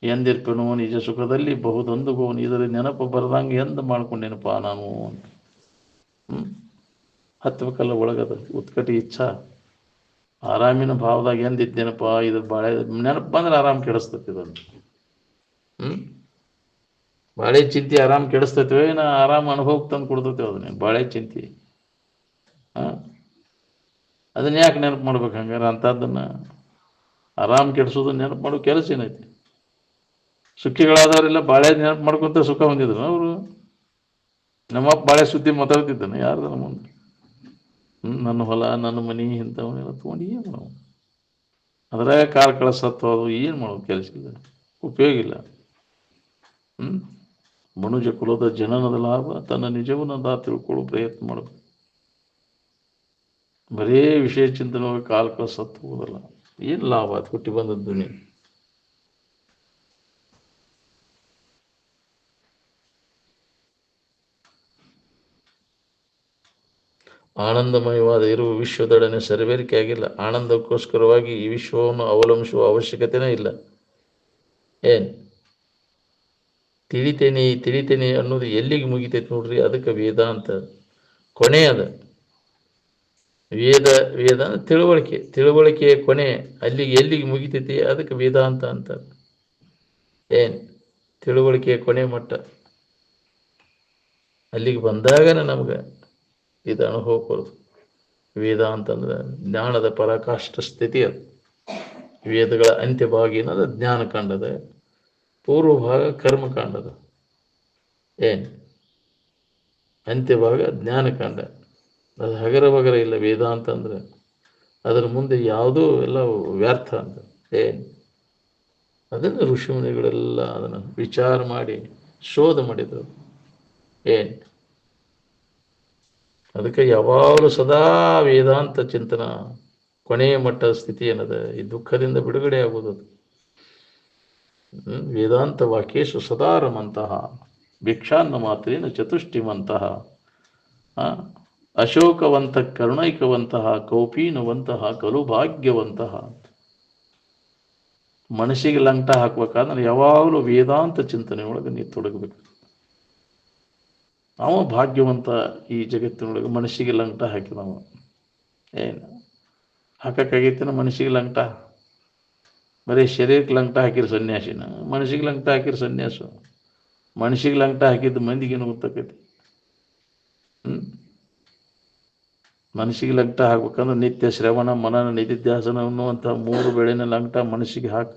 ಎಂದಿರ್ಪನು ನಿಜ ಸುಖದಲ್ಲಿ ಬಹುದೊಂದು ಗೋನು, ಇದರ ನೆನಪು ಬರದಂಗೆ ಎಂದ ಮಾಡ್ಕೊಂಡೇನಪ್ಪಾ ನಾನು ಅಂತ ಹತ್ಬೇಕಲ್ಲ. ಒಳಗದ ಉತ್ಕಟಿ ಇಚ್ಛಾ ಆರಾಮಿನ ಭಾವದಾಗ ಎಂದಿದ್ದೇನಪ್ಪ, ಇದ್ರ ಬಾಳೆ ನೆನಪು ಬಂದ್ರೆ ಆರಾಮ್ ಕೆಡಿಸ್ತೈತಿ. ಇದನ್ನು ಬಾಳೆ ಚಿಂತೆ ಆರಾಮ್ ಕೆಡಿಸ್ತೈತಿವೆ ನಾ ಆರಾಮ್ ಅನುಭವ ತಂದು ಕೊಡ್ತೈತೆ. ಅದನ್ನ ಬಾಳೆ ಚಿಂತೆ ಅದನ್ನ ಯಾಕೆ ನೆನಪು ಮಾಡ್ಬೇಕು? ಹಂಗಾರೆ ಅಂಥದ್ದನ್ನು ಆರಾಮ್ ಕೆಡಿಸೋದು ನೆನಪು ಮಾಡೋ ಕೆಲಸ ಏನೈತಿ? ಸುಖಿಗಳಾದವರೆಲ್ಲ ಬಾಳೆ ನೆನಪು ಮಾಡ್ಕೊಂತ ಸುಖ ಹೊಂದಿದ್ರು. ಅವರು ನಮ್ಮಪ್ಪ ಬಾಳೆ ಸುದ್ದಿ ಮಾತಾಡ್ತಿದ್ದಾನೆ ಯಾರ್ದು ನಮ್ಮ ಮುಂದೆ. ನನ್ನ ಹೊಲ ನನ್ನ ಮನೆ ಇಂಥವನ್ನೆಲ್ಲ ತೊಗೊಂಡು ಏನು ಮಾಡೋದು? ಅದ್ರಾಗ ಕಾರ್ ಕಳಿಸತ್ತು. ಅದು ಏನು ಮಾಡೋದು? ಕೆಲಸ ಇಲ್ಲ, ಉಪಯೋಗ ಇಲ್ಲ. ಮನುಜ ಕುಲದ ಜನನದ ಲಾಭ ತನ್ನ ನಿಜವನ್ನ ತಿಳ್ಕೊಳ್ಳೋ ಪ್ರಯತ್ನ ಮಾಡಬೇಕು. ಬರೇ ವಿಷಯ ಚಿಂತನೆ ಕಾಲ ಕಳಿಸತ್ತು ಹೋದಲ್ಲ, ಏನು ಲಾಭ? ಅದು ಹುಟ್ಟಿ ಬಂದದ್ದು ನೀವು. ಆನಂದಮಯವಾದ ಇರುವ ವಿಶ್ವದೊಡನೆ ಸರಿಬೇರಿಕೆ ಆಗಿಲ್ಲ. ಆನಂದಕ್ಕೋಸ್ಕರವಾಗಿ ಈ ವಿಶ್ವವನ್ನು ಅವಲಂಬಿಸುವ ಅವಶ್ಯಕತೆನೇ ಇಲ್ಲ. ಏನು ತಿಳಿತೇನೆ ಅನ್ನೋದು ಎಲ್ಲಿಗೆ ಮುಗಿತೈತೆ ನೋಡ್ರಿ, ಅದಕ್ಕೆ ವೇದ ಅಂತ ಕೊನೆ. ಅದ ವೇದ ಅಂದ್ರೆ ತಿಳುವಳಿಕೆಯ ಕೊನೆ. ಅಲ್ಲಿಗೆ ಎಲ್ಲಿಗೆ ಮುಗಿತೈತಿ ಅದಕ್ಕೆ ವೇದಾಂತ ಅಂತ. ಏನು ತಿಳುವಳಿಕೆಯ ಕೊನೆ ಮಟ್ಟ. ಅಲ್ಲಿಗೆ ಬಂದಾಗನೇ ನಮ್ಗೆ ಇದು ಅನುಭವ ಬರೋದು. ವೇದ ಅಂತಂದ್ರೆ ಜ್ಞಾನದ ಪರಾಕಾಷ್ಠ ಸ್ಥಿತಿ. ಅದು ವೇದಗಳ ಅಂತ್ಯಭಾಗ ಏನದ ಜ್ಞಾನ ಕಾಂಡದ, ಪೂರ್ವಭಾಗ ಕರ್ಮಕಾಂಡದ. ಏನು ಅಂತ್ಯಭಾಗ ಜ್ಞಾನಕಾಂಡ. ಅದು ಹಗರ ಬಗರ ಇಲ್ಲ. ವೇದ ಅಂತಂದ್ರೆ ಅದರ ಮುಂದೆ ಯಾವುದೂ ಎಲ್ಲ ವ್ಯರ್ಥ ಅಂತ. ಏನು ಅದನ್ನು ಋಷಿಮುನಿಗಳೆಲ್ಲ ಅದನ್ನು ವಿಚಾರ ಮಾಡಿ ಶೋಧ ಮಾಡಿದರು. ಏನು ಅದಕ್ಕೆ ಯಾವಾಗಲೂ ಸದಾ ವೇದಾಂತ ಚಿಂತನ. ಕೊನೆಯ ಮಟ್ಟದ ಸ್ಥಿತಿ ಏನದ, ಈ ದುಃಖದಿಂದ ಬಿಡುಗಡೆ ಆಗುವುದು. ವೇದಾಂತ ವಾಕ್ಯೇಶು ಸದಾರಮಂತಹ ಭಿಕ್ಷಾನ್ನ ಮಾತ್ರೇನ ಚತುಷ್ಟಿಮಂತಹ ಅಶೋಕವಂತ ಕರುಣೈಕವಂತಹ ಕೌಪೀನವಂತಹ ಕಲು ಭಾಗ್ಯವಂತಹ. ಮನಸ್ಸಿಗೆ ಲಂಟ ಹಾಕ್ಬೇಕಾದ್ರೆ ಯಾವಾಗಲೂ ವೇದಾಂತ ಚಿಂತನೆ ಒಳಗೆ ನೀವು ತೊಡಗಬೇಕು. ಅವ ಭಾಗ್ಯವಂತ. ಈ ಜಗತ್ತಿನೊಳಗೆ ಮನಸ್ಸಿಗೆ ಲಂಟ ಹಾಕಿದವ. ಏನು ಹಾಕಕ್ಕಾಗೈತಿನ ಮನಸ್ಸಿಗೆ ಲಂಟ? ಬರೀ ಶರೀರಕ್ಕೆ ಲಂಟ ಹಾಕಿರೋ ಸನ್ಯಾಸಿನ, ಮನಸ್ಸಿಗೆ ಲಂಟ ಹಾಕಿರೋ ಸನ್ಯಾಸ. ಮನಸ್ಸಿಗೆ ಲಂಟ ಹಾಕಿದ್ದು ಮಂದಿಗೇನು ಗೊತ್ತಾಕೈತಿ? ಮನಸ್ಸಿಗೆ ಲಂಟ ಹಾಕ್ಬೇಕಂದ್ರೆ ನಿತ್ಯ ಶ್ರವಣ ಮನನ ನಿಧಿಧ್ಯಾಸನ ಅನ್ನುವಂಥ 3 ಬೆಳೆನ ಲಂಟ ಮನಸ್ಸಿಗೆ ಹಾಕ.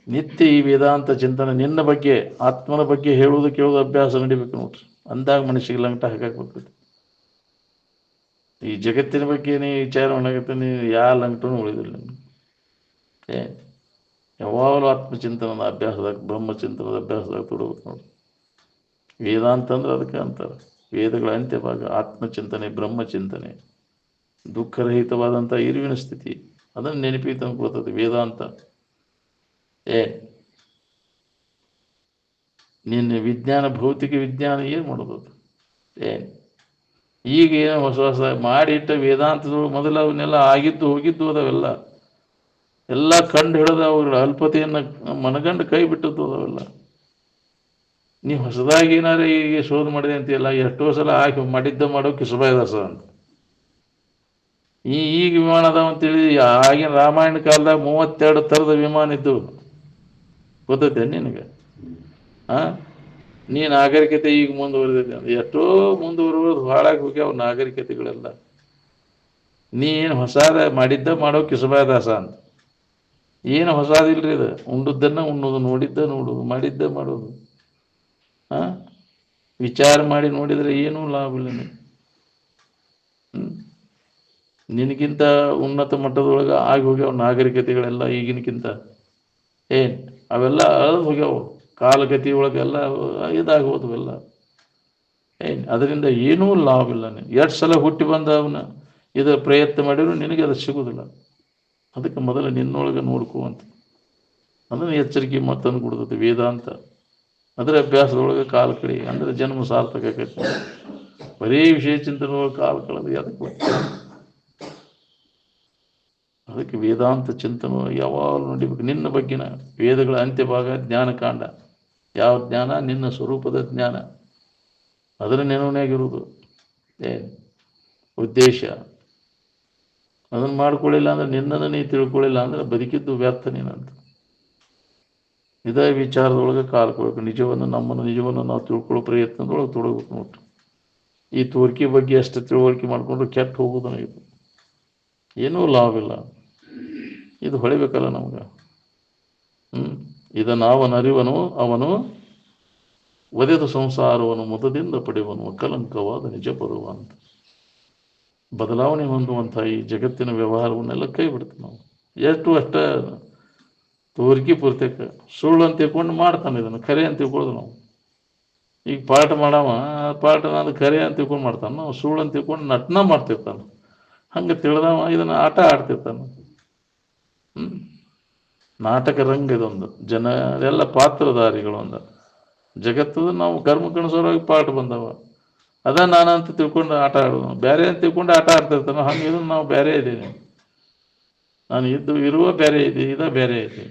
ನಿತ್ಯ ಈ ವೇದಾಂತ ಚಿಂತನೆ ನಿನ್ನ ಬಗ್ಗೆ, ಆತ್ಮನ ಬಗ್ಗೆ ಹೇಳುವುದು ಕೇಳುವುದು ಅಭ್ಯಾಸ ನಡಿಬೇಕು ನೋಡ್ರಿ. ಅಂದಾಗ ಮನಸ್ಸಿಗೆ ಲಂಟ ಹಾಕಬೇಕು. ಈ ಜಗತ್ತಿನ ಬಗ್ಗೆ ನೀ ವಿಚಾರ ಮಾಡಾಕತ್ತೆ, ನೀ ಯಾವ ಲಂಟನೂ ಉಳಿದಿಲ್ಲ. ಯಾವಾಗಲೂ ಆತ್ಮಚಿಂತನದ ಅಭ್ಯಾಸದಾಗ, ಬ್ರಹ್ಮಚಿಂತನದ ಅಭ್ಯಾಸದಾಗ ತೊಡಬೇಕು ನೋಡಿ. ವೇದಾಂತ ಅಂದ್ರೆ ಅದಕ್ಕೆ ಅಂತಾರೆ. ವೇದಗಳ ಅಂತ್ಯಭಾಗ ಆತ್ಮಚಿಂತನೆ, ಬ್ರಹ್ಮಚಿಂತನೆ, ದುಃಖರಹಿತವಾದಂಥ ಇರುವಿನ ಸ್ಥಿತಿ. ಅದನ್ನು ನೆನಪಿಗೆ ತಂದು ಕೊಡ್ತದೆ ವೇದಾಂತ. ನಿನ್ನ ವಿಜ್ಞಾನ, ಭೌತಿಕ ವಿಜ್ಞಾನ ಏನು ಮಾಡೋದು? ಈಗ ಏನು ಹೊಸ ಹೊಸ ಮಾಡಿಟ್ಟ ವೇದಾಂತದೊಳಗೆ ಮೊದಲು ಅವನ್ನೆಲ್ಲ ಆಗಿದ್ದು ಹೋಗಿದ್ದು ಅದಾವೆಲ್ಲ. ಎಲ್ಲ ಕಂಡು ಹಿಡಿದ ಅವ್ರ ಅಲ್ಪತೆಯನ್ನು ಮನಗಂಡು ಕೈ ಬಿಟ್ಟದ್ದು ಅವೆಲ್ಲ. ನೀವು ಹೊಸದಾಗಿ ಏನಾರ ಈಗ ಶೋಧ ಮಾಡಿದೆ ಅಂತೀಯಲ್ಲ, ಎಷ್ಟೋ ಸಲ ಹಾಕಿ ಮಾಡಿದ್ದ ಮಾಡೋ ಕಿಸಬಾಯ್ದಾಸ ಅಂತ. ಈಗ ವಿಮಾನ ಅದಾವ ಅಂತೇಳಿ ಆಗಿನ ರಾಮಾಯಣ ಕಾಲದಾಗ 32 ಥರದ ವಿಮಾನ ಇದ್ದು ಗೊತ್ತೈತೆ ನಿನಗೆ? ನೀ ನಾಗರಿಕತೆ ಈಗ ಮುಂದುವರೆದೈತೆ ಅಂದ್ರೆ ಎಷ್ಟೋ ಮುಂದುವರೆದು ಹಾಳಾಗಿ ಹೋಗ್ಯಾವ ನಾಗರಿಕತೆಗಳೆಲ್ಲ. ನೀ ಏನು ಹೊಸಾದ ಮಾಡಿದ್ದ ಮಾಡೋ ಕಿಸಬಾಯ್ದಾಸ ಅಂತ. ಏನು ಹೊಸಾದಿಲ್ರಿ ಇದು. ಉಂಡದ್ದನ್ನ ಉಣ್ಣೋದು, ನೋಡಿದ್ದ ನೋಡೋದು, ಮಾಡಿದ್ದ ಮಾಡೋದು. ವಿಚಾರ ಮಾಡಿ ನೋಡಿದರೆ ಏನೂ ಲಾಭ ಇಲ್ಲ ನಿನಗೆ. ನಿನಗಿಂತ ಉನ್ನತ ಮಟ್ಟದೊಳಗೆ ಆಗಿ ಹೋಗ್ಯಾವ ನಾಗರಿಕತೆಗಳೆಲ್ಲ ಈಗಿನಕ್ಕಿಂತ. ಅವೆಲ್ಲ ಅಳದು ಹೋಗ್ಯಾವ ಕಾಲಗತಿ ಒಳಗೆಲ್ಲ ಇದಾಗೋದವೆಲ್ಲ. ಅದರಿಂದ ಏನೂ ಲಾಭ ಇಲ್ಲ. ನೀನು ಎಷ್ಟು ಸಲ ಹುಟ್ಟಿ ಬಂದ ಅವನ ಇದರ ಪ್ರಯತ್ನ ಮಾಡಿದ್ರು ನಿನಗೆ ಅದು ಸಿಗೋದಿಲ್ಲ. ಅದಕ್ಕೆ ಮೊದಲು ನಿನ್ನೊಳಗೆ ನೋಡ್ಕುವಂತ ಅದನ್ನು ಎಚ್ಚರಿಕೆ ಮತ್ತನ್ನು ಕೊಡ್ತದೆ ವೇದಾಂತ. ಅದರ ಅಭ್ಯಾಸದೊಳಗೆ ಕಾಲ ಕಡಿ ಅಂದರೆ ಜನ್ಮ ಸಾರ್ಥಕ ಆಕೈತಿ. ಬರೀ ವಿಷಯ ಚಿಂತನೆಯೊಳಗೆ ಕಾಲ ಕಳೆದು ಅದಕ್ಕೆ ಅದಕ್ಕೆ ವೇದಾಂತ ಚಿಂತನೆ ಯಾವಾಗಲೂ ನೋಡಿಬೇಕು. ನಿನ್ನ ಬಗ್ಗಿನ ವೇದಗಳ ಅಂತ್ಯಭಾಗ ಜ್ಞಾನಕಾಂಡ. ಯಾವ ಜ್ಞಾನ? ನಿನ್ನ ಸ್ವರೂಪದ ಜ್ಞಾನ. ಅದರ ನೆನವನಾಗಿರುವುದು ಉದ್ದೇಶ. ಅದನ್ನು ಮಾಡ್ಕೊಳ್ಳಿಲ್ಲ ಅಂದ್ರೆ, ನಿನ್ನನ್ನು ನೀ ತಿಳ್ಕೊಳ್ಳಿಲ್ಲ ಅಂದ್ರೆ ಬದುಕಿದ್ದು ವ್ಯರ್ಥ ನೀನಂತ. ಇದೇ ವಿಚಾರದೊಳಗೆ ಕಾಲ್ಕೊಳ್ಬೇಕು. ನಿಜವನ್ನು ನಾವು ತಿಳ್ಕೊಳ್ಳೋ ಪ್ರಯತ್ನದೊಳಗೆ ತೊಡಗಬೇಕು ನೋಡ್ರಿ. ಈ ತೋರಿಕೆ ಬಗ್ಗೆ ಅಷ್ಟು ತಿಳುವಳಿಕೆ ಮಾಡಿಕೊಂಡ್ರೆ ಕೆಟ್ಟು ಹೋಗೋದನ್ನ ಇದು ಏನೂ ಲಾಭ ಇಲ್ಲ. ಇದು ಹೊಳಿಬೇಕಲ್ಲ ನಮ್ಗೆ. ಇದನ್ನು ಅವನರಿವನು ಅವನು ಒದೆದು ಸಂಸಾರವನ್ನು ಮುದದಿಂದ ಪಡೆಯುವನು ಕಲಂಕವಾದ ನಿಜ ಬರುವ ಅಂತ. ಬದಲಾವಣೆ ಹೊಂದುವಂಥ ಈ ಜಗತ್ತಿನ ವ್ಯವಹಾರವನ್ನೆಲ್ಲ ಕೈ ಬಿಡ್ತೀವಿ ನಾವು. ಎಷ್ಟು ಅಷ್ಟ ತೋರಿಕೆ ಪೂರ್ತಕ ಸುಳ್ಳು ಅಂತ ತಿಳ್ಕೊಂಡು ಮಾಡ್ತಾನೆ, ಇದನ್ನು ಖರೆ ಅಂತ ತಿಳ್ಕೊಳ್ಳೋದು ನಾವು. ಈಗ ಪಾಠ ಮಾಡವ ಪಾಠ ಅದು ಖರೆ ಅಂತ ತಿಳ್ಕೊಂಡು ಮಾಡ್ತಾನೆ, ನಾವು ಸುಳ್ಳು ಅಂತ ತಿಳ್ಕೊಂಡು ನಟನ ಮಾಡ್ತಿರ್ತಾನೆ. ಹಂಗೆ ತಿಳಿದವ ಇದನ್ನು ಆಟ ಆಡ್ತಿರ್ತಾನೆ. ನಾಟಕ ರಂಗ ಇದೊಂದು. ಜನರೆಲ್ಲ ಪಾತ್ರಧಾರಿಗಳು ಒಂದು ಜಗತ್ತದ. ನಾವು ಕರ್ಮ ಕಣಸೋರಾಗಿ ಪಾಠ ಬಂದವ ಅದ ನಾನಂತ ತಿಳ್ಕೊಂಡು ಆಟ ಆಡೋದು, ಬೇರೆ ಅಂತ ತಿಳ್ಕೊಂಡು ಆಟ ಆಡ್ತಿರ್ತಾನೆ. ಹಂಗೆ ಇದನ್ನು ನಾವು ಬೇರೆ ಇದ್ದೀನಿ, ನಾನು ಇರುವ ಬೇರೆ ಇದೆ, ಇದ ಬೇರೆ ಇದೆ.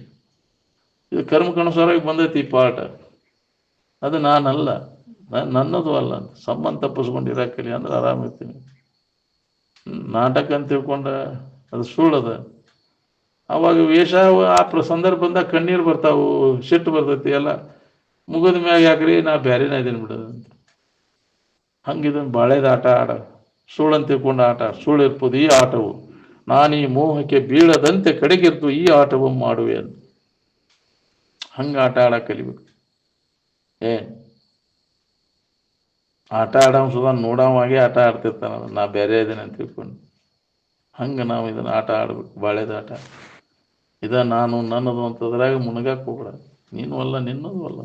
ಇದು ಕರ್ಮ ಕಣಸೋರಾಗಿ ಬಂದೈತಿ ಈ ಪಾಠ. ಅದು ನಾನಲ್ಲ, ನನ್ನದು ಅಲ್ಲ ಅಂತ ಸಂಬಂಧ ತಪ್ಪಿಸ್ಕೊಂಡಿರಾಕಲಿ ಅಂದ್ರೆ ಆರಾಮಿರ್ತೀನಿ. ನಾಟಕ ಅಂತ ತಿಳ್ಕೊಂಡ ಅದು ಸುಳ್ಳದ. ಅವಾಗ ವೇಷ ಆ ಸಂದರ್ಭ ಬಂದಾಗ ಕಣ್ಣೀರು ಬರ್ತಾವು, ಸಿಟ್ಟು ಬರ್ತೈತಿ, ಎಲ್ಲ ಮುಗಿದ ಮ್ಯಾಗ ಯಾಕ್ರಿ ನಾ ಬೇರೆನ ಇದ್ದೀನಿ ಬಿಡೋದು ಅಂತ. ಹಂಗಿದನ್ನು ಬಾಳೆದ ಆಟ ಆಡ, ಸುಳ್ಳು ಅಂತ ತಿಳ್ಕೊಂಡು ಆಟ. ಸುಳ್ಳು ಇರ್ಬೋದು ಈ ಆಟವು. ನಾನು ಈ ಮೋಹಕ್ಕೆ ಬೀಳದಂತೆ ಕಡೆಗಿರ್ತು ಈ ಆಟವು ಮಾಡುವೆ ಅಂತ. ಹಂಗೆ ಆಟ ಆಡಕ್ಕೆ ಕಲಿಬೇಕು. ಆಟ ಆಡೋ ಸುಧಾ ನೋಡೋವಾಗೆ ಆಟ ಆಡ್ತಿರ್ತಾನ, ನಾ ಬೇರೆ ಇದ್ದೇನೆ ಅಂತ ತಿಳ್ಕೊಂಡು. ಹಂಗೆ ನಾವು ಇದನ್ನು ಆಟ ಆಡ್ಬೇಕು, ಬಾಳೆದ ಆಟ. ನಾನು ನನ್ನದು ಅಂತದ್ರಾಗ ಮುಣಗಕ್ಕೆ ಹೋಗ್ಬೇಡ. ನೀನು ಅಲ್ಲ, ನಿನ್ನದು ಅಲ್ಲ.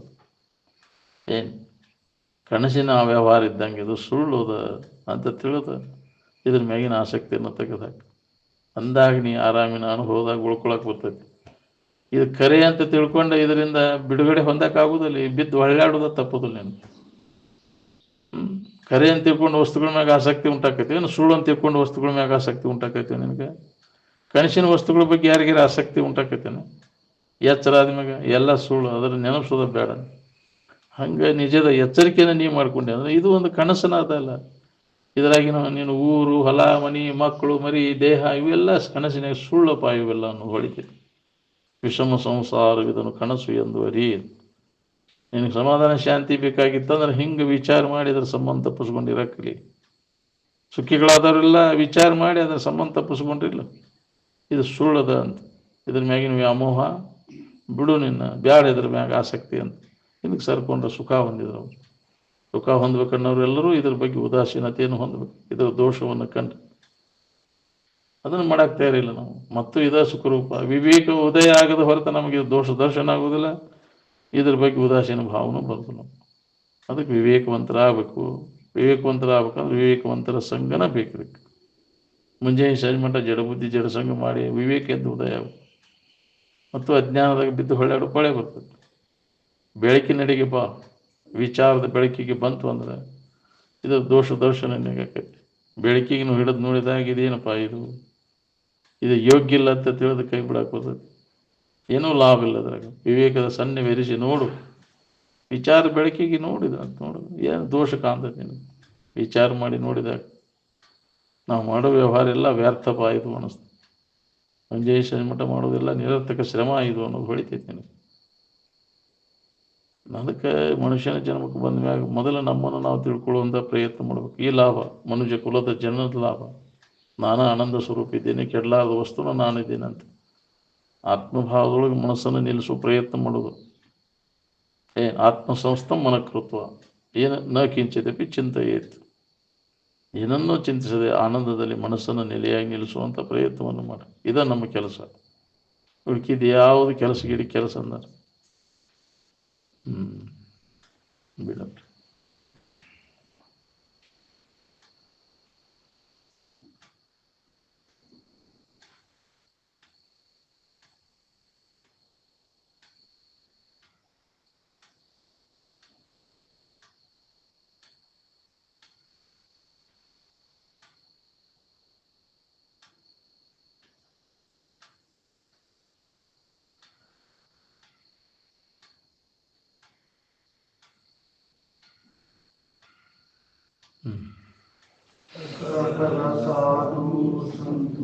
ಕನಸಿನ ವ್ಯವಹಾರ ಇದ್ದಂಗೆ ಇದು ಸುಳ್ಳುದ ಅಂತ ತಿಳಿದ ಇದ್ರ ಮ್ಯಾಗಿನ ಆಸಕ್ತಿಯನ್ನು ತೆಗೆದಾಕ ಅಂದಾಗ ನೀ ಆರಾಮಿನ ಅನುಭವದಾಗ ಉಳ್ಕೊಳಕ್ಕೆ ಬರ್ತೈತಿ. ಇದು ಕರೆ ಅಂತ ತಿಳ್ಕೊಂಡು ಇದರಿಂದ ಬಿಡುಗಡೆ ಹೊಂದಕ್ಕಾಗೋದಿಲ್ಲ. ಬಿದ್ದು ಹೊಳ್ಳಾಡೋದ ತಪ್ಪೋದಿಲ್ಲ. ನೀನು ಕರೆ ಅಂತ ತಿಳ್ಕೊಂಡು ವಸ್ತುಗಳ ಮ್ಯಾಗ ಆಸಕ್ತಿ ಉಂಟಾಕೈತಿ, ಏನು ಸುಳ್ಳು ಅಂತ ತಿಳ್ಕೊಂಡು ವಸ್ತುಗಳ ಮ್ಯಾಗ ಆಸಕ್ತಿ ಉಂಟಾಕೈತಿ ನಿನಗೆ? ಕನಸಿನ ವಸ್ತುಗಳ ಬಗ್ಗೆ ಯಾರಿಗಾರ ಆಸಕ್ತಿ ಉಂಟಾಕೈತೇನೆ? ಎಚ್ಚರ ಆದ್ಮ್ಯಾಗ ಎಲ್ಲ ಸುಳ್ಳು, ಅದರ ನೆನಪಿಸೋದ ಬೇಡ. ಹಂಗೆ ನಿಜದ ಎಚ್ಚರಿಕೆನ ನೀವು ಮಾಡ್ಕೊಂಡೆ ಅಂದ್ರೆ ಇದು ಒಂದು ಕನಸನ ಅದಲ್ಲ. ಇದರಾಗಿನ ನೀನು ಊರು, ಹೊಲ, ಮನಿ, ಮಕ್ಕಳು, ಮರಿ, ದೇಹ ಇವೆಲ್ಲ ಕನಸಿನಾಗ ಸುಳ್ಳಪ್ಪ. ಇವೆಲ್ಲ ಹೊಳಿತೈತಿ. ವಿಷಮ ಸಂಸಾರ ಇದನ್ನು ಕನಸು ಎಂದು ಅರಿ. ನಿನಗೆ ಸಮಾಧಾನ ಶಾಂತಿ ಬೇಕಾಗಿತ್ತಂದ್ರೆ ಹಿಂಗೆ ವಿಚಾರ ಮಾಡಿ ಅದ್ರ ಸಂಬಂಧ ತಪ್ಪಿಸ್ಕೊಂಡಿರಕ್ಕಲಿ. ಸುಖಿಗಳಾದವರೆಲ್ಲ ವಿಚಾರ ಮಾಡಿ ಅದ್ರ ಸಂಬಂಧ ತಪ್ಪಿಸ್ಕೊಂಡಿಲ್ಲ. ಇದು ಸುಳ್ಳದ ಅಂತ. ಇದ್ರ ಮ್ಯಾಗಿನ ವ್ಯಾಮೋಹ ಬಿಡು, ನಿನ್ನ ಬ್ಯಾಡ ಇದ್ರ ಮ್ಯಾಗ ಆಸಕ್ತಿ ಅಂತ ಇದಕ್ಕೆ ಸರ್ಕೊಂಡ್ರೆ ಸುಖ ಹೊಂದಿದ್ರು. ಸುಖ ಹೊಂದ್ಬೇಕನ್ನೋರೆಲ್ಲರೂ ಇದ್ರ ಬಗ್ಗೆ ಉದಾಸೀನತೆಯನ್ನು ಹೊಂದಬೇಕು. ಇದರ ದೋಷವನ್ನು ಕಂಡು ಅದನ್ನು ಮಾಡಕ್ಕೆ ತಯಾರಿಲ್ಲ ನಾವು. ಮತ್ತು ಇದ ಸುಖರೂಪ ವಿವೇಕ ಉದಯ ಆಗದ ಹೊರತು ನಮಗೆ ದೋಷ ದರ್ಶನ ಆಗೋದಿಲ್ಲ. ಇದ್ರ ಬಗ್ಗೆ ಉದಾಸೀನ ಭಾವನೂ ಬರೋದಿಲ್ಲ. ಅದಕ್ಕೆ ವಿವೇಕವಂತರಾಗಬೇಕು. ವಿವೇಕವಂತರಾಗಬೇಕಂದ್ರೆ ವಿವೇಕವಂತರ ಸಂಗನ ಬೇಕು. ಮುಂಜಾನೆ ಸಂಜೆ ಮಟ್ಟ ಜಡಬುದ್ಧಿ ಜಡಸಂಗ ಮಾಡಿ ವಿವೇಕ ಎದ್ದು ಉದಯ ಆಗಬೇಕು. ಮತ್ತು ಅಜ್ಞಾನದಾಗ ಬಿದ್ದು ಹೊಳ್ಳೆ ಬರ್ತದೆ. ಬೆಳಕಿನಡೆಗೆ ಬಾ. ವಿಚಾರದ ಬೆಳಕಿಗೆ ಬಂತು ಅಂದ್ರೆ ಇದು ದೋಷ ದರ್ಶನ ಆಕೈತಿ. ಬೆಳಕಿಗೆ ಹಿಡಿದು ನೋಡಿದಾಗ ಇದೇನಪ್ಪ ಇದು ಇದು ಯೋಗ್ಯ ಇಲ್ಲ ಅಂತ ತಿಳಿದು ಕೈ ಬಿಡಕ್ಕೆ ಹೋದ ಏನೂ ಲಾಭ ಇಲ್ಲ ಅದ್ರಾಗ. ವಿವೇಕದ ಸನ್ನಿವೇರಿಸಿ ನೋಡು, ವಿಚಾರ ಬೆಳಕಿಗೆ ನೋಡಿದ ಅಂತ ನೋಡು, ಏನು ದೋಷ ಕಾಣ್ತದೆ ನಿನಗೆ ವಿಚಾರ ಮಾಡಿ ನೋಡಿದಾಗ. ನಾವು ಮಾಡೋ ವ್ಯವಹಾರ ಎಲ್ಲ ವ್ಯರ್ಥಪ ಆಯಿತು ಅನ್ನಿಸ್ತು. ಮಂಜೇಶ ಮಠ ಮಾಡೋದೆಲ್ಲ ನಿರರ್ಥಕ ಶ್ರಮ ಇದು ಅನ್ನೋದು ಹೊಳಿತೈತೆ ನನಗೆ. ಅದಕ್ಕೆ ಮನುಷ್ಯನ ಜನ್ಮಕ್ಕೆ ಬಂದ ಮ್ಯಾಗ ಮೊದಲು ನಮ್ಮನ್ನು ನಾವು ತಿಳ್ಕೊಳ್ಳುವಂಥ ಪ್ರಯತ್ನ ಮಾಡಬೇಕು. ಈ ಲಾಭ ಮನುಷ್ಯ ಕುಲದ ಜನದ ಲಾಭ. ನಾನು ಆನಂದ ಸ್ವರೂಪ ಇದ್ದೇನೆ, ಕೆಡಲಾರದ ವಸ್ತುನ ನಾನಿದ್ದೇನೆ ಅಂತ ಆತ್ಮಭಾವದೊಳಗೆ ಮನಸ್ಸನ್ನು ನಿಲ್ಲಿಸುವ ಪ್ರಯತ್ನ ಮಾಡೋದು. ಆತ್ಮಸಂಸ್ಥಂ ಮನಕೃತ್ವ ಏನು ನ ಕಿಂಚಿದಪಿ ಚಿಂತೆಯೇತು. ಏನನ್ನೂ ಚಿಂತಿಸದೆ ಆನಂದದಲ್ಲಿ ಮನಸ್ಸನ್ನು ನೆಲೆಯಾಗಿ ನಿಲ್ಲಿಸುವಂಥ ಪ್ರಯತ್ನವನ್ನು ಮಾಡಿ. ಇದ ನಮ್ಮ ಕೆಲಸ. ಉಳ್ಕಿದ್ದು ಯಾವುದು ಕೆಲಸ ಅಂದಾರೆ ಬಿಡಪ್ಪ. साधु संत